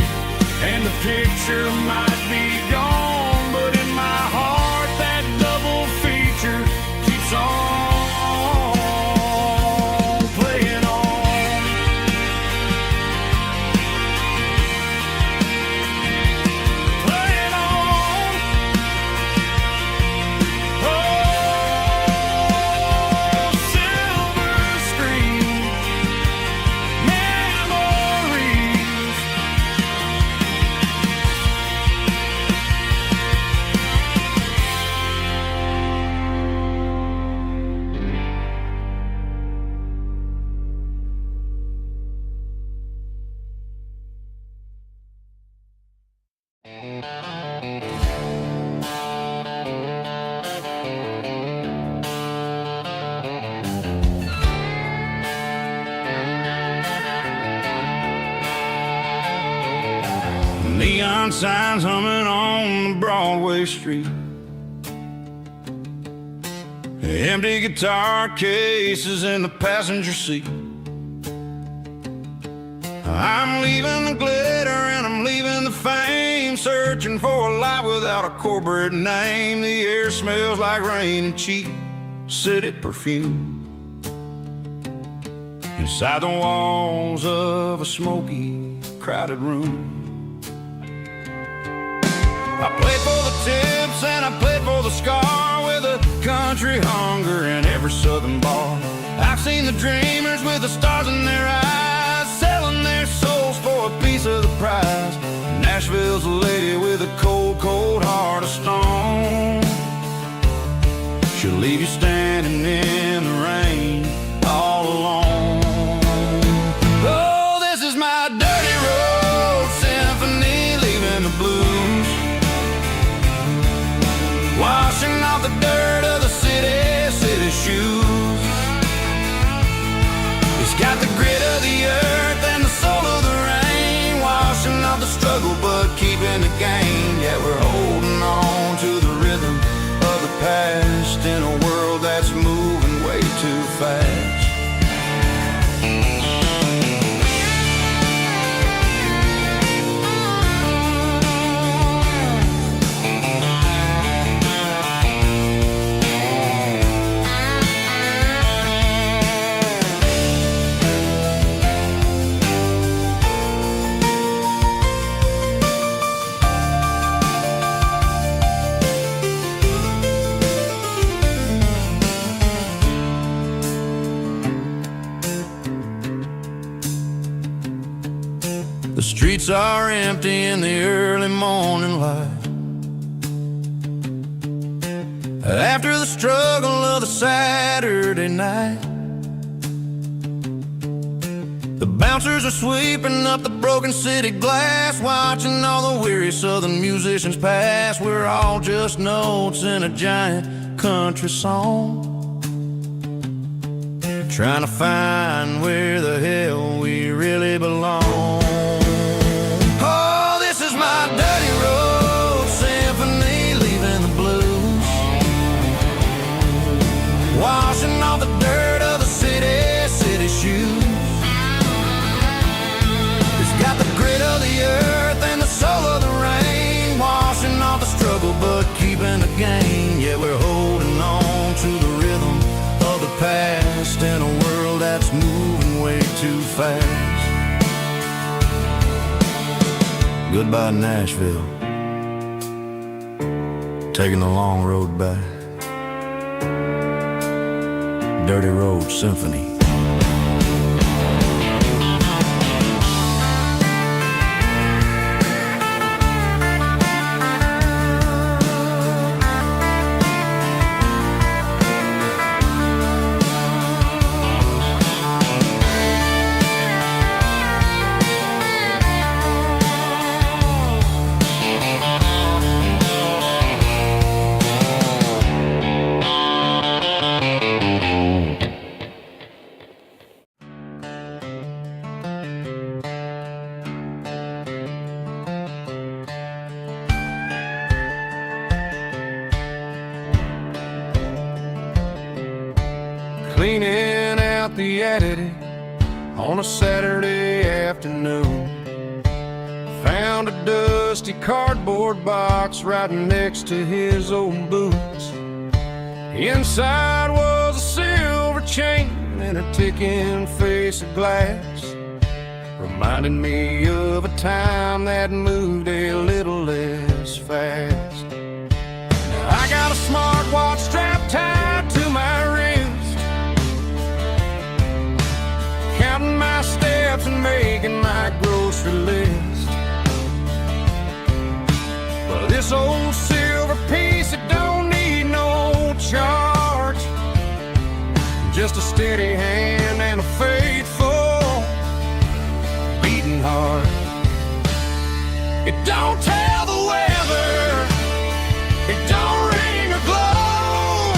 and the picture might be gone, but in my heart that double feature keeps on playing on. Playing on. Oh, silver screen memories. Neon signs humming on the Broadway street, empty guitar cases in the passenger seat. I'm leaving the glitter and I'm leaving the fame, searching for a life without a corporate name. The air smells like rain and cheap city perfume. Inside the walls of a smoky, crowded room. I played for the tips and I played for the scar, with a country hunger in every southern bar. I've seen the dreamers with the stars in their eyes, selling their souls for a piece of the prize. Nashville's a lady with a cold, cold heart of stone. She'll leave you standing in the rain all alone. Oh, this is my dirty road symphony, leaving the blues, washing off the dirt of the city shoes. It's got the grit of the earth and the soul of the rain, washing off the struggle but keeping the gain. Yeah, we're holding on to the rhythm of the past in a world that's moving way too fast. The streets are empty in the early morning light, after the struggle of the Saturday night. The bouncers are sweeping up the broken city glass, watching all the weary southern musicians pass. We're all just notes in a giant country song, trying to find where the hell we really belong. Dirty road symphony, leaving the blues, washing off the dirt of the city shoes. It's got the grit of the earth and the soul of the rain, washing off the struggle but keeping the gain. Yeah, we're holding on to the rhythm of the past in a world that's moving way too fast. Goodbye, Nashville, taking the long road back. Dirty Road Symphony. Cleaning out the attic on a Saturday afternoon, found a dusty cardboard box right next to his old boots. Inside was a silver chain and a ticking face of glass, reminding me of a time that moved a little less fast. Now I got a smartwatch strapped tied to my wrist, counting my steps and making my grocery list. Well, this old silver piece, it don't need no charge, just a steady hand and a faithful beating heart. It don't tell the weather, it don't ring or glow,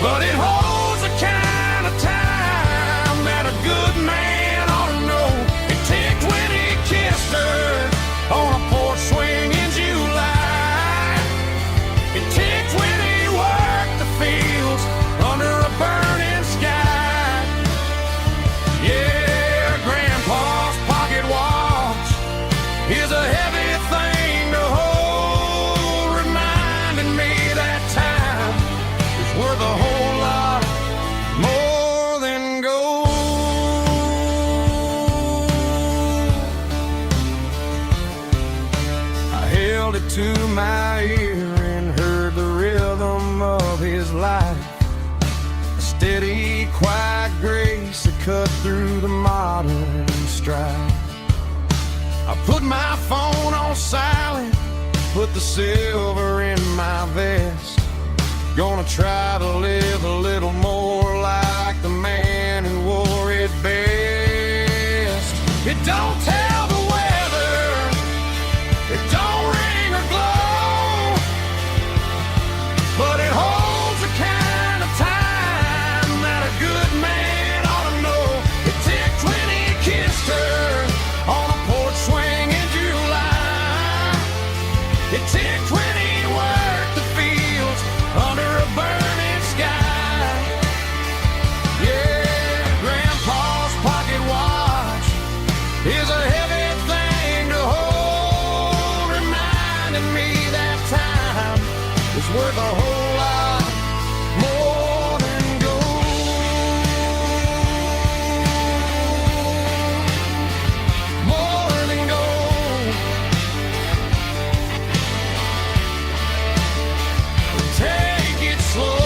but it holds the kind of time that a good man ought to know. It ticked when he kissed her on a porch swing in July. It ticked when he worked the fields under a burning sky. Yeah, Grandpa's pocket watch is a heavy quiet grace that cut through the modern strife. I put my phone on silent, put the silver in my vest. Gonna try to live a little more like the man who wore it best. It don't tell the weather, it don't ring or glow, but it holds the kind of time that a good man ought to know. It ticked when he kissed her on a porch swing in July. It ticked when he worked the fields under a burning sky. Yeah, Grandpa's pocket watch is a heavy thing to hold, reminding me that time is worth a whole lot more than gold. More than gold. Take it slow.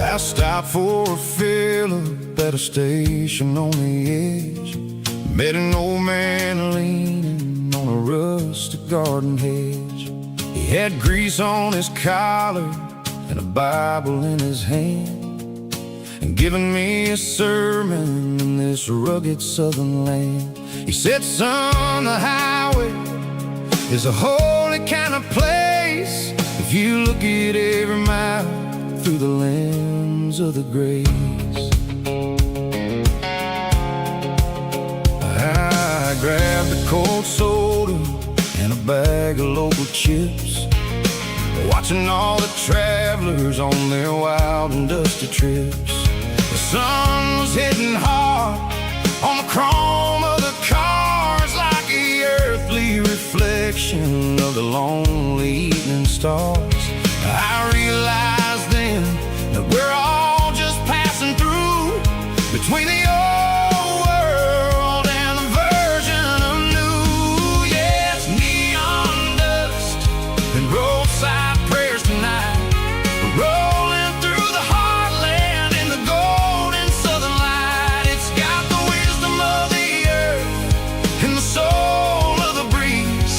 I stopped for a fill-up at a station on the edge. Met an old man leaning on a rustic garden hedge. He had grease on his collar and a Bible in his hand, and giving me a sermon in this rugged southern land. He said, son, the highway is a holy kind of place if you look at every mile through the lens of the grace. I grabbed a cold soda and a bag of local chips, watching all the travelers on their wild and dusty trips. The sun was hitting hard on the chrome of the cars, like the earthly reflection of the lonely evening stars. I realized then that we're all just passing through between the old world and the version of new. Yes, neon dust and roadside prayers tonight. We're rolling through the heartland in the golden southern light. It's got the wisdom of the earth and the soul of the breeze,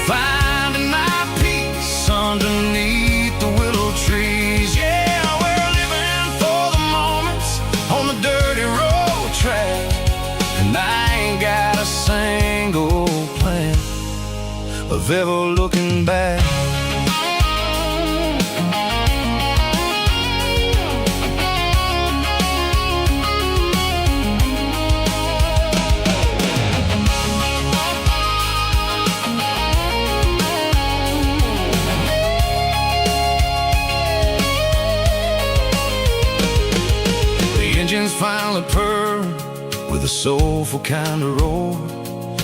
finding my peace underneath the willow trees. Yeah, we're living for the moments on the dirty road track, and I ain't got a single plan of ever looking back. Finally purr with a soulful kind of roar,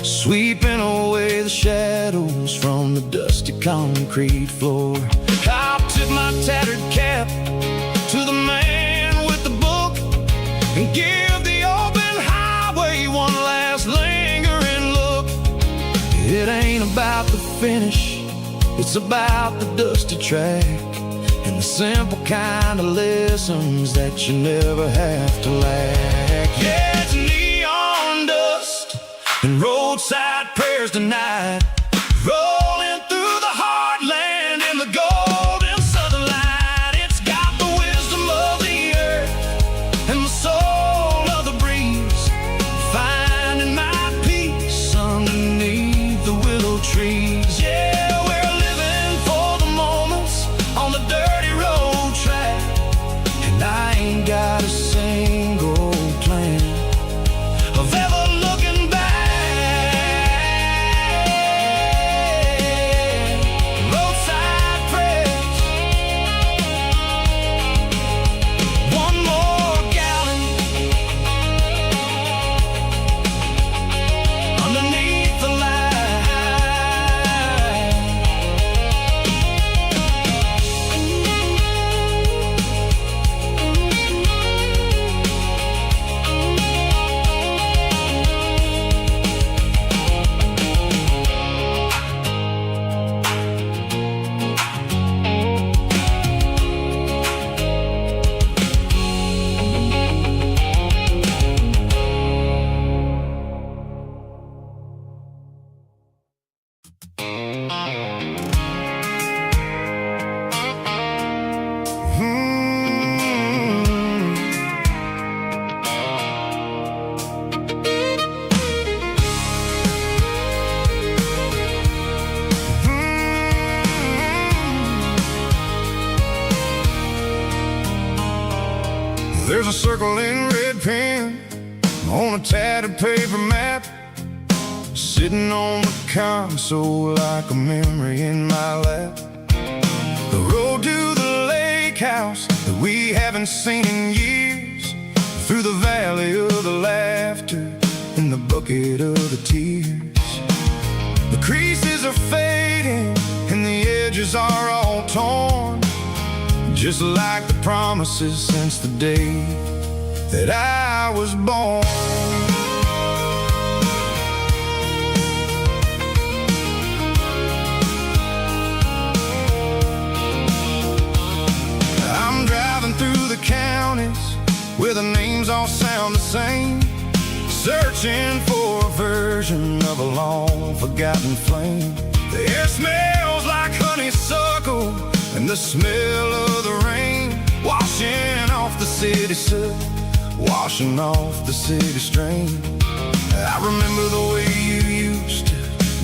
sweeping away the shadows from the dusty concrete floor. I'll tip my tattered cap to the man with the book and give the open highway one last lingering look. It ain't about the finish, it's about the dusty track and the simple kind of lessons that you never have to lack. Yeah, it's neon dust and roadside prayers tonight, rolling through the heartland in the golden southern light. It's got the wisdom of the earth and the soul of the breeze, finding my peace underneath the willow trees. Yeah, we're living for the moments on the dirty road track, and I ain't got a single plan of ever looking back. Roadside prayers, one more gallon underneath the light. There's a circle in red pen on a tattered paper map, sitting on the console like a memory in my lap. The road to the lake house that we haven't seen in years, through the valley of the laughter and the bucket of the tears. The creases are fading and the edges are all torn, just like the promises since the day that I was born. I'm driving through the counties where the names all sound the same, searching for a version of a long forgotten flame. The air smells like honeysuckle and the smell of the rain, washing off the city soot, washing off the city strain. I remember the way you used to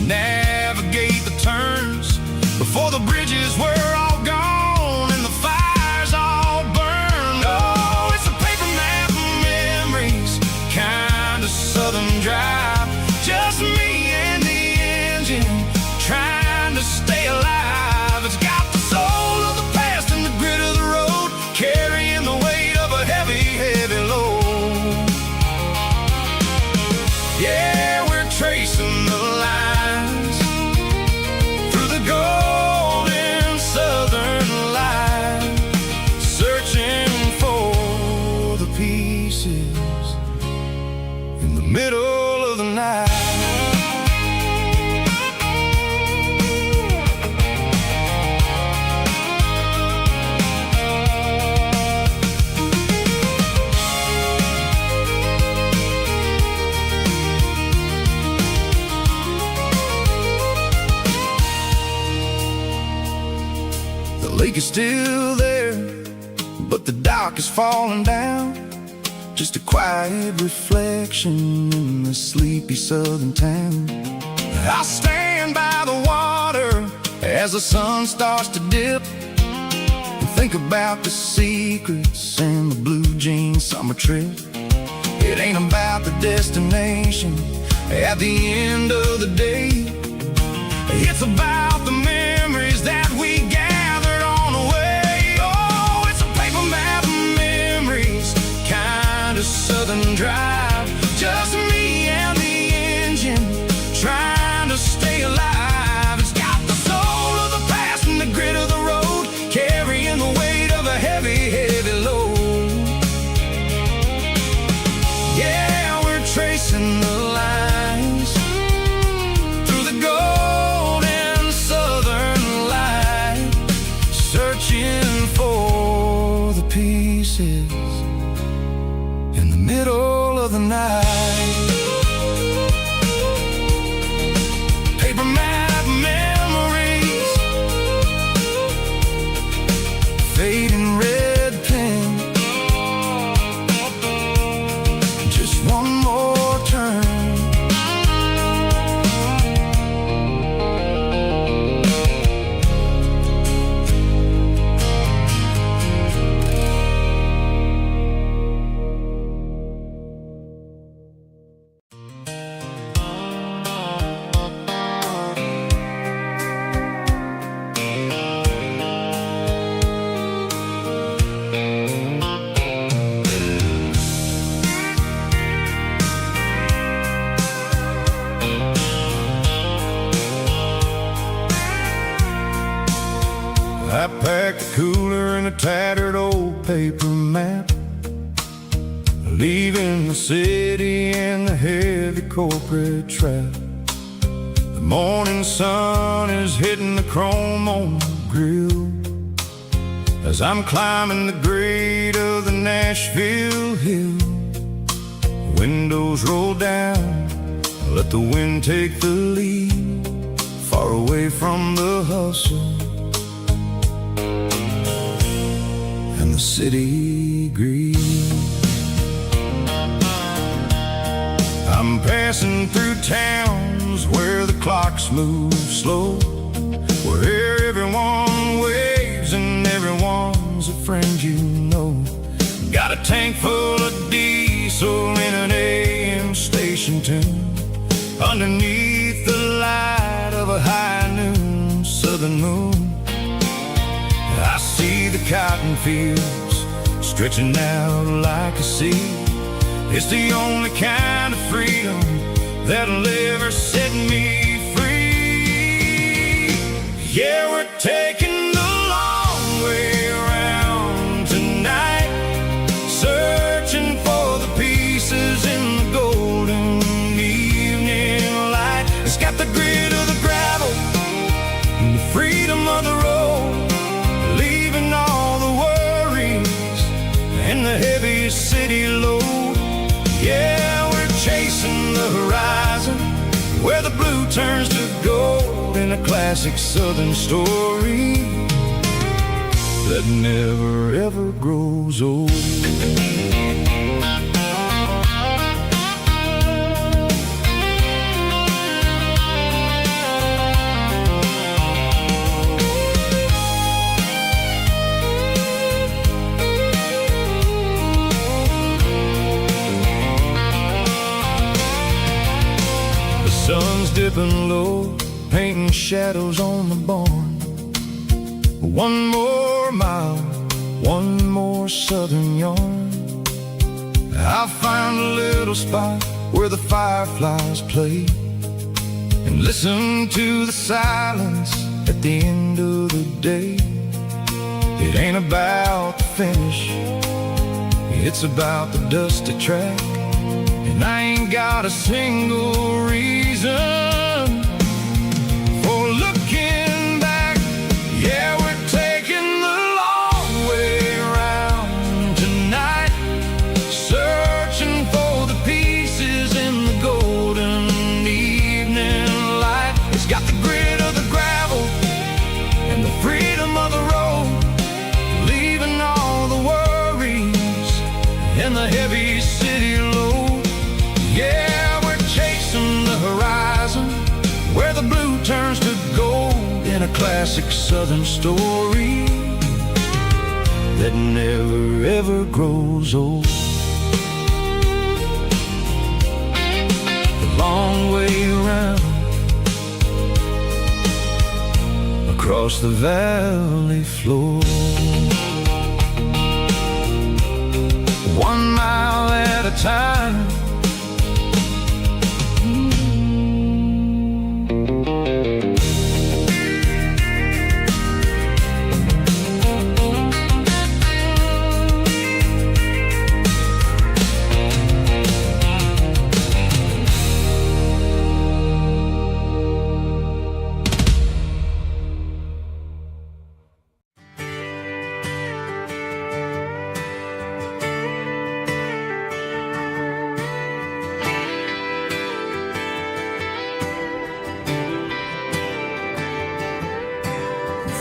navigate the turns before the bridges were all gone and the fires all burned. Oh, it's a paper map of memories, kind of southern drive, just me and the engine trying to stay alive. It's got the soul of the past and the grit of the road, carrying the weight of a heavy, heavy load. Yeah, we're tracing the lines through the golden southern light, searching for the pieces in the middle of the night. The lake is still there, but the dock is falling down, just a quiet reflection in the sleepy southern town. I'll stand by the water as the sun starts to dip and think about the secrets and the blue jean summer trip. It ain't about the destination at the end of the day, it's about the memories that we gathered on the way. Oh, it's a paper map of memories, kind of southern drive, just me and the engine trying to stay alive. It's got the soul of the past and the grit of the road, carrying the weight of a heavy, heavy load. Yeah, we're tracing the lines through the golden southern light, searching of the night. Paper map memories, fading red pen. Just one more turn. I packed a cooler and a tattered old paper map, leaving the city and the heavy corporate trap. The morning sun is hitting the chrome on the grill as I'm climbing the grade of the Nashville hill. Windows roll down, let the wind take the lead, far away from the hustle and the city greed. I'm passing through towns where the clocks move slow, where everyone waves and everyone's a friend you know. Got a tank full of diesel in an AM station tune, underneath the light of a high noon southern moon. I see the cotton fields stretching out like a sea. It's the only kind of freedom that'll ever set me free. Yeah, we're taking the long way around tonight, searching for the pieces in the golden evening light. It's got the grit of the gravel and the freedom of the road, leaving all the worries and the heavy city load. Yeah, we're chasing the horizon, where the blue turns to gold, in a classic southern story that never ever grows old. Sun's dipping low, painting shadows on the barn. One more mile, one more southern yarn. I'll find a little spot where the fireflies play, and listen to the silence at the end of the day. It ain't about the finish, it's about the dusty track. And I ain't got a single reason for looking back. Yeah, we're taking the long way around tonight, searching for the pieces in the golden evening light. It's got the grit of the gravel and the freedom of the road, leaving all the worries and the heavy city load. Yeah, we're chasing the horizon, where the blue turns to gold, in a classic southern story that never ever grows old. The long way around, across the valley floor, 1 mile at a time.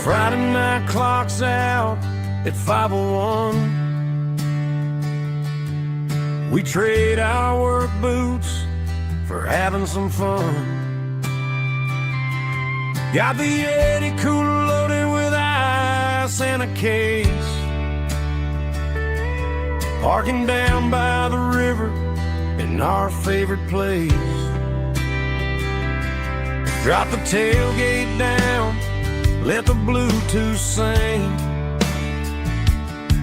Friday night clock's out at 5:01. We trade our work boots for having some fun. Got the Yeti cooler loaded with ice and a case, parking down by the river in our favorite place. Drop the tailgate down, let the Bluetooth sing.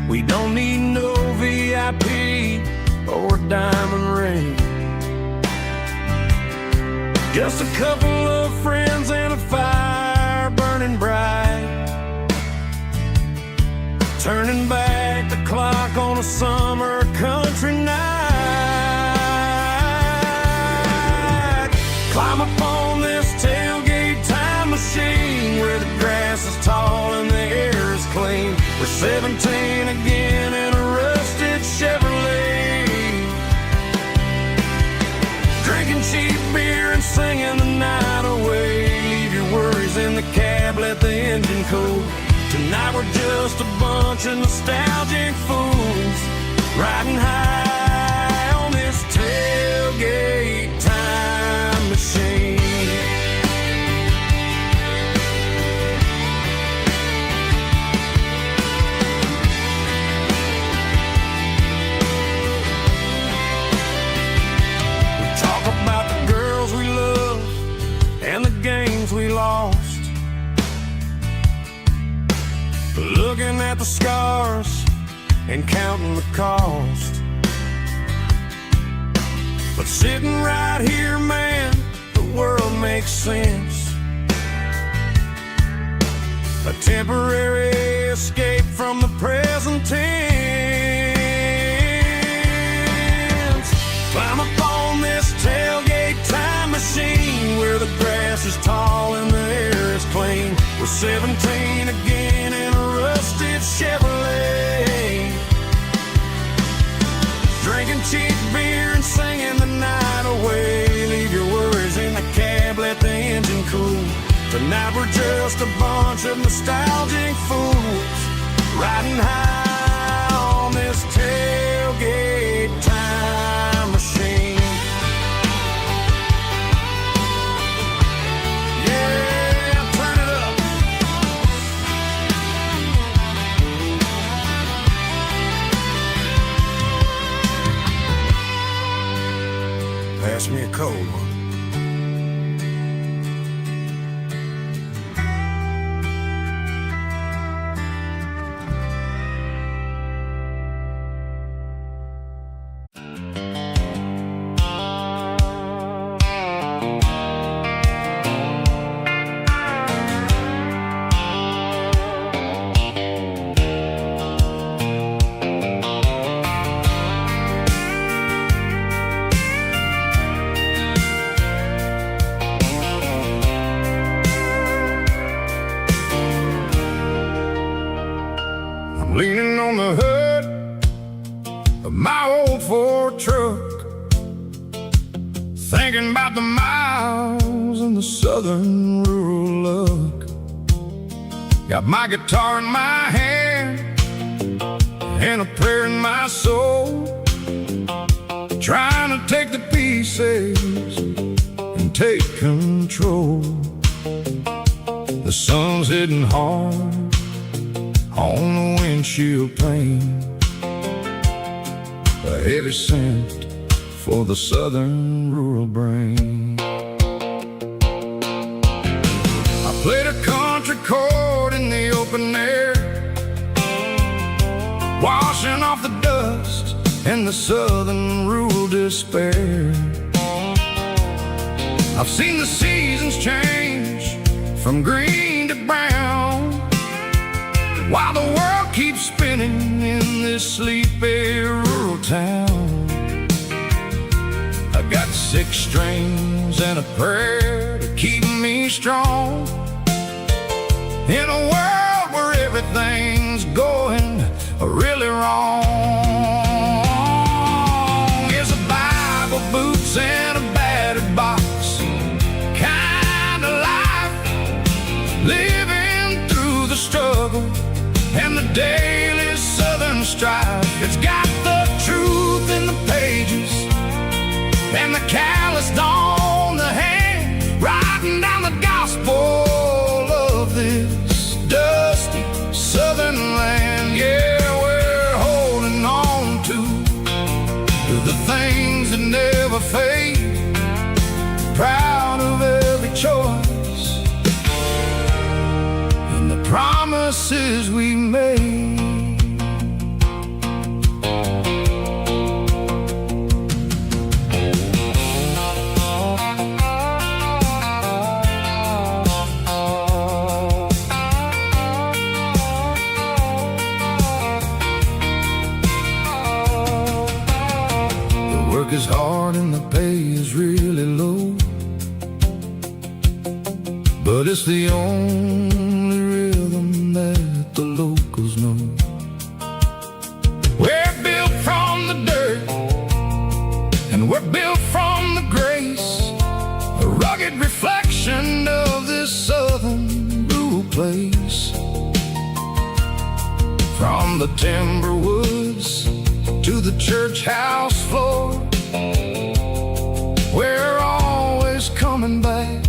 We don't need no VIP or diamond ring. Just a couple of friends and a fire burning bright, turning back the clock on a summer country night. Climb up on this tailgate time machine where the grass is tall and the air is clean. We're 17 again in a rusted Chevrolet, drinking cheap beer and singing the night away. Leave your worries in the cab, let the engine cool. Tonight we're just a bunch of nostalgic fools, riding high on this tailgate time machine. We talk about the girls we love and the games we lost, looking at the scars and counting the cost. But sitting right here, man, the world makes sense. A temporary escape from the present tense. Climb up on this tailgate time machine where the grass is tall and the air is clean. We're 17 again in a rusted Chevrolet, drinking cheap beer and singing the night away. Leave your worries in the cab, let the engine cool. Tonight we're just a bunch of nostalgic fools, riding high on this tailgate time machine. Pass me a cold one. Leaning on the hood of my old Ford truck, thinking about the miles and the southern rural look. Got my guitar in my hand and a prayer in my soul, trying to take the pieces and take control. The sun's hitting hard on the windshield pane, a heavy scent for the southern rural brain. I played a country chord in the open air, washing off the dust and the southern rural despair. I've seen the seasons change from green to brown, while the world keeps spinning in this sleepy rural town. I got 6 strings and a prayer to keep me strong, in a world where everything's going really wrong. Is a Bible, boots, and a battered box kind of life, living through the daily Southern strife. It's got the truth in the pages and the calloused on the hand, writing down the gospel of this dusty Southern land. Yeah, we're holding on to the things that never fade, proud of every choice and the promises we made. Work is hard and the pay is really low, but it's the only rhythm that the locals know. We're built from the dirt and we're built from the grace, a rugged reflection of this southern rural place. From the timber woods to the church house floor, we're always coming back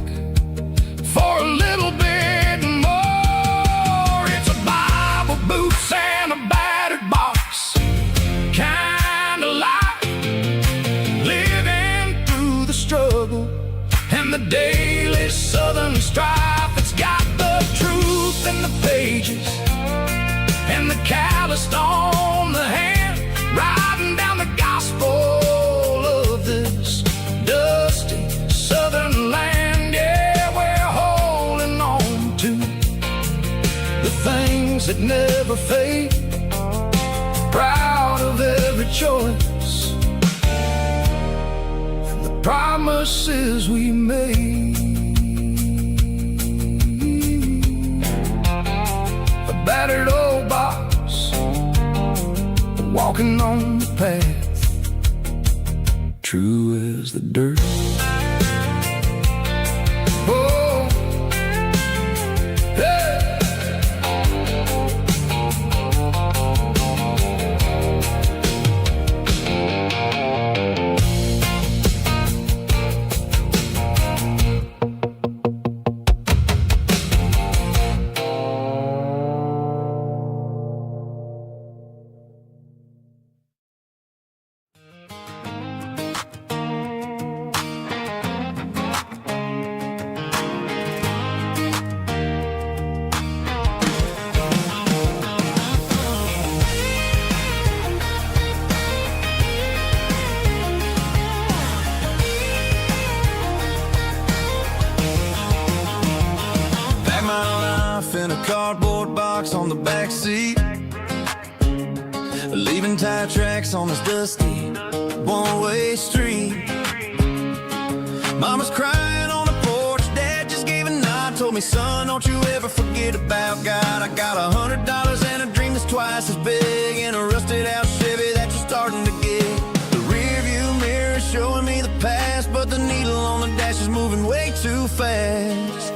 for a little bit more. It's a Bible, boots, and a battered box kind of life, living through the struggle and the daily Southern strife. It's got the truth in the pages and the calloused on the hand, writing down the gospel of this dusty Southern land. Yeah, we're holding on to the things that never fade, proud of every choice and the promises we made. A battered old box, walking on the path, true as the dirt. Oh, hey. In a cardboard box on the back seat, leaving tire tracks on this dusty one-way street. Mama's crying on the porch, Dad just gave a nod, told me, son, don't you ever forget about God. I got $100 and a dream that's twice as big, in a rusted out Chevy that you're starting to get. The rear view mirror is showing me the past, but the needle on the dash is moving way too fast.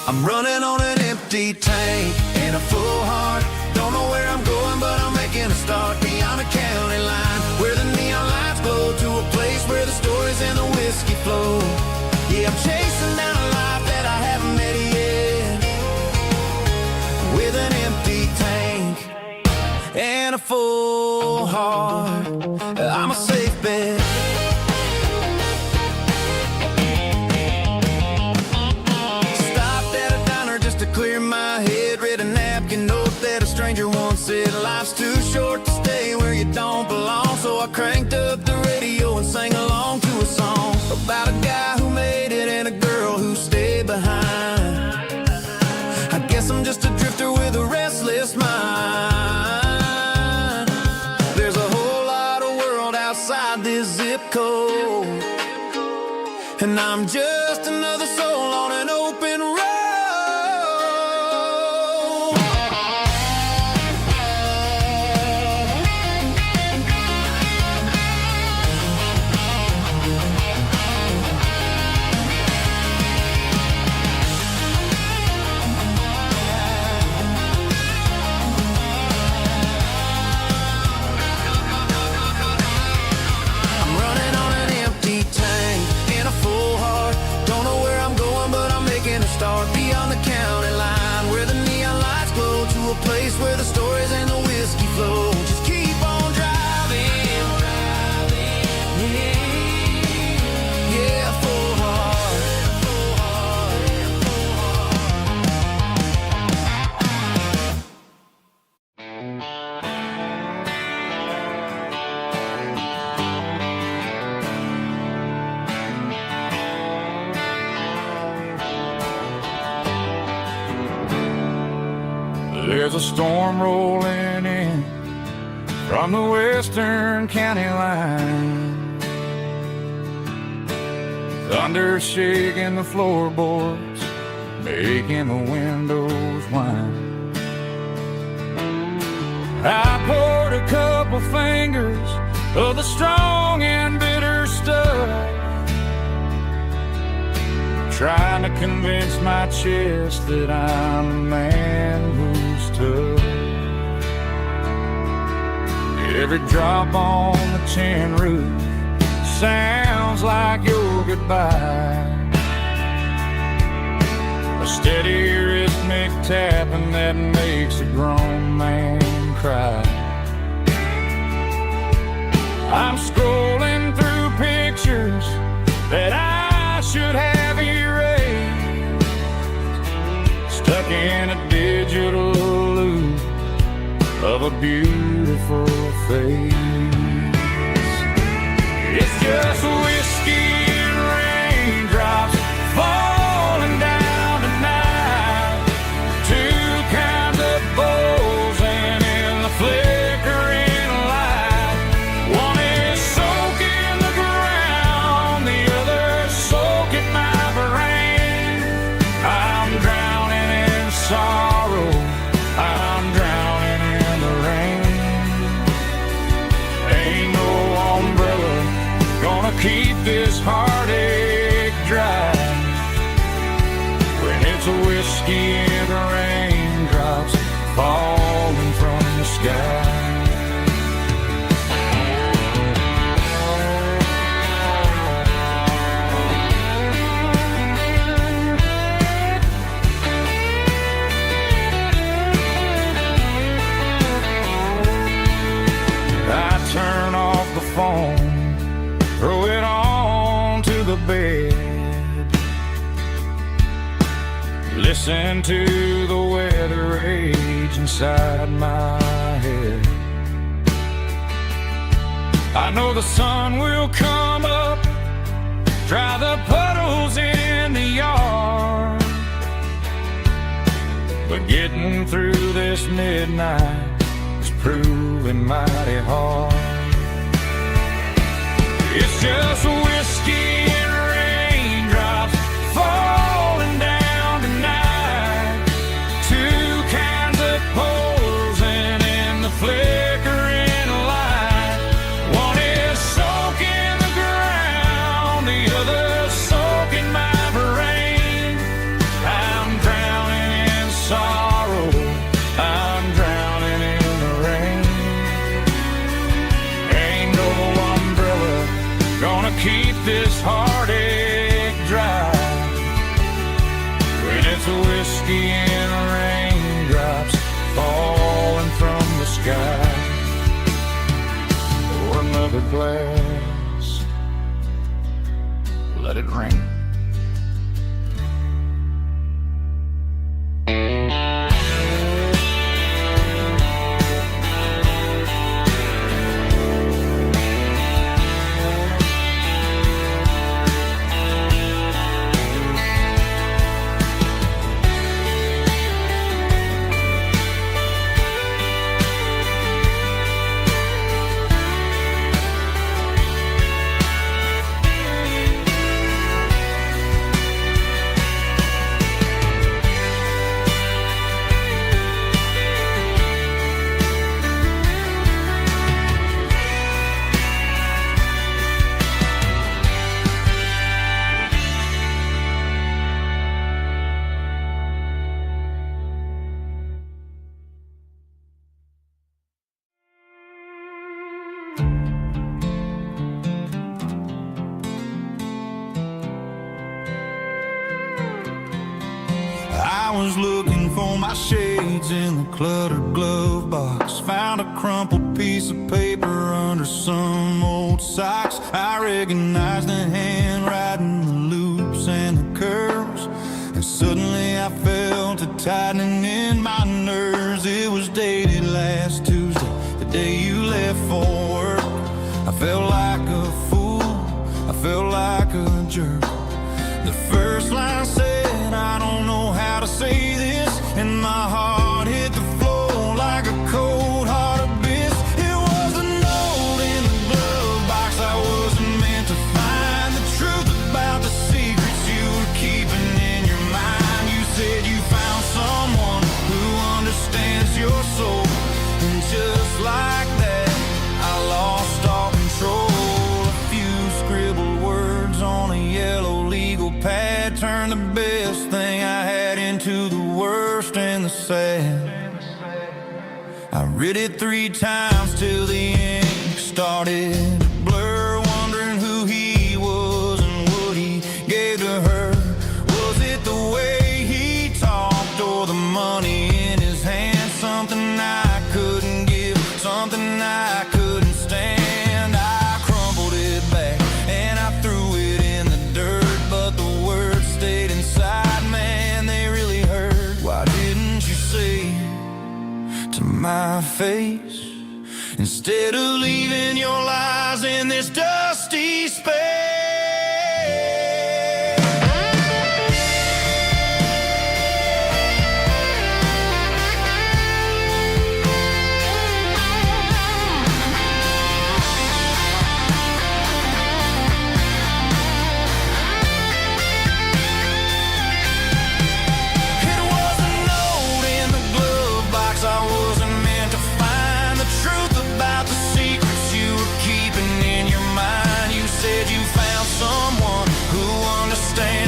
I'm running on an empty tank and a full heart. Don't know where I'm going, but I'm making a start beyond the county line, where the neon lights glow, to a place where the stories and the whiskey flow. Yeah, I'm chasing down a life that I haven't met yet, with an empty tank and a full heart. I'm a safe bet. Clear my head, read a napkin note that a stranger once said, life's too short to stay where you don't belong. So I cranked up the radio and sang along to a song about a guy who made it and a girl who stayed behind. I guess I'm just a drifter with a restless mind. There's a whole lot of world outside this zip code, and I'm just another soul on an open road. There's a storm rolling in from the western county line. Thunder shaking the floorboards, making the windows whine. I poured a couple fingers of the strong and bitter stuff, trying to convince my chest that I'm a man who's tough. Every drop on the tin roof sounds like your goodbye, a steady rhythmic tapping that makes a grown man cry. I'm scrolling through pictures that I should have erased, stuck in a digital loop of a beautiful face. It's just whiskey and raindrops falling down tonight, two kinds of bowls and in the flickering light. One is soaking the ground, the other soaking my brain. I'm drowning in sorrow, I'm drowning in the rain. Ain't no umbrella gonna keep this heartache dry when it's a whiskey and the raindrops falling from the sky. I turn off the phone, throw it on to the bed, listen to the weather rage inside my head. I know the sun will come up, dry the puddles in the yard, but getting through this midnight is proving mighty hard. It's just whiskey and raindrops falling down tonight, two kinds of poles and in the flickering light. One is soaking the ground, the other soaking my brain. I'm drowning in sorrow, I'm drowning in the rain. Ain't no umbrella gonna keep this heartache dry when it's a whiskey and raindrops falling from the sky. Pour another glass, let it rain. I was looking for my shades in the cluttered glove box, found a crumpled piece of paper under some old socks. I recognized the handwriting, the loops and the curves, and suddenly I felt a tightening in my nerves. It was dated last Tuesday, the day you left for work. I felt like a fool, I felt like a jerk. The first line said, I don't know how to say this, and my heart hit the floor. sad. I read it 3 times till the ink started to blur, wondering who he was and what he gave to her. Was it the way he talked or the money in his hand? Something I couldn't give, something I couldn't stand. I crumbled it back and I threw it in the dirt, but the words stayed inside, man, they really hurt. Why didn't you say to my face, instead of leaving your lies in this dusty space?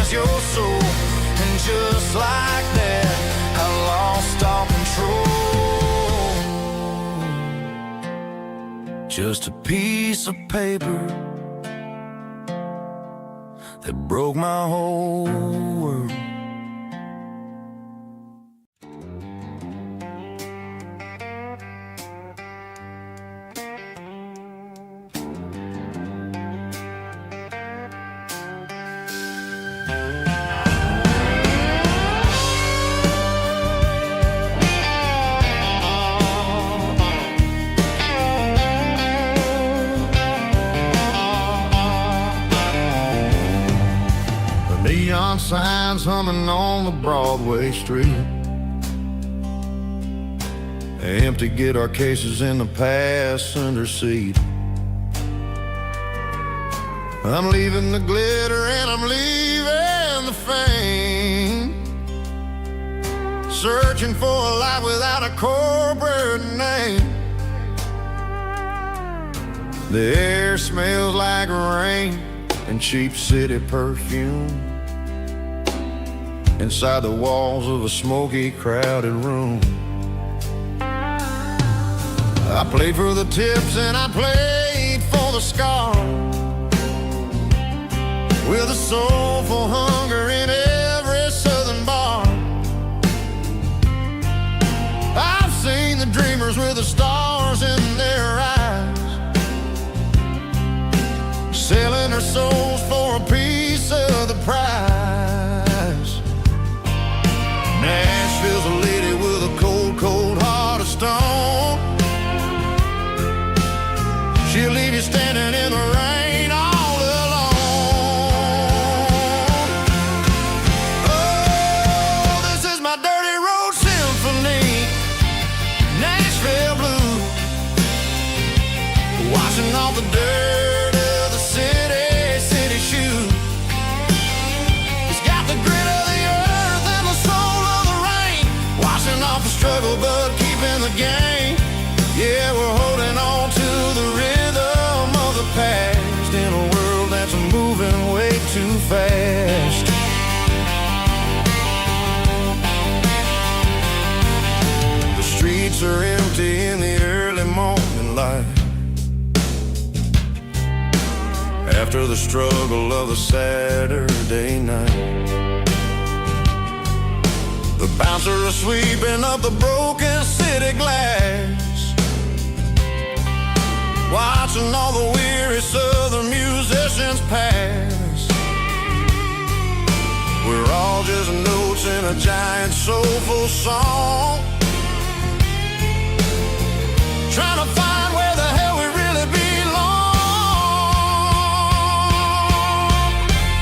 Your soul, and just like that I lost all control. Just a piece of paper that broke my whole world. Neon signs humming on the Broadway street. Empty guitar cases in the passenger seat. I'm leaving the glitter and I'm leaving the fame, searching for a life without a corporate name. The air smells like rain and cheap city perfume inside the walls of a smoky, crowded room. I played for the tips and I played for the scars, with a soulful hunger in every southern bar. I've seen the dreamers with the stars in their eyes, selling their souls for a piece of the prize. Nashville's a lady with a cold, cold heart of stone. She'll leave you standing in the rain all alone. Oh, this is my dirty road symphony, Nashville blues, washing off the dirt of the city shoes. It's got the grit of the earth and the soul of the rain, washing off the struggle but keeping the game. Yeah, we're holding on to the rhythm of the past in a world that's moving way too fast. The streets are empty in the early morning light, after the struggle of the Saturday night. The bouncer is sweeping up the broken city glass, watching all the weary southern musicians pass. We're all just notes in a giant soulful song, trying to find where the hell we really belong.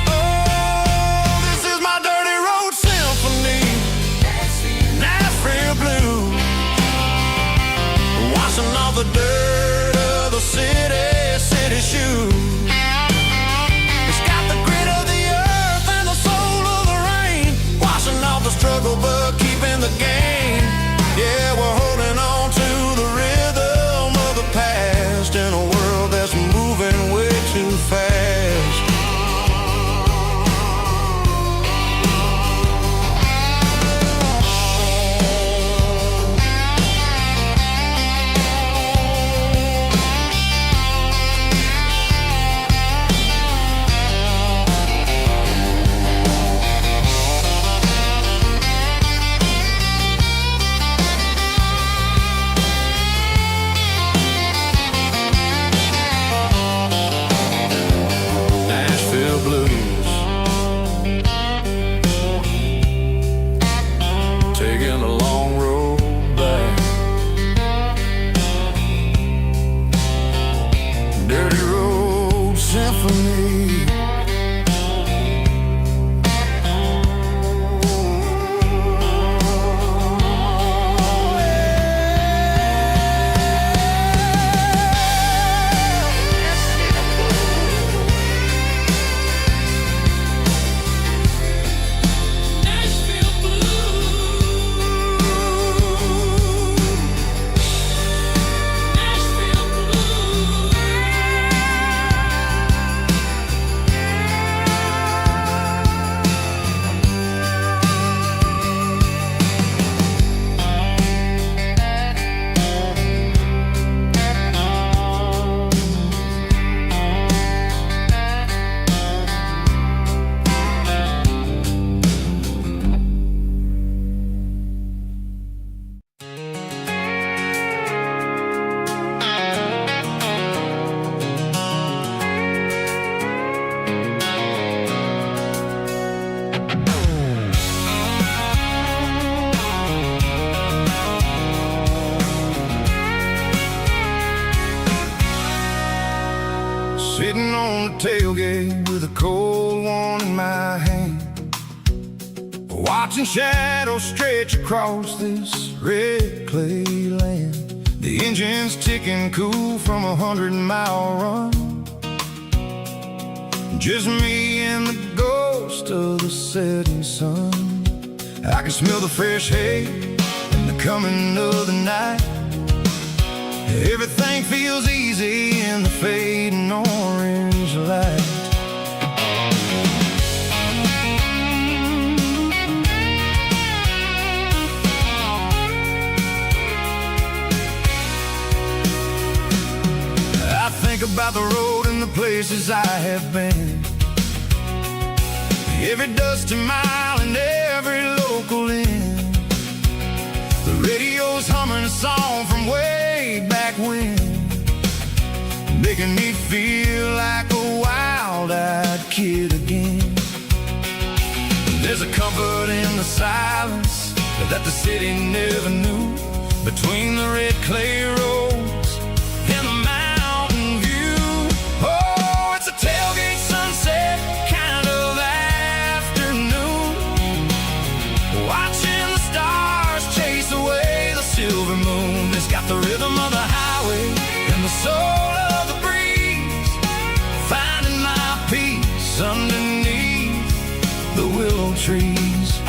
Oh, this is my dirty road symphony, Nashville blues, washing off the dirt of the city shoes. It's got the grit of the earth and the soul of the rain, washing off the struggle but keeping the game. Sitting on the tailgate with a cold one in my hand, watching shadows stretch across this red clay land. The engine's ticking cool from 100-mile run. Just me and the ghost of the setting sun. I can smell the fresh hay and the coming of the night. Everything feels easy in the fading orange light. I think about the road and the places I have been, every dusty mile and every local inn. The radio's humming a song from way back when, making me feel like a wild-eyed kid again. There's a comfort in the silence that the city never knew, between the red clay roads and the mountain view. Oh, it's a tailgate sunset kind of afternoon, watching the stars chase away the silver moon. It's got the rhythm of the highway and the soul of the breeze, finding my peace underneath the willow trees.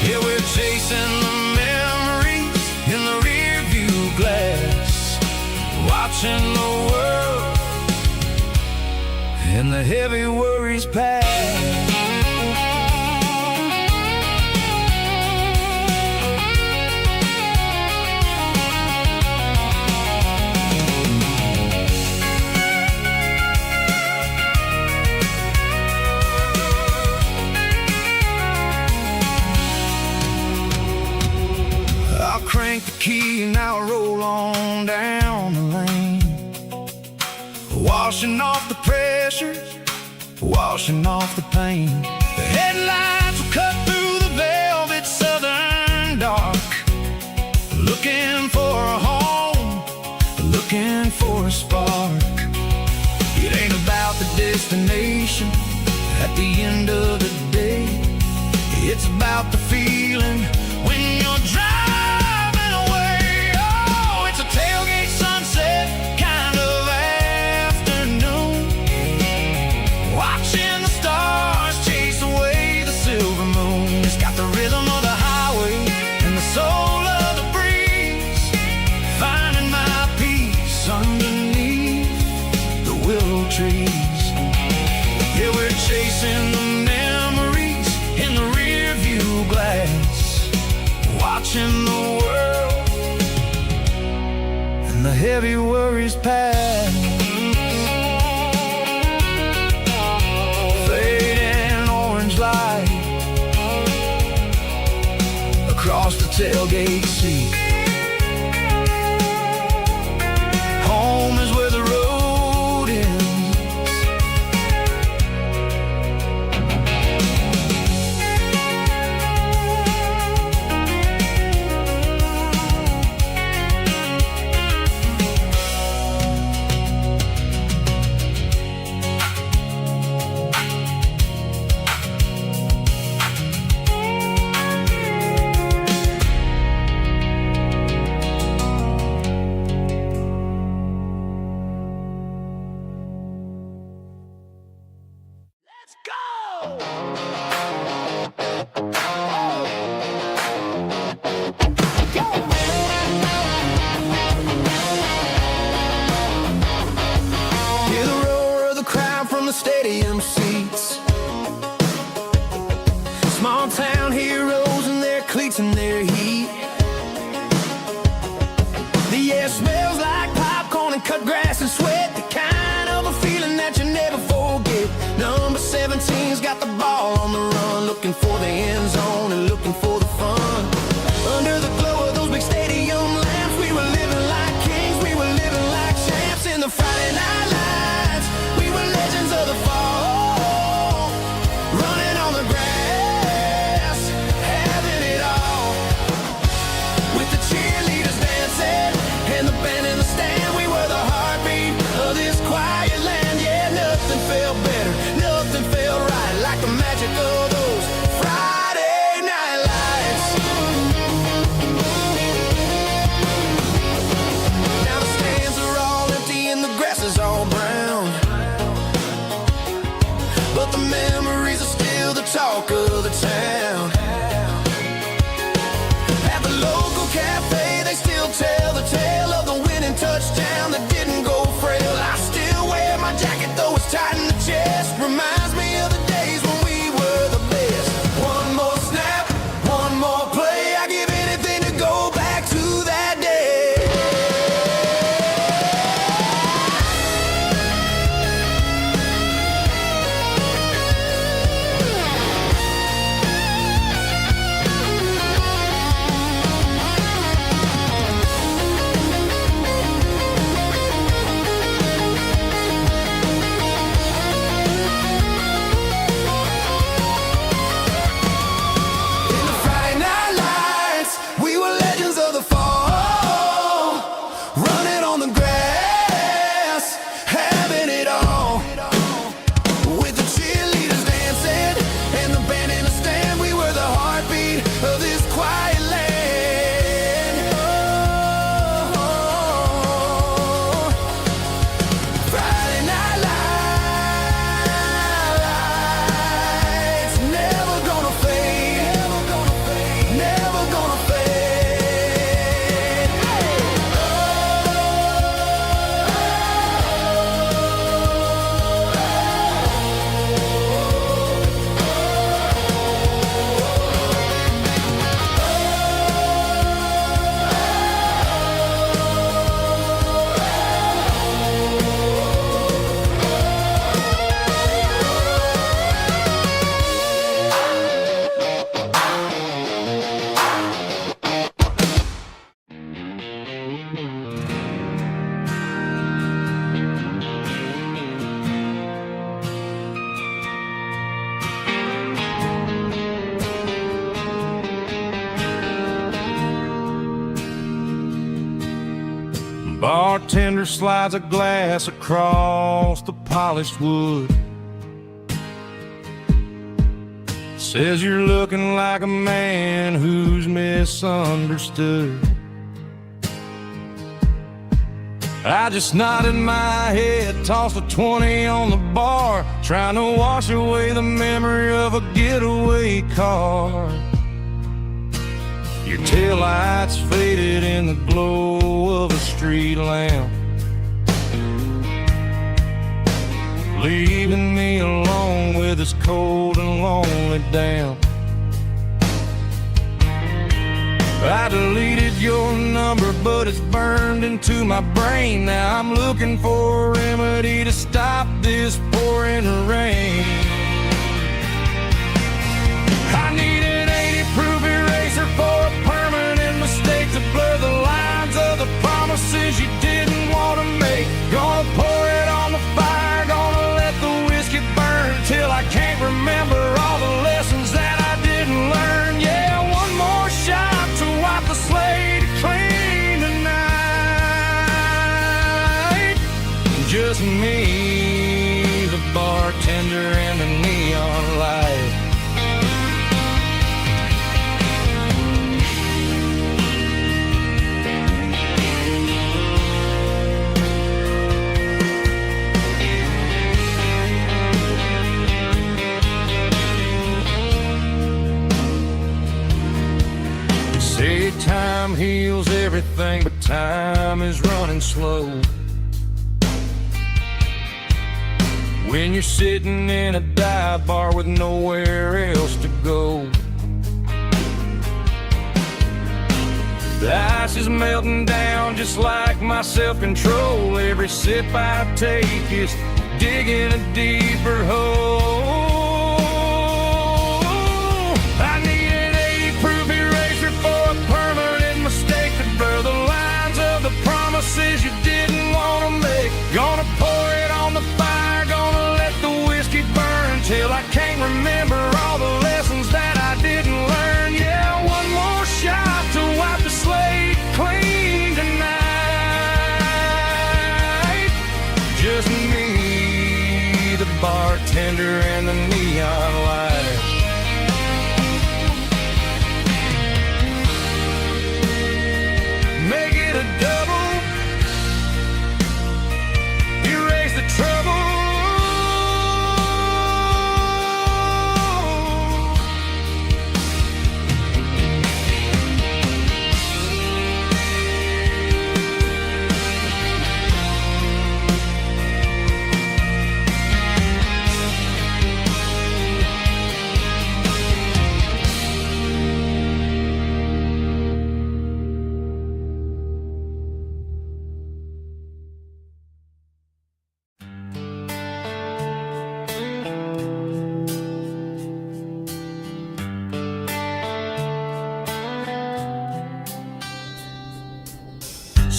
Yeah, we're chasing the memories in the rear view glass, watching the world and the heavy worries pass. Crank the key and I'll roll on down the lane, washing off the pressure, washing off the pain. The headlights will cut through the velvet southern dark, looking for a home, looking for a spark. It ain't about the destination at the end of the day, it's about the feeling when you're driving. Tailgate sunset kind of afternoon, watching the stars chase away the silver moon. It's got the rhythm of the highway and the soul of the breeze, finding my peace underneath the willow trees. Yeah, we're chasing the memories in the rear view glass, watching the world the heavy worries pass. Fading orange light across the tailgate seat. Home is where the road ends. Stadium seats, small town heroes in their cleats and their heat. The air smells like popcorn and cut grass and sweat, the kind of a feeling that you never forget. Number 17's got the ball on the run, looking for the end zone and looking for the fun. Under the glow of those big stadium lamps, we were living like kings, we were living like champs in the Friday night lights. We were legends of the fall, running on the grass, having it all. With the cheerleaders dancing and the band in the stand, we were the heartbeat of this quiet land, yeah. west reminds me of the days when we were the best. One more snap, one more play. I give anything to go back to that day. Bartender slides a glass across the polished wood. Says you're looking like a man who's misunderstood. I just nodded my head, tossed a 20 on the bar, trying to wash away the memory of a getaway car. Your taillights faded in the glow of a street lamp, leaving me alone with this cold and lonely damp. I deleted your number, but it's burned into my brain. Now I'm looking for a remedy to stop this pouring rain. I need an 80-proof eraser for a permanent mistake to blur the lines of the promises you didn't want to make. Gonna pour it on the fire, gonna let the whiskey burn till I can't remember all the lessons that I didn't learn. Yeah, one more shot to wipe the slate clean tonight. Just me, the bartender, and the neon light. Say time heals everything, but time is running slow. When you're sitting in a dive bar with nowhere else to go, the ice is melting down just like my self-control. Every sip I take is digging a deeper hole. I need an 80-proof eraser for a permanent mistake to blur the lines of the promises you didn't want to make. Gonna pour it on the fire, gonna let the whiskey burn till I can't remember all the lessons that I didn't learn. Yeah, one more shot to wipe the slate clean tonight. Just me, the bartender, and the neon light. Make it a double, erase the trouble.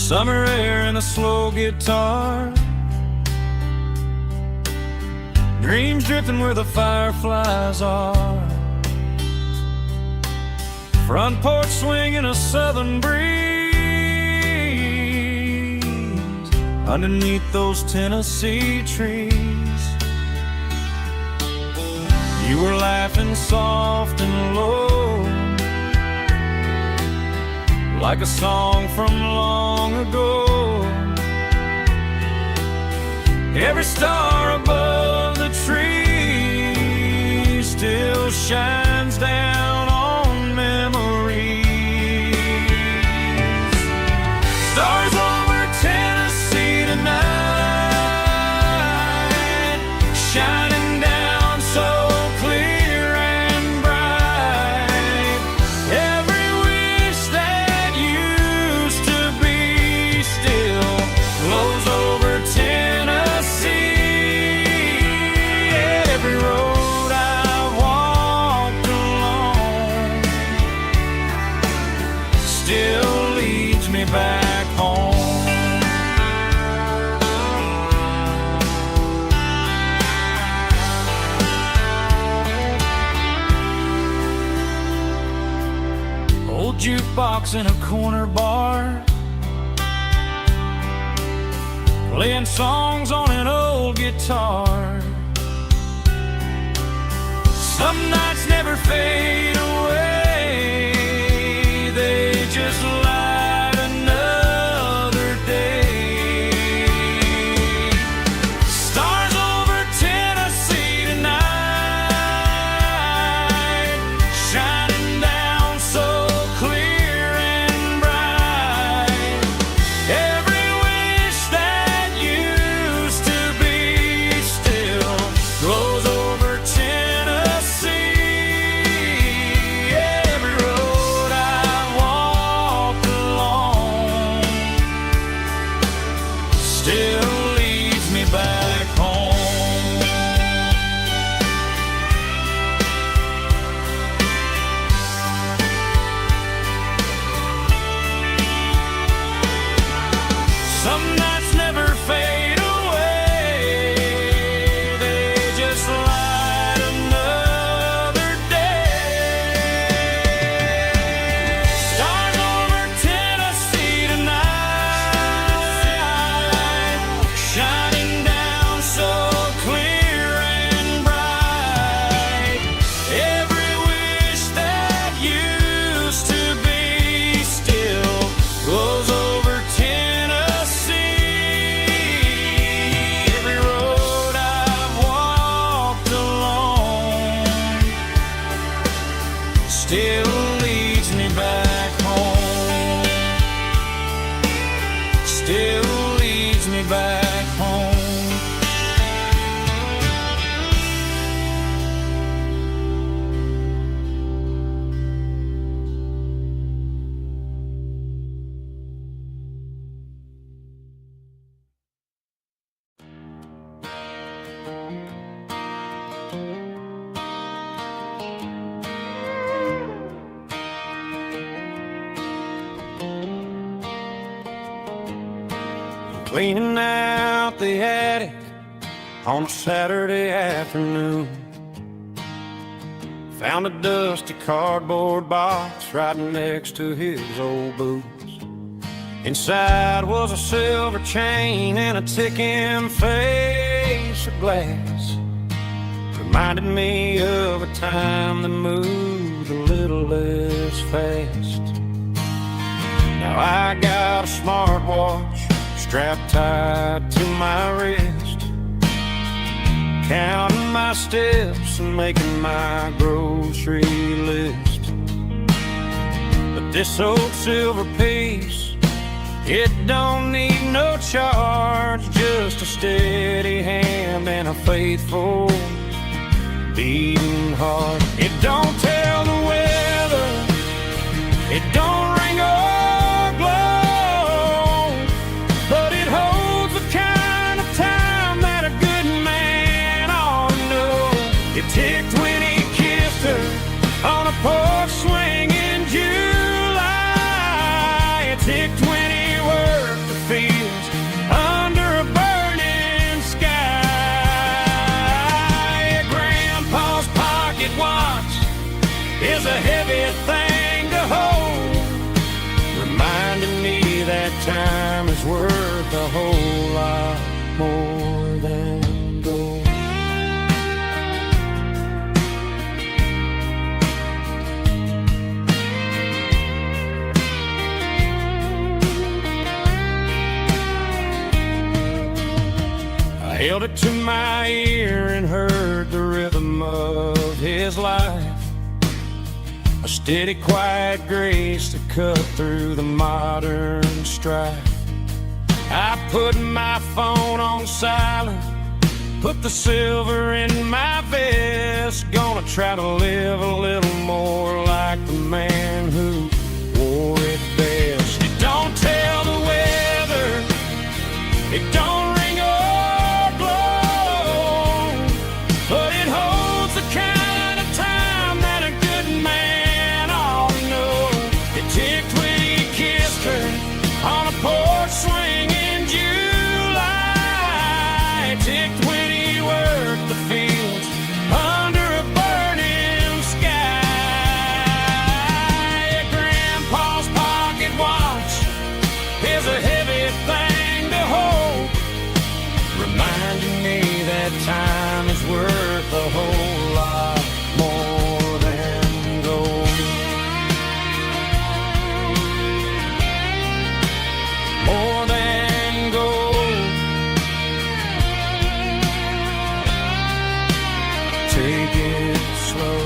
Summer air and a slow guitar, dreams drifting where the fireflies are. Front porch swinging a southern breeze underneath those Tennessee trees. You were laughing soft and low, like a song from long ago. Every star above the tree still shines down on memories. Stars over Tennessee tonight, shining down so clear and bright. Every wish that used to be still glows over Tennessee. Every road I walked along still leads me back home. Old jukebox in a corner bar, playing songs on an old guitar. Some nights never fade away, they just light another day. Stars over Tennessee tonight, shining down so clear and bright. Every wish that used to be still glows over Tennessee. Every road I walked along still leads me back home. Some nights never fade away, they just light another day. Stars over Tennessee tonight, shining down so clear and bright. Every wish that used to be still glows over Tennessee. Every road I've walked along still leads me back home. Still leads me back home. Cleaning out the attic on a Saturday afternoon, found a dusty cardboard box right next to his old boots. Inside was a silver chain and a ticking face of glass. Reminded me of a time that moved a little less fast. Now I got a smartwatch strapped tight to my wrist, counting my steps and making my grocery list. But this old silver piece, it don't need no charge, just a steady hand and a faithful beating heart. It don't tell the weather, it don't ring or glow, but it holds the kind of time that a good man ought to know. It ticked when he kissed her on a porch swing in July. It ticked when he worked is a heavy thing to hold, reminding me that time is worth a whole lot more than gold. I held it to my ear and heard the rhythm of his life, a steady, quiet grace to cut through the modern strife. I put my phone on silent, put the silver in my vest, gonna try to live a little more like the man who wore it best. It don't tell the weather, it don't ring or glow, but it holds the kind of time that a good man ought to know. It ticked when he kissed her on a porch swing in July. It ticked when he worked the fields under a burning sky. Grandpa's pocket watch is a heavy thing to hold, reminding me that time is worth a whole lot more than gold. More than gold. Take it slow.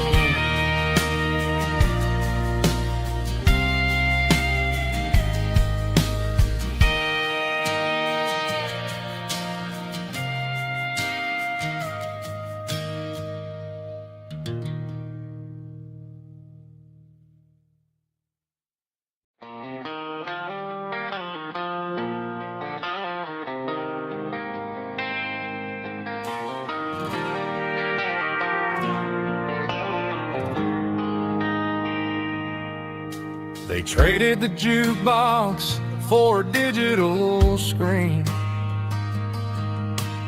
They traded the jukebox for a digital screen,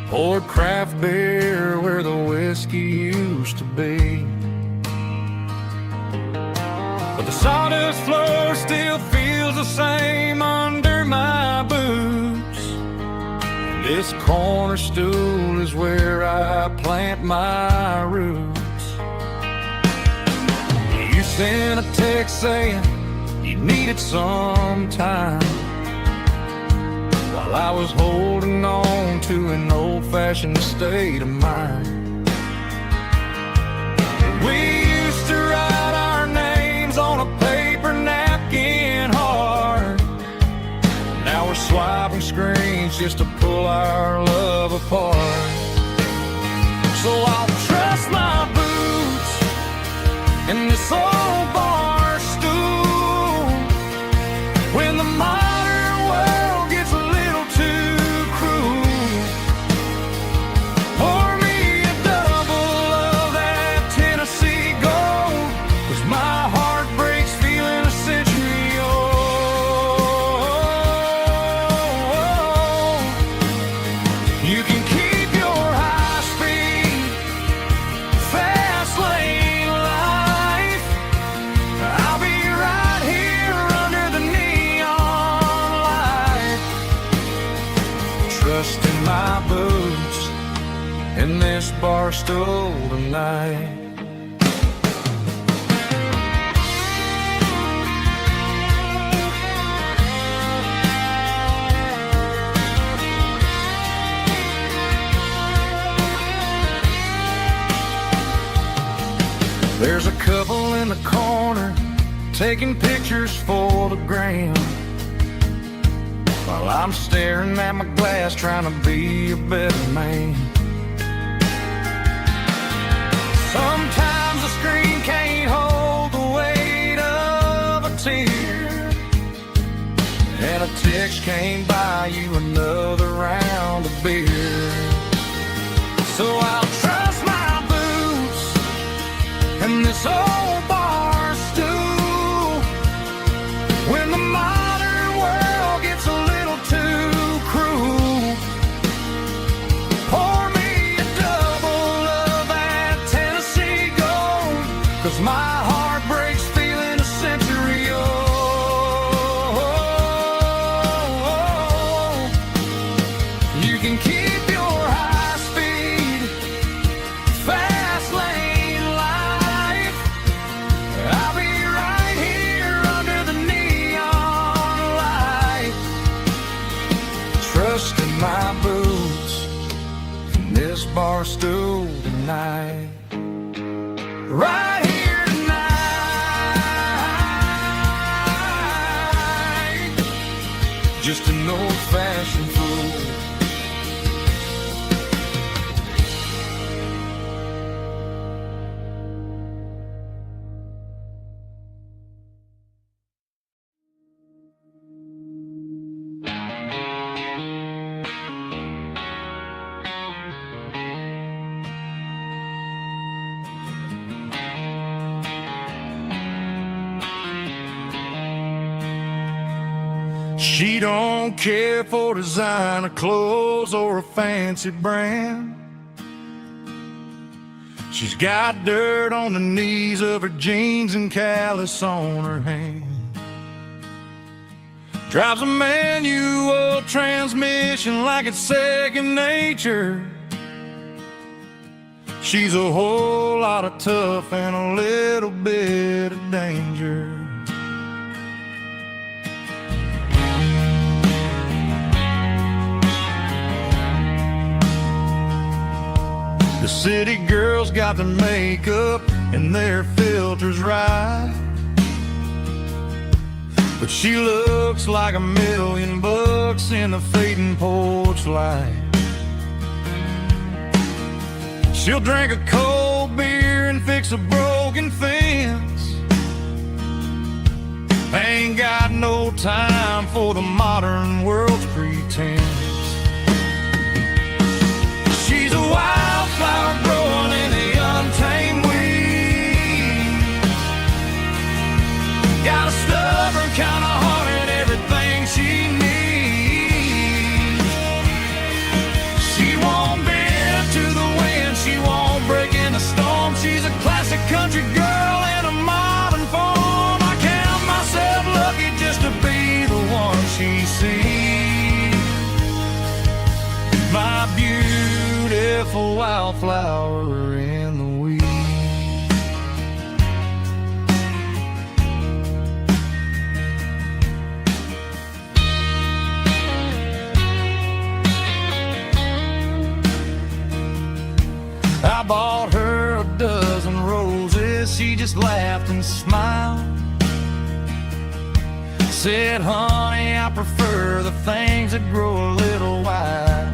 poured craft beer where the whiskey used to be. But the sawdust floor still feels the same under my boots. This corner stool is where I plant my roots. You sent a text saying you needed some time, while I was holding on to an old-fashioned state of mind. We used to write our names on a paper napkin hard. Now we're swiping screens just to pull our love apart. So I'll trust my boots in this old bar stool when the modern world gets a little too cruel. Pour me a double of that Tennessee Gold, 'cause my heart breaks feeling a century old. You can keep your high-speed, fast lane life. I'll be right here under the neon light, trusting my boots in this bar stool tonight. There's a couple in the corner taking pictures for the gram, while I'm staring at my glass trying to be a better man. Sometimes the screen can't hold the weight of a tear, and a text can't buy you another round of beer. So I'll trust my boots and this old bar stool when the modern world gets a little too cruel. Pour me a double of that Tennessee Gold, 'cause my heart breaks show tonight. Right here tonight. Just an old-fashioned fool. She don't care for designer clothes or a fancy brand. She's got dirt on the knees of her jeans and callus on her hand. Drives a manual transmission like it's second nature. She's a whole lot of tough and a little bit of danger. The city girls got their makeup and their filters right, but she looks like $1,000,000 in the fading porch light. She'll drink a cold beer and fix a broken fence. Ain't got no time for the modern world's pretense. She's a wildflower growing in the untamed weed. Got a stubborn kind of heart and everything she needs. She won't bend to the wind, she won't break in the storm. She's a classic country girl in a modern form. I count myself lucky just to be the one she sees. My beautiful wildflower in the weeds. I bought her a dozen roses, she just laughed and smiled. Said, honey, I prefer the things that grow a little wild.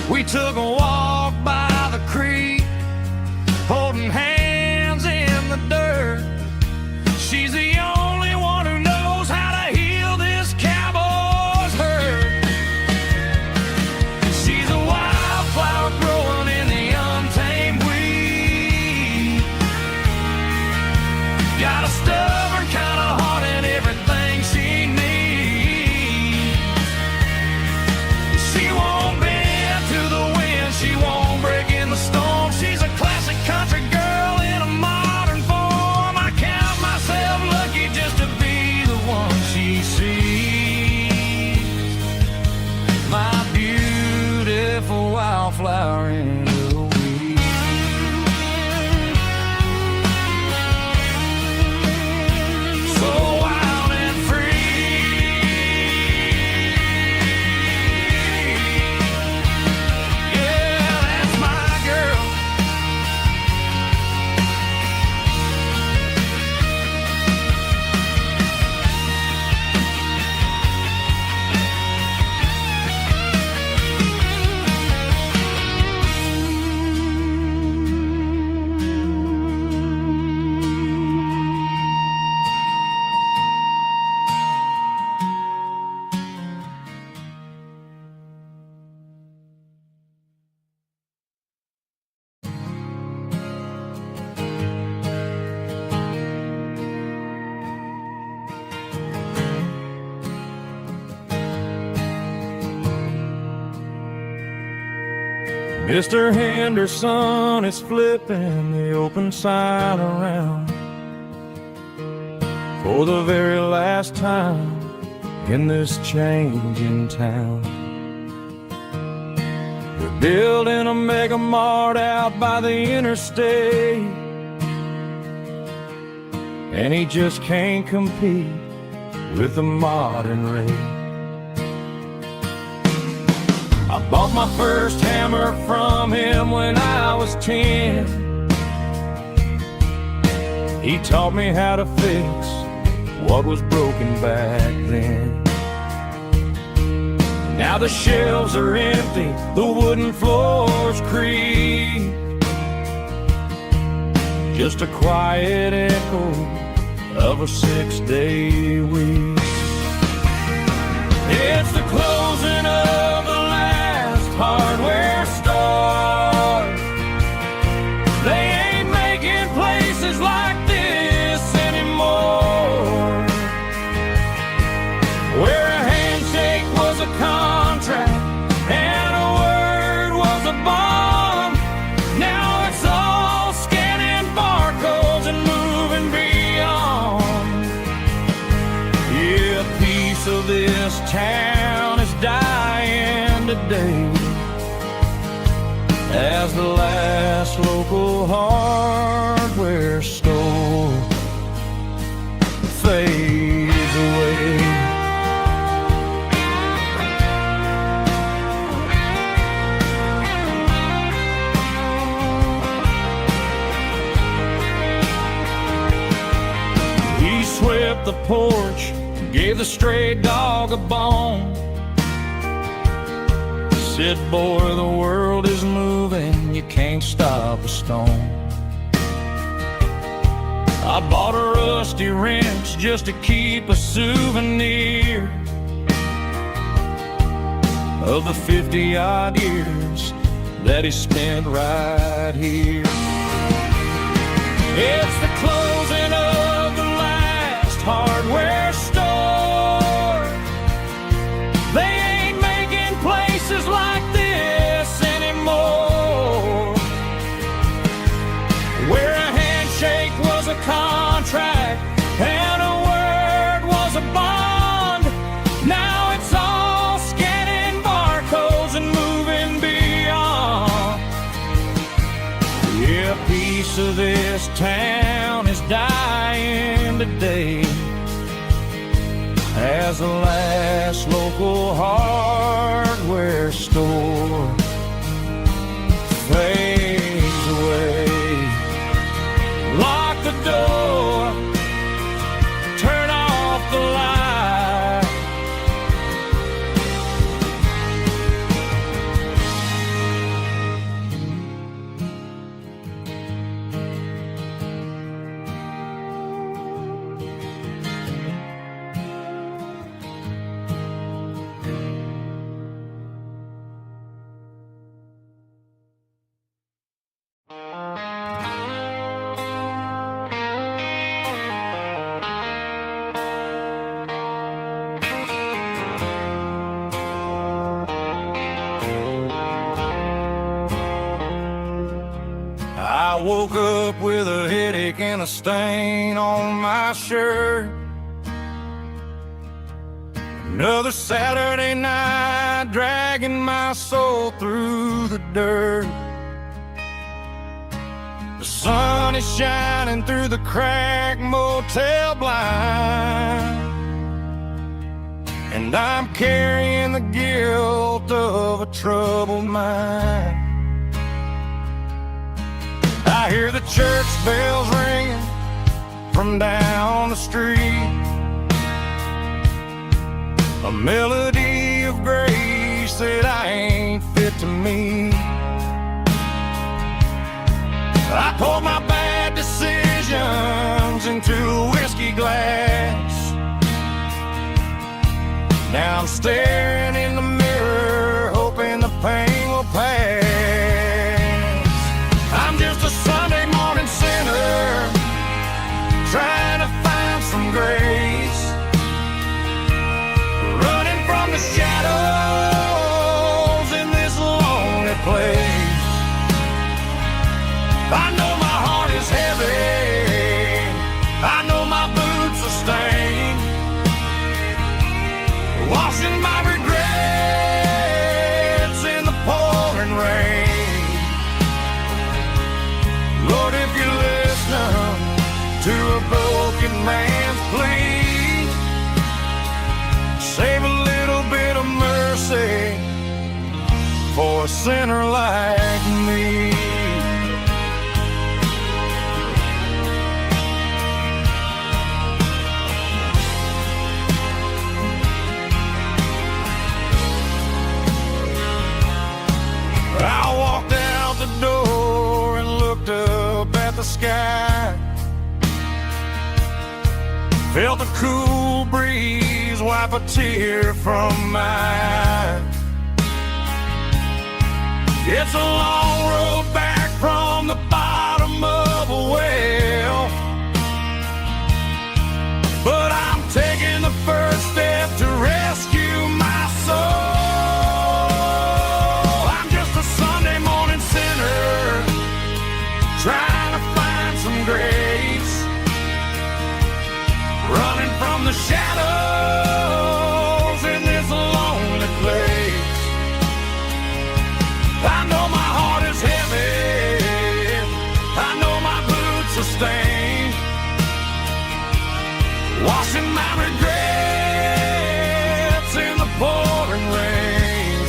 We took a walk by the creek, holding hands in the dirt. She's the only one who knows how to heal this cowboy's hurt. She's a wildflower growing in the untamed weed. Got a stubborn kind of heart and everything she needs. She won't bend to the wind, she won't break in the storm. She's a classic country girl in a modern form. I count myself lucky just to be the one she sees. My beautiful wildflower in the weeds. So wild and free. Yeah, that's my girl. Mr. Henderson is flipping the open sign around for the very last time in this changing town. They're building a mega mart out by the interstate, and he just can't compete with the modern rate. I bought my first hammer from him when I was 10. He taught me how to fix what was broken back then. Now the shelves are empty, the wooden floors creak, just a quiet echo of a 6-day week. It's the closing of the last hardware store. They ain't making places like this anymore, where a handshake was a contract and a word was a bond. Now it's all scanning barcodes and moving beyond. Yeah, a piece of this town is dying today as the last local hardware store fades away. He swept the porch, gave the stray dog a bone, said, boy, the world is moving, you can't stop a stone. I bought a rusty wrench just to keep a souvenir of the 50-odd years that he spent right here. It's the closing of the last hardware store. They ain't making places like this anymore, where a handshake was a contract and a word was a bond. Now it's all scanning barcodes and moving beyond. Yeah, a piece of this town is dying today as the last local hardware store fades away. Lock the door, turn off the light. I woke up with a headache and a stain on my shirt. Another Saturday night dragging my soul through the dirt. The sun is shining through the cracked motel blind, and I'm carrying the guilt of a troubled mind. I hear the church bells ringing from down the street, a melody of grace that I ain't fit to meet. I poured my bad decisions into a whiskey glass. Now I'm staring in the mirror, hoping the pain will pass. I'm just a Sunday morning sinner, trying to find some grace, running from the shadows in this lonely place. I know my heart is heavy, I know my boots are stained, washing my regrets in the pouring rain. Lord, if you're listening to a broken man's plea, save a little bit of mercy sinner like me. I walked out the door and looked up at the sky. Felt the cool breeze wipe a tear from my eye. It's a long road back from the bottom of a well, but I'm taking the first step to rescue my soul. I'm just a Sunday morning sinner trying to find some grace, running from the shadows in this lonely place. I know my heart is heavy, I know my boots are stained, washing my regrets in the pouring rain.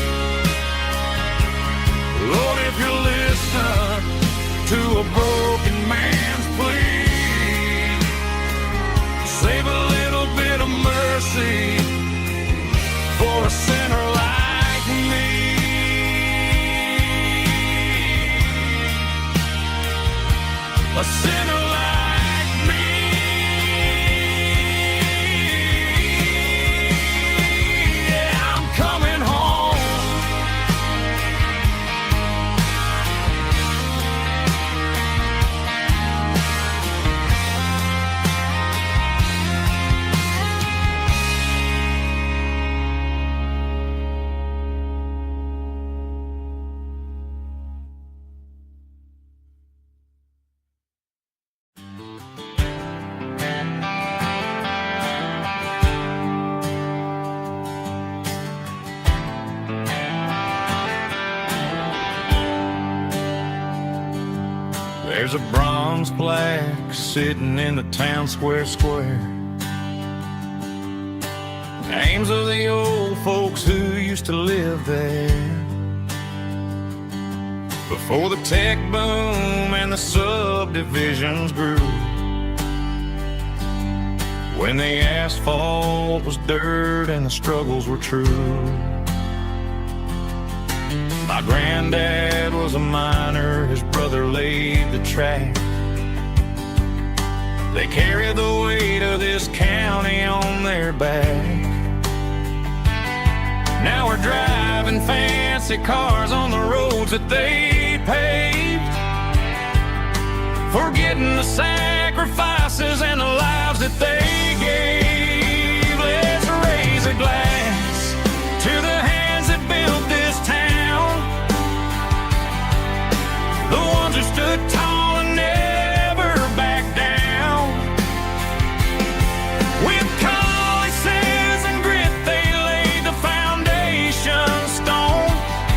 Lord, if you listen to a broken man's plea, save a little bit of mercy for a sinner like me. A sinner like me. Yeah, I'm coming home. There's a bronze plaque sitting in the town square. Names of the old folks who used to live there before the tech boom and the subdivisions grew, when the asphalt was dirt and the struggles were true. My granddad was a miner, his brother laid the track. They carried the weight of this county on their back. Now we're driving fancy cars on the roads that they paved, forgetting the sacrifices and the lives that they gave. Let's raise a glass to the hands that built this town, the ones who stood tall and never backed down. With calluses and grit they laid the foundation stone,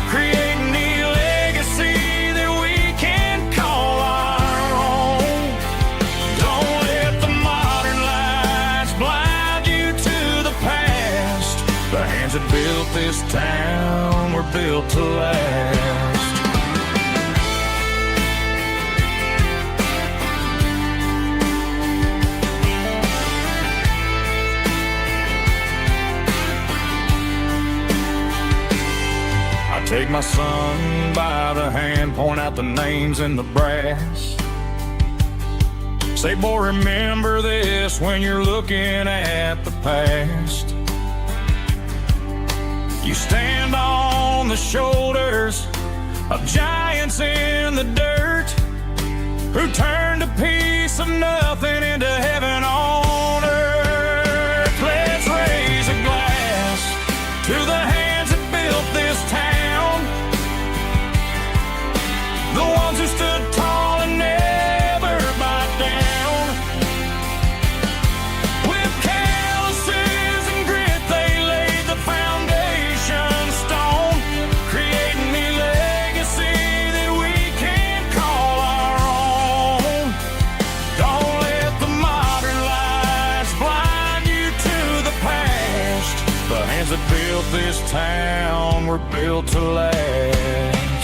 creating the legacy that we can call our own. Don't let the modern lights blind you to the past. The hands that built this town were built to last. Take my son by the hand, point out the names in the brass. Say, boy, remember this when you're looking at the past. You stand on the shoulders of giants in the dirt, who turned a piece of nothing into heaven on earth. Let's raise a glass to the hands that built this town, the ones who stood tall and never backed down. With calluses and grit they laid the foundation stone, creating the legacy that we can call our own. Don't let the modern lights blind you to the past. The hands that built this town were built to last.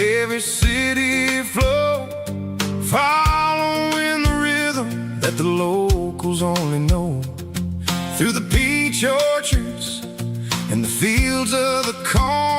every city flow, following the rhythm that the locals only know. Through the peach orchards and the fields of the corn,